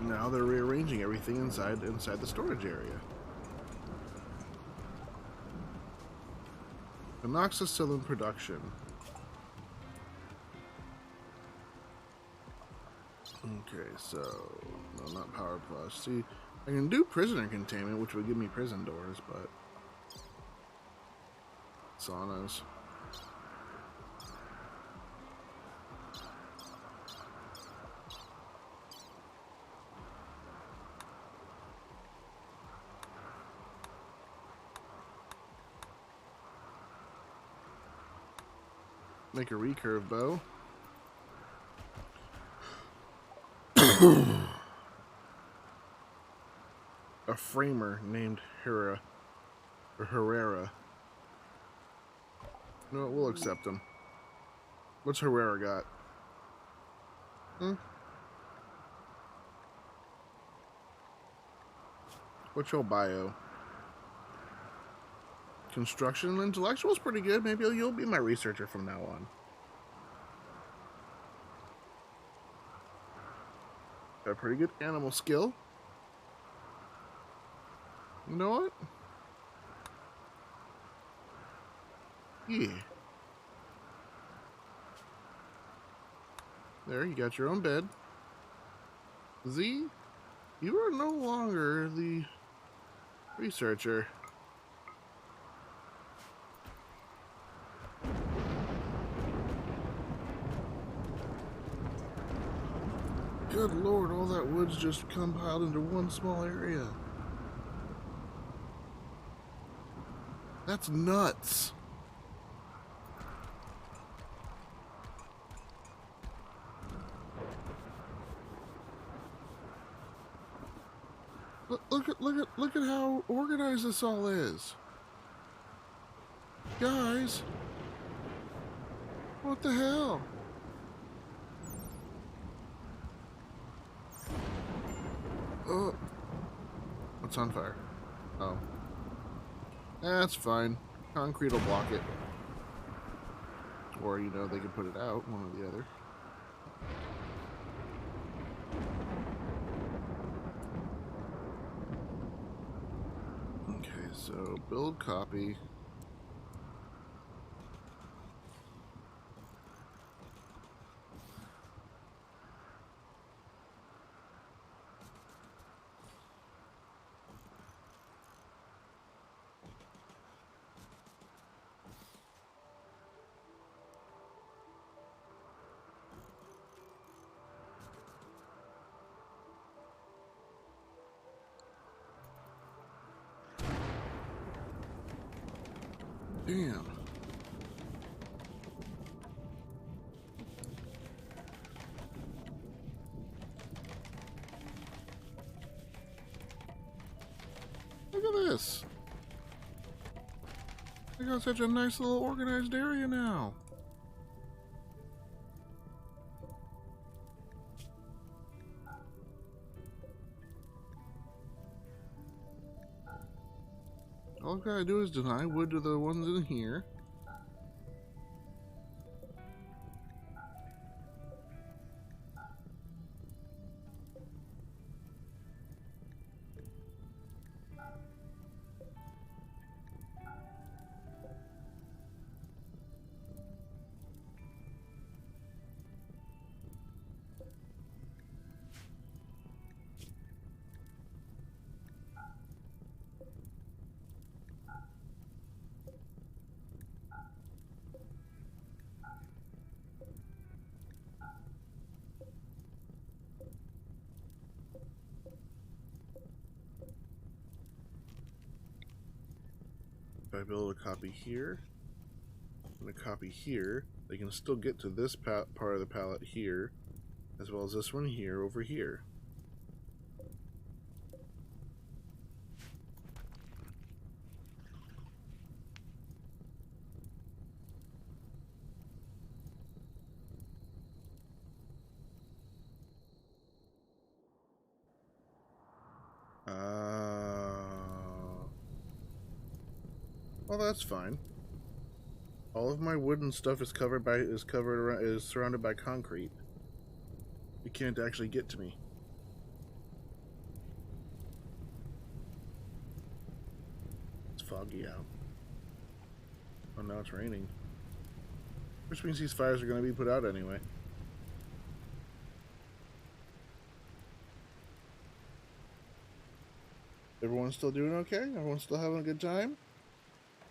Now they're rearranging everything inside the storage area. The Nox is still in production. Okay, so no, not Power Plus. See, I can do prisoner containment, which would give me prison doors, but saunas. Make a recurve bow. A framer named Herrera. No, we'll accept him. What's Herrera got? What's your bio? Construction and intellectual's pretty good. Maybe you'll be my researcher from now on. Got a pretty good animal skill. You know what? Yeah. There, you got your own bed. Z, you are no longer the researcher. Good lord, all that wood's just compiled into one small area. That's nuts. Look at how organized this all is. Guys, what the hell? Oh, what's on fire? Oh, that's fine. Concrete will block it, or you know they can put it out, one or the other. Okay, so build copy. Damn. I got such a nice little organized area now. All I've got to do is deny wood to the ones in here. If I build a copy here and a copy here, they can still get to this part of the palette here, as well as this one here over here. Well, that's fine. All of my wooden stuff is surrounded by concrete. You can't actually get to me. It's foggy out. Oh, now it's raining. Which means these fires are going to be put out anyway. Everyone's still doing okay? Everyone's still having a good time?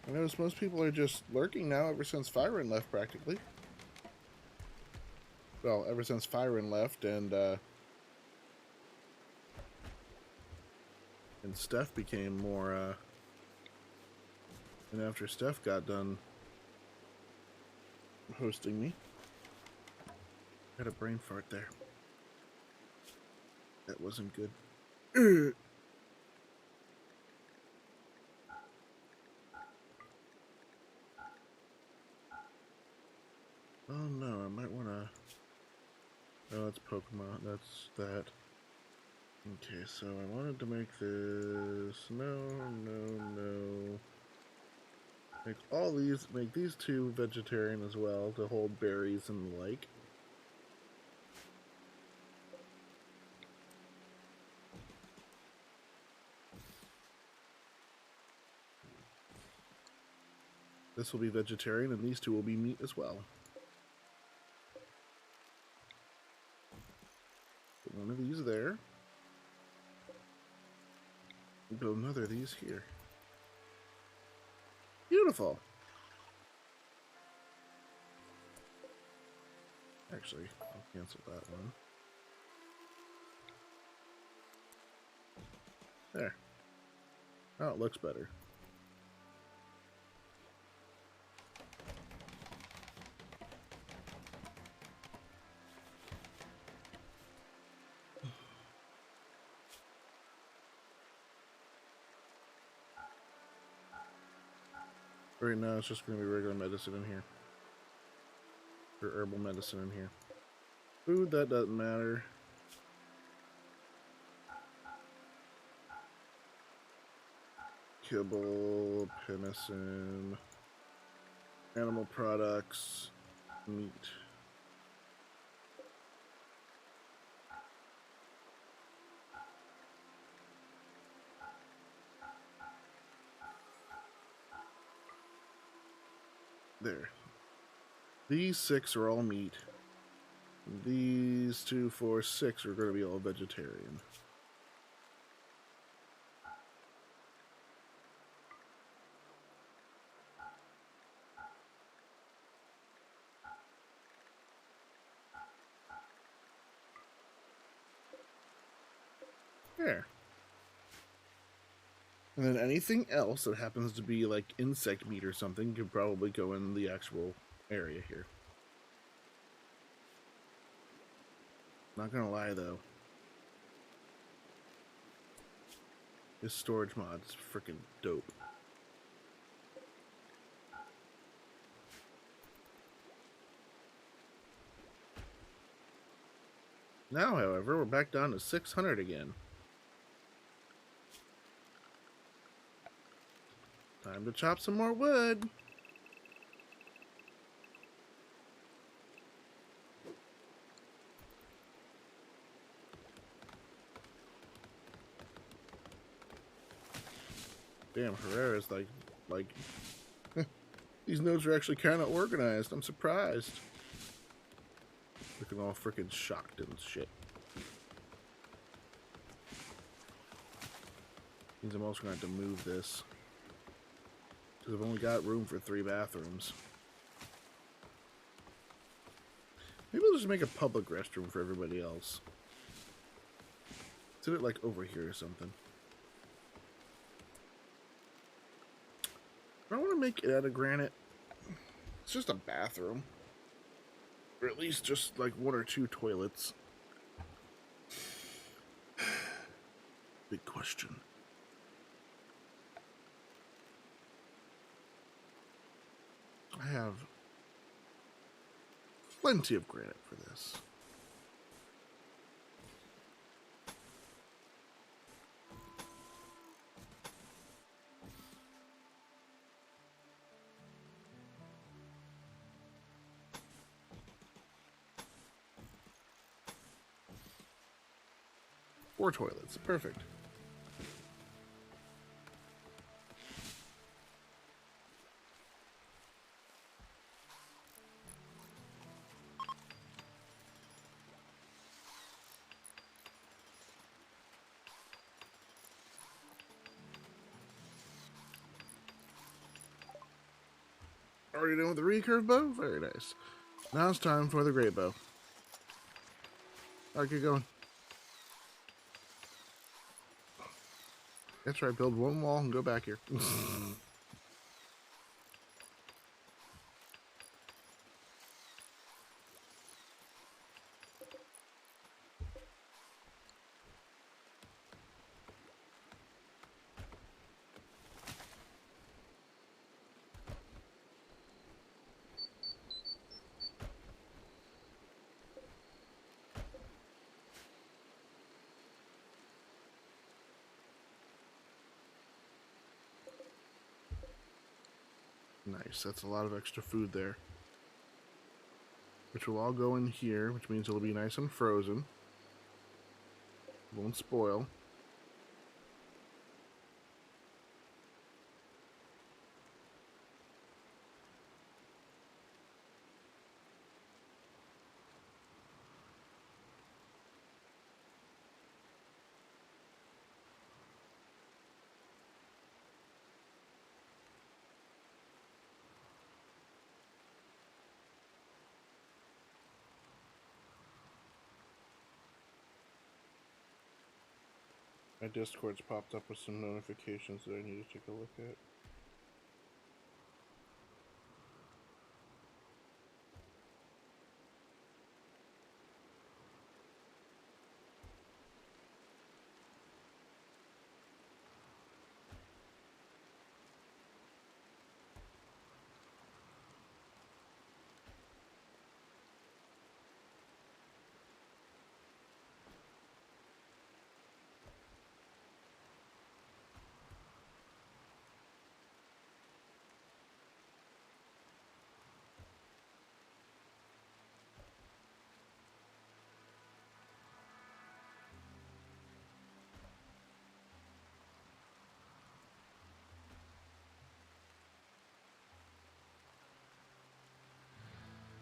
I notice most people are just lurking now ever since Fyron left, practically. Well, ever since Fyron left and Steph became more, and after Steph got done hosting me. Had a brain fart there. That wasn't good. Oh no, I might wanna... Oh, that's Pokemon, that's that. Okay, so I wanted to make this... No. Make these two vegetarian as well to hold berries and the like. This will be vegetarian and these two will be meat as well. Put one of these there. Build another of these here. Beautiful. Actually, I'll cancel that one. There. Oh, it looks better. Right now, it's just going to be regular medicine in here. Or herbal medicine in here. Food, that doesn't matter. Kibble, penicillin, animal products, meat. There. These 6 are all meat. These 2, 4, 6 are going to be all vegetarian. There. And then anything else that happens to be like insect meat or something could probably go in the actual area here. Not gonna lie though. This storage mod is freaking dope. Now, however, we're back down to 600 again. Time to chop some more wood. Damn, Herrera's like these nodes are actually kind of organized. I'm surprised. Looking all freaking shocked and shit. Means I'm also going to have to move this. Because I've only got room for 3 bathrooms. Maybe I'll just make a public restroom for everybody else. Set it like over here or something. I don't want to make it out of granite. It's just a bathroom. Or at least just like 1 or 2 toilets. Big question. I have plenty of granite for this. Four toilets. Perfect. Already done with the recurve bow? Very nice. Now it's time for the great bow. Alright, get going. That's right, build 1 wall and go back here. Nice, that's a lot of extra food there. Which will all go in here, which means it'll be nice and frozen. Won't spoil. My Discord's popped up with some notifications that I need to take a look at.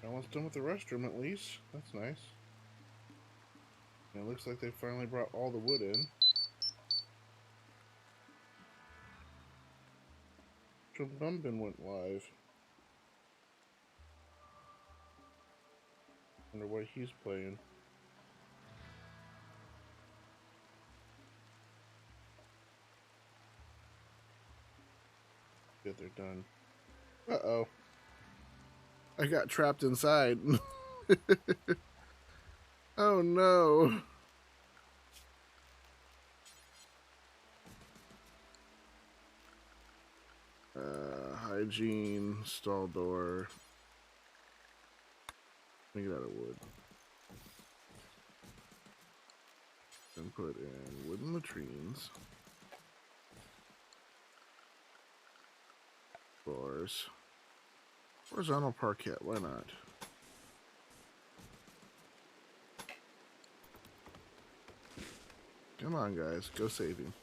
Almost done with the restroom, at least. That's nice. And it looks like they finally brought all the wood in. Chumbin went live. Wonder what he's playing. Good, they're done. Uh-oh. I got trapped inside. Oh no. Hygiene, stall door. Make it out of wood. And put in wooden latrines. Floors. Horizontal parquet, why not? Come on, guys, go save him.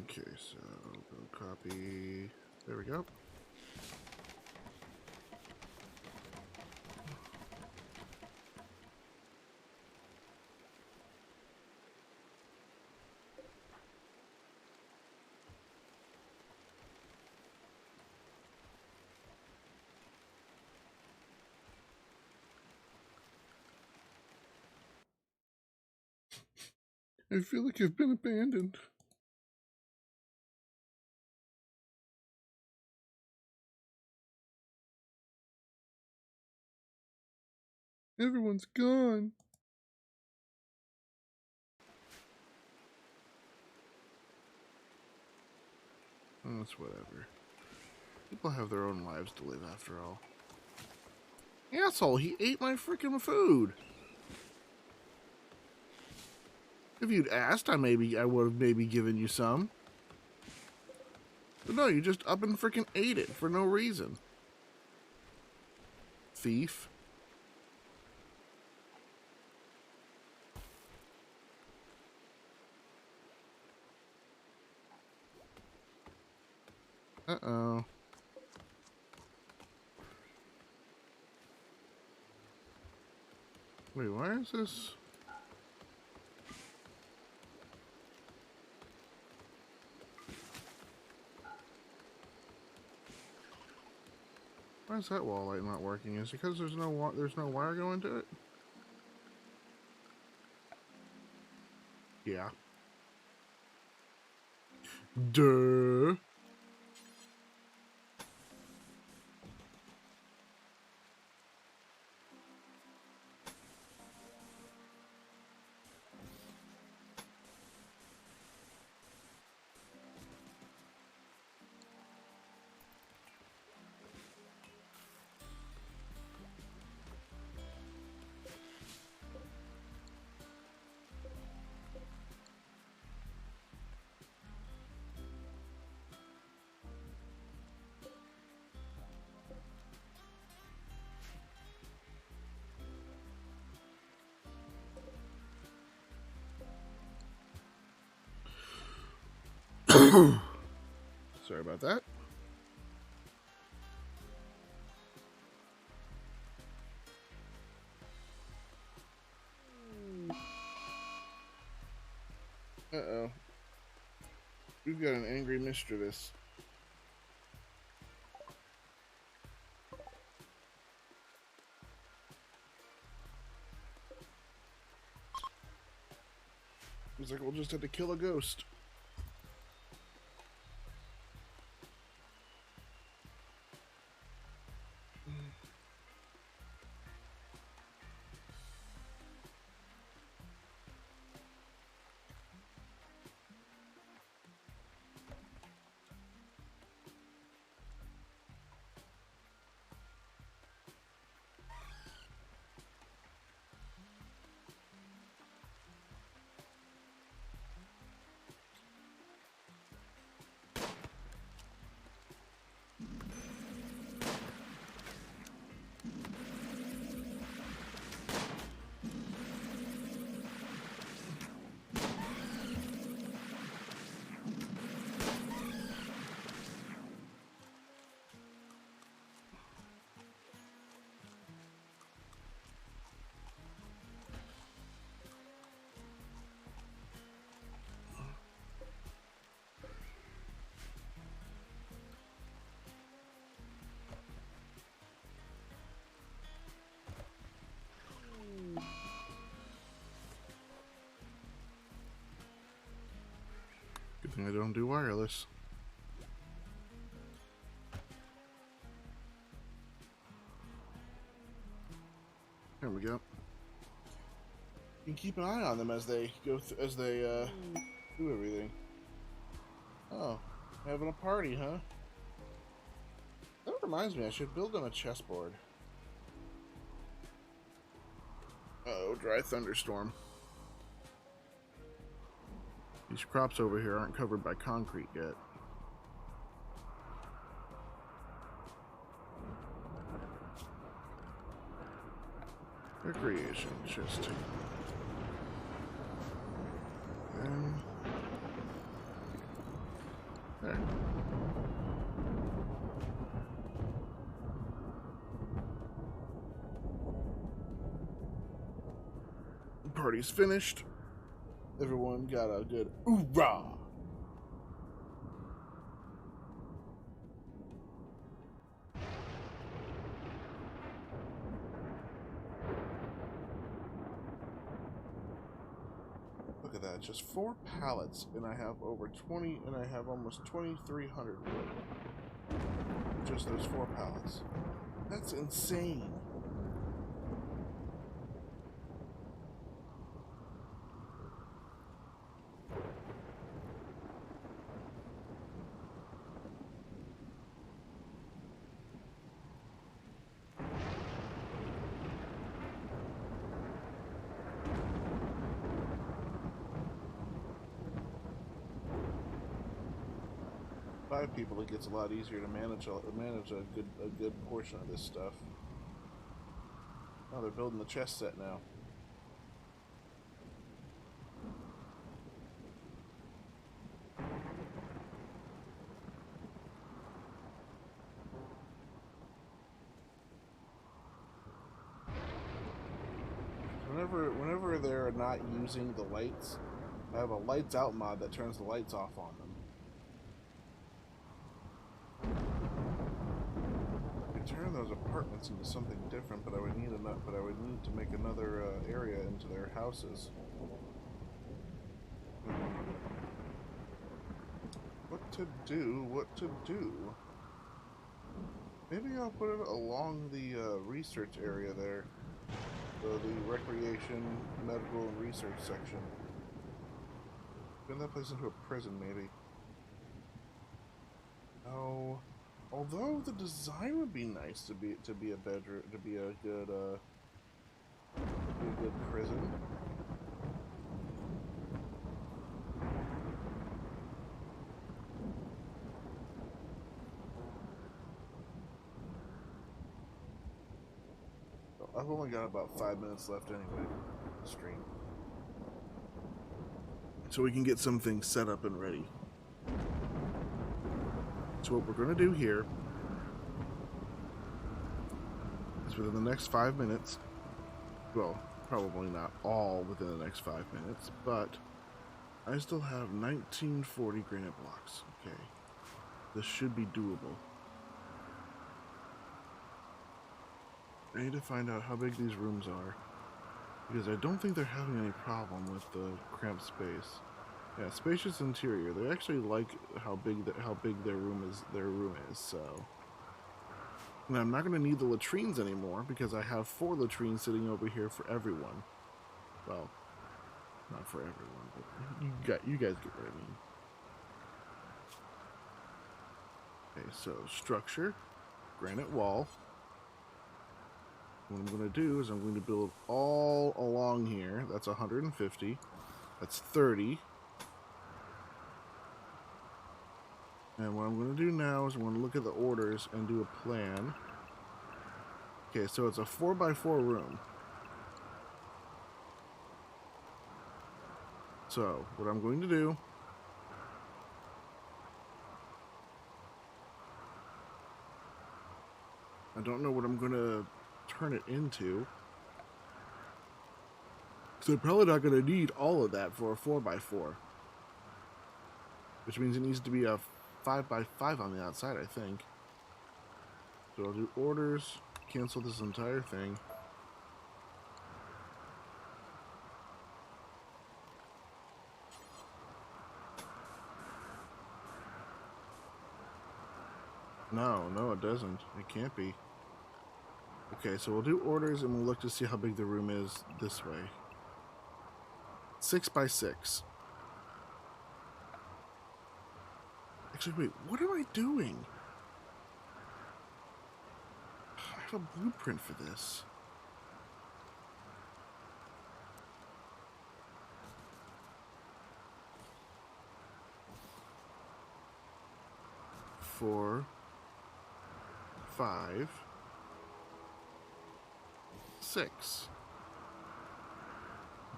Okay, so go copy. There we go. I feel like I've been abandoned. Everyone's gone. Oh, that's whatever. People have their own lives to live after all. Asshole, he ate my freaking food. If you'd asked, I would have maybe given you some. But no, you just up and freaking ate it for no reason. Thief. Uh-oh. Wait, why is this? Why is that wall light not working? Is it because there's no wire going to it? Yeah. Duh. Sorry about that. Uh-oh. We've got an angry mischievous. Looks like we'll just have to kill a ghost. Good thing I don't do wireless. There we go. You can keep an eye on them as they go do everything. Oh, having a party, huh? That reminds me, I should build them a chessboard. Uh-oh, dry thunderstorm. These crops over here aren't covered by concrete yet. Recreation, just... And... There. Party's finished. Everyone got a good hoorah! Look at that, just 4 pallets, and I have over 20, and I have almost 2,300 wood. Just those 4 pallets. That's insane. People, it gets a lot easier to manage a good portion of this stuff. Oh, they're building the chess set now. Whenever they're not using the lights, I have a lights out mod that turns the lights off on them. Turn those apartments into something different, but I would need to make another area into their houses. What to do? Maybe I'll put it along the research area there, so the recreation, medical, and research section. Turn that place into a prison, maybe. Oh. Although the design would be nice to be a bedroom, to be a good prison. I've only got about 5 minutes left anyway. The stream, so we can get some things set up and ready. So what we're going to do here is within the next 5 minutes, well, probably not all within the next 5 minutes, but I still have 1940 granite blocks. Okay, this should be doable. I need to find out how big these rooms are, because I don't think they're having any problem with the cramped space. Yeah, spacious interior. They actually like how big their room is. So, and I'm not going to need the latrines anymore because I have 4 latrines sitting over here for everyone. Well, not for everyone, but you guys get what I mean. Okay, so structure, granite wall. What I'm going to do is I'm going to build all along here. That's 150. That's 30. And what I'm going to do now is I'm going to look at the orders and do a plan. Okay, so it's a 4x4 room. So, what I'm going to do... I don't know what I'm going to turn it into. So I'm probably not going to need all of that for a 4x4. Which means it needs to be a 5x5 on the outside, I think. So I'll do orders, cancel this entire thing. No, it doesn't. It can't be. Okay, so we'll do orders and we'll look to see how big the room is this way. 6x6. Actually, wait, what am I doing? I have a blueprint for this. 4, 5, 6.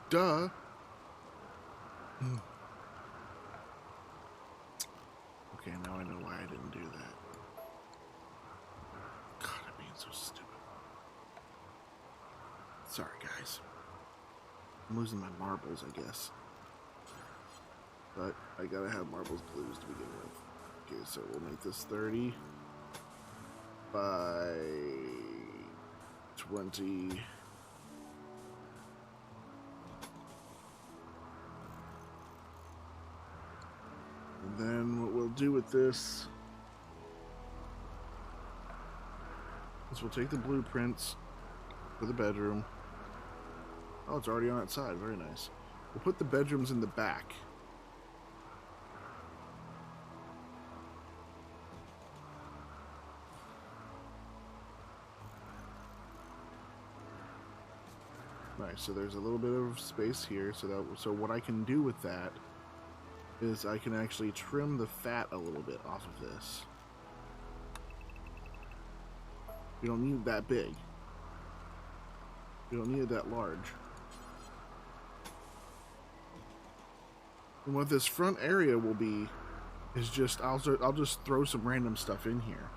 Duh. Okay, now I know why I didn't do that. God, I'm being so stupid. Sorry, guys. I'm losing my marbles, I guess. But I gotta have marbles to lose to begin with. Okay, so we'll make this 30 by 20. And then what we'll do with this is we'll take the blueprints for the bedroom. Oh, it's already on its side. Very nice. We'll put the bedrooms in the back. Nice. So there's a little bit of space here. So what I can do with that is I can actually trim the fat a little bit off of this. You don't need it that big. You don't need it that large. And what this front area will be is just I'll just throw some random stuff in here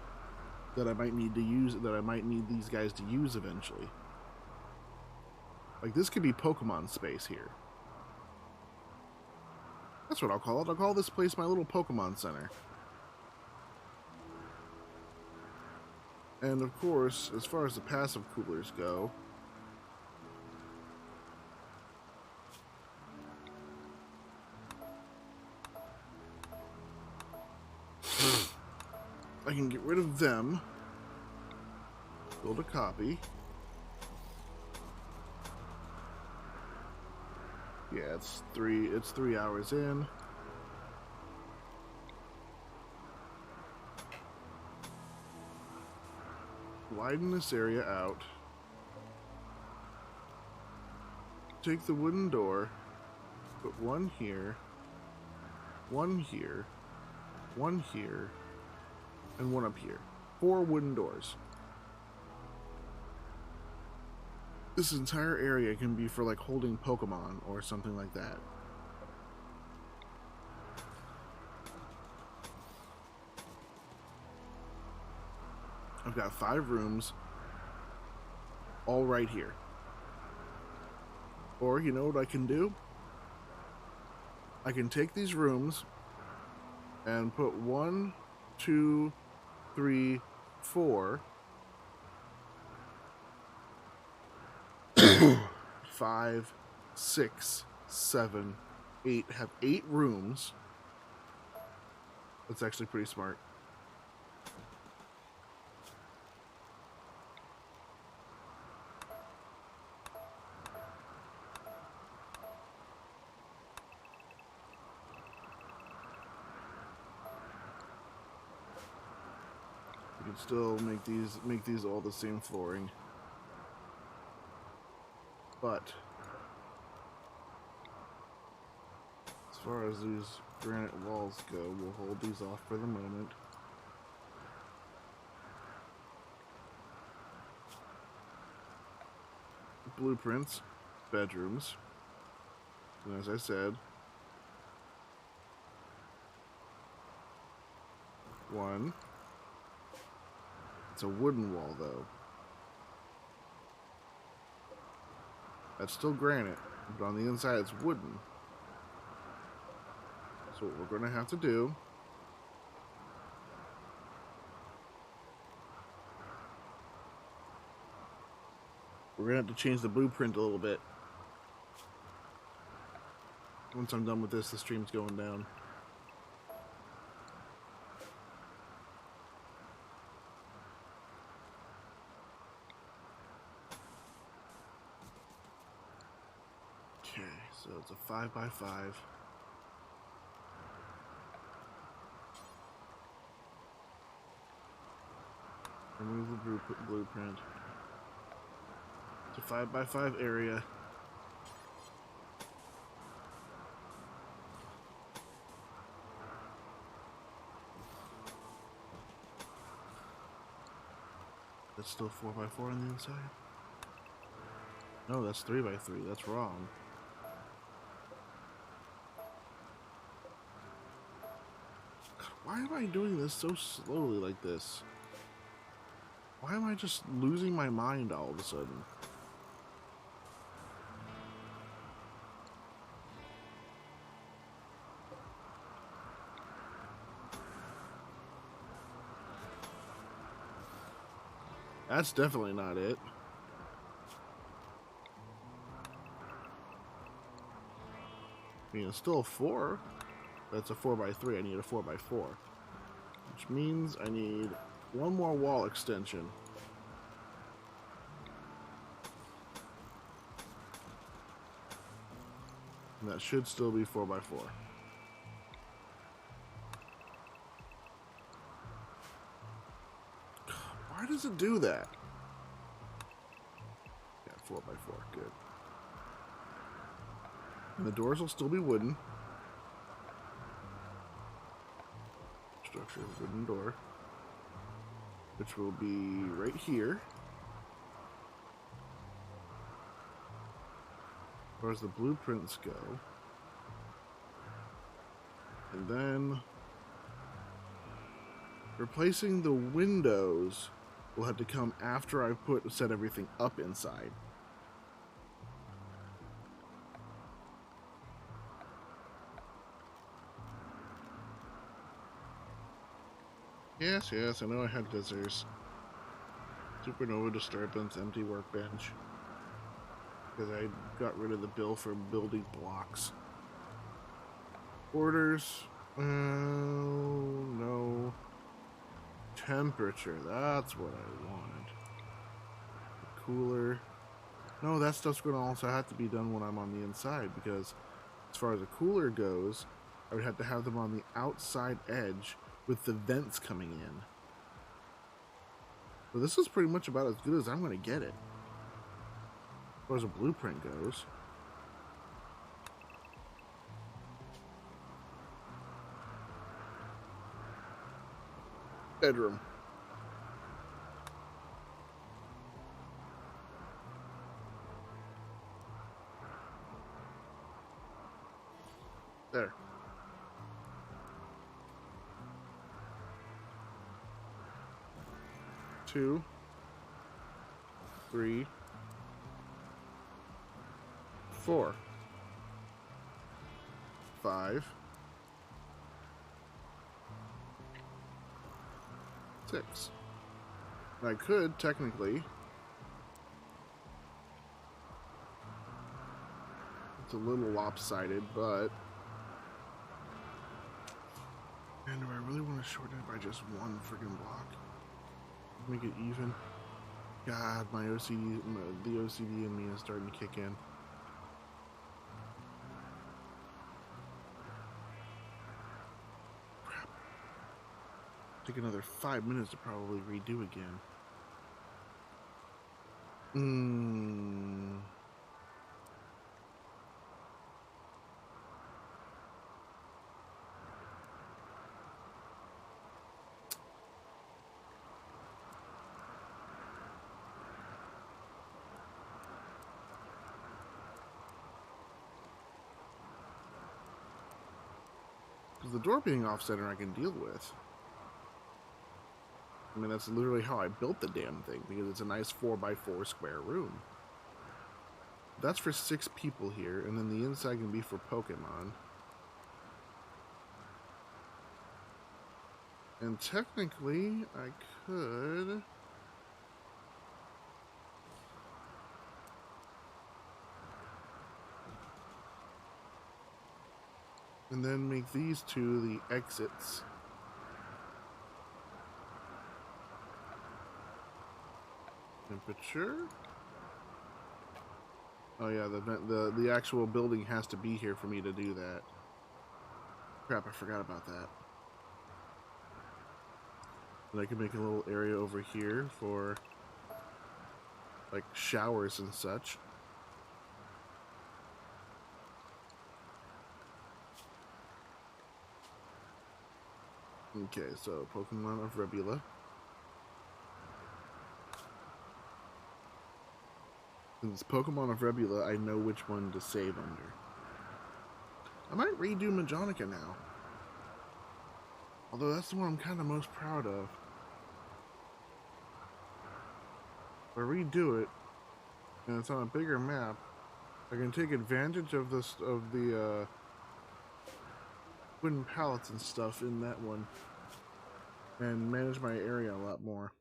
that I might need to use, that I might need these guys to use eventually. Like this could be Pokemon space here. That's what I'll call it. I'll call this place my little Pokemon Center. And of course, as far as the passive coolers go, I can get rid of them, build a copy. Yeah, it's 3 hours in. Widen this area out. Take the wooden door, put one here, one here, one here, and one up here. 4 wooden doors. This entire area can be for like holding Pokemon or something like that. I've got 5 rooms all right here. Or you know what I can do? I can take these rooms and put 1, 2, 3, 4, 5, 6, 7, 8. Have 8 rooms. That's actually pretty smart. You can still make these all the same flooring. But as far as these granite walls go, we'll hold these off for the moment. Blueprints, bedrooms, and as I said, 1. It's a wooden wall though. That's still granite, but on the inside it's wooden. So what we're going to have to do we're going to have to change the blueprint a little bit. Once I'm done with this, the stream's going down. Okay, so it's a 5 by 5. Remove the blueprint. It's a 5 by 5 area. That's still 4x4 on the inside? No, that's 3x3. That's wrong. God, why am I doing this so slowly like this? Why am I just losing my mind all of a sudden? That's definitely not it. I mean, it's still a 4. That's a 4x3. I need a 4x4. Which means I need one more wall extension. And that should still be 4x4. Why does it do that? Yeah, 4x4. Good. And the doors will still be wooden. Structure wooden door. Which will be right here. As far as the blueprints go. And then replacing the windows will have to come after I set everything up inside. Yes, I know I had visitors. Supernova disturbance, empty workbench. Because I got rid of the bill for building blocks. Orders. No. Temperature. That's what I wanted. The cooler. No, that stuff's going to also have to be done when I'm on the inside. Because as far as the cooler goes, I would have to have them on the outside edge with the vents coming in. So this is pretty much about as good as I'm going to get it. As far as a blueprint goes. Bedroom. There. Two. 3. 4. 5. 6. And I could technically. It's a little lopsided, but. Man, do I really want to shorten it by just one freaking block? Make it even. God, my OCD, the OCD in me is starting to kick in. Crap. Take another 5 minutes to probably redo again. Because the door being off-center I can deal with. I mean, that's literally how I built the damn thing, because it's a nice 4x4 square room. That's for 6 people here, and then the inside can be for Pokemon. And technically, I could... and then make these two the exits. Temperature. Oh yeah, the actual building has to be here for me to do that. Crap, I forgot about that. And I can make a little area over here for like showers and such. Okay, so Pokemon of Rebula. Since Pokemon of Rebula, I know which one to save under. I might redo Majonica now. Although that's the one I'm kind of most proud of. If I redo it, and it's on a bigger map, I can take advantage of this wooden pallets and stuff in that one, and manage my area a lot more.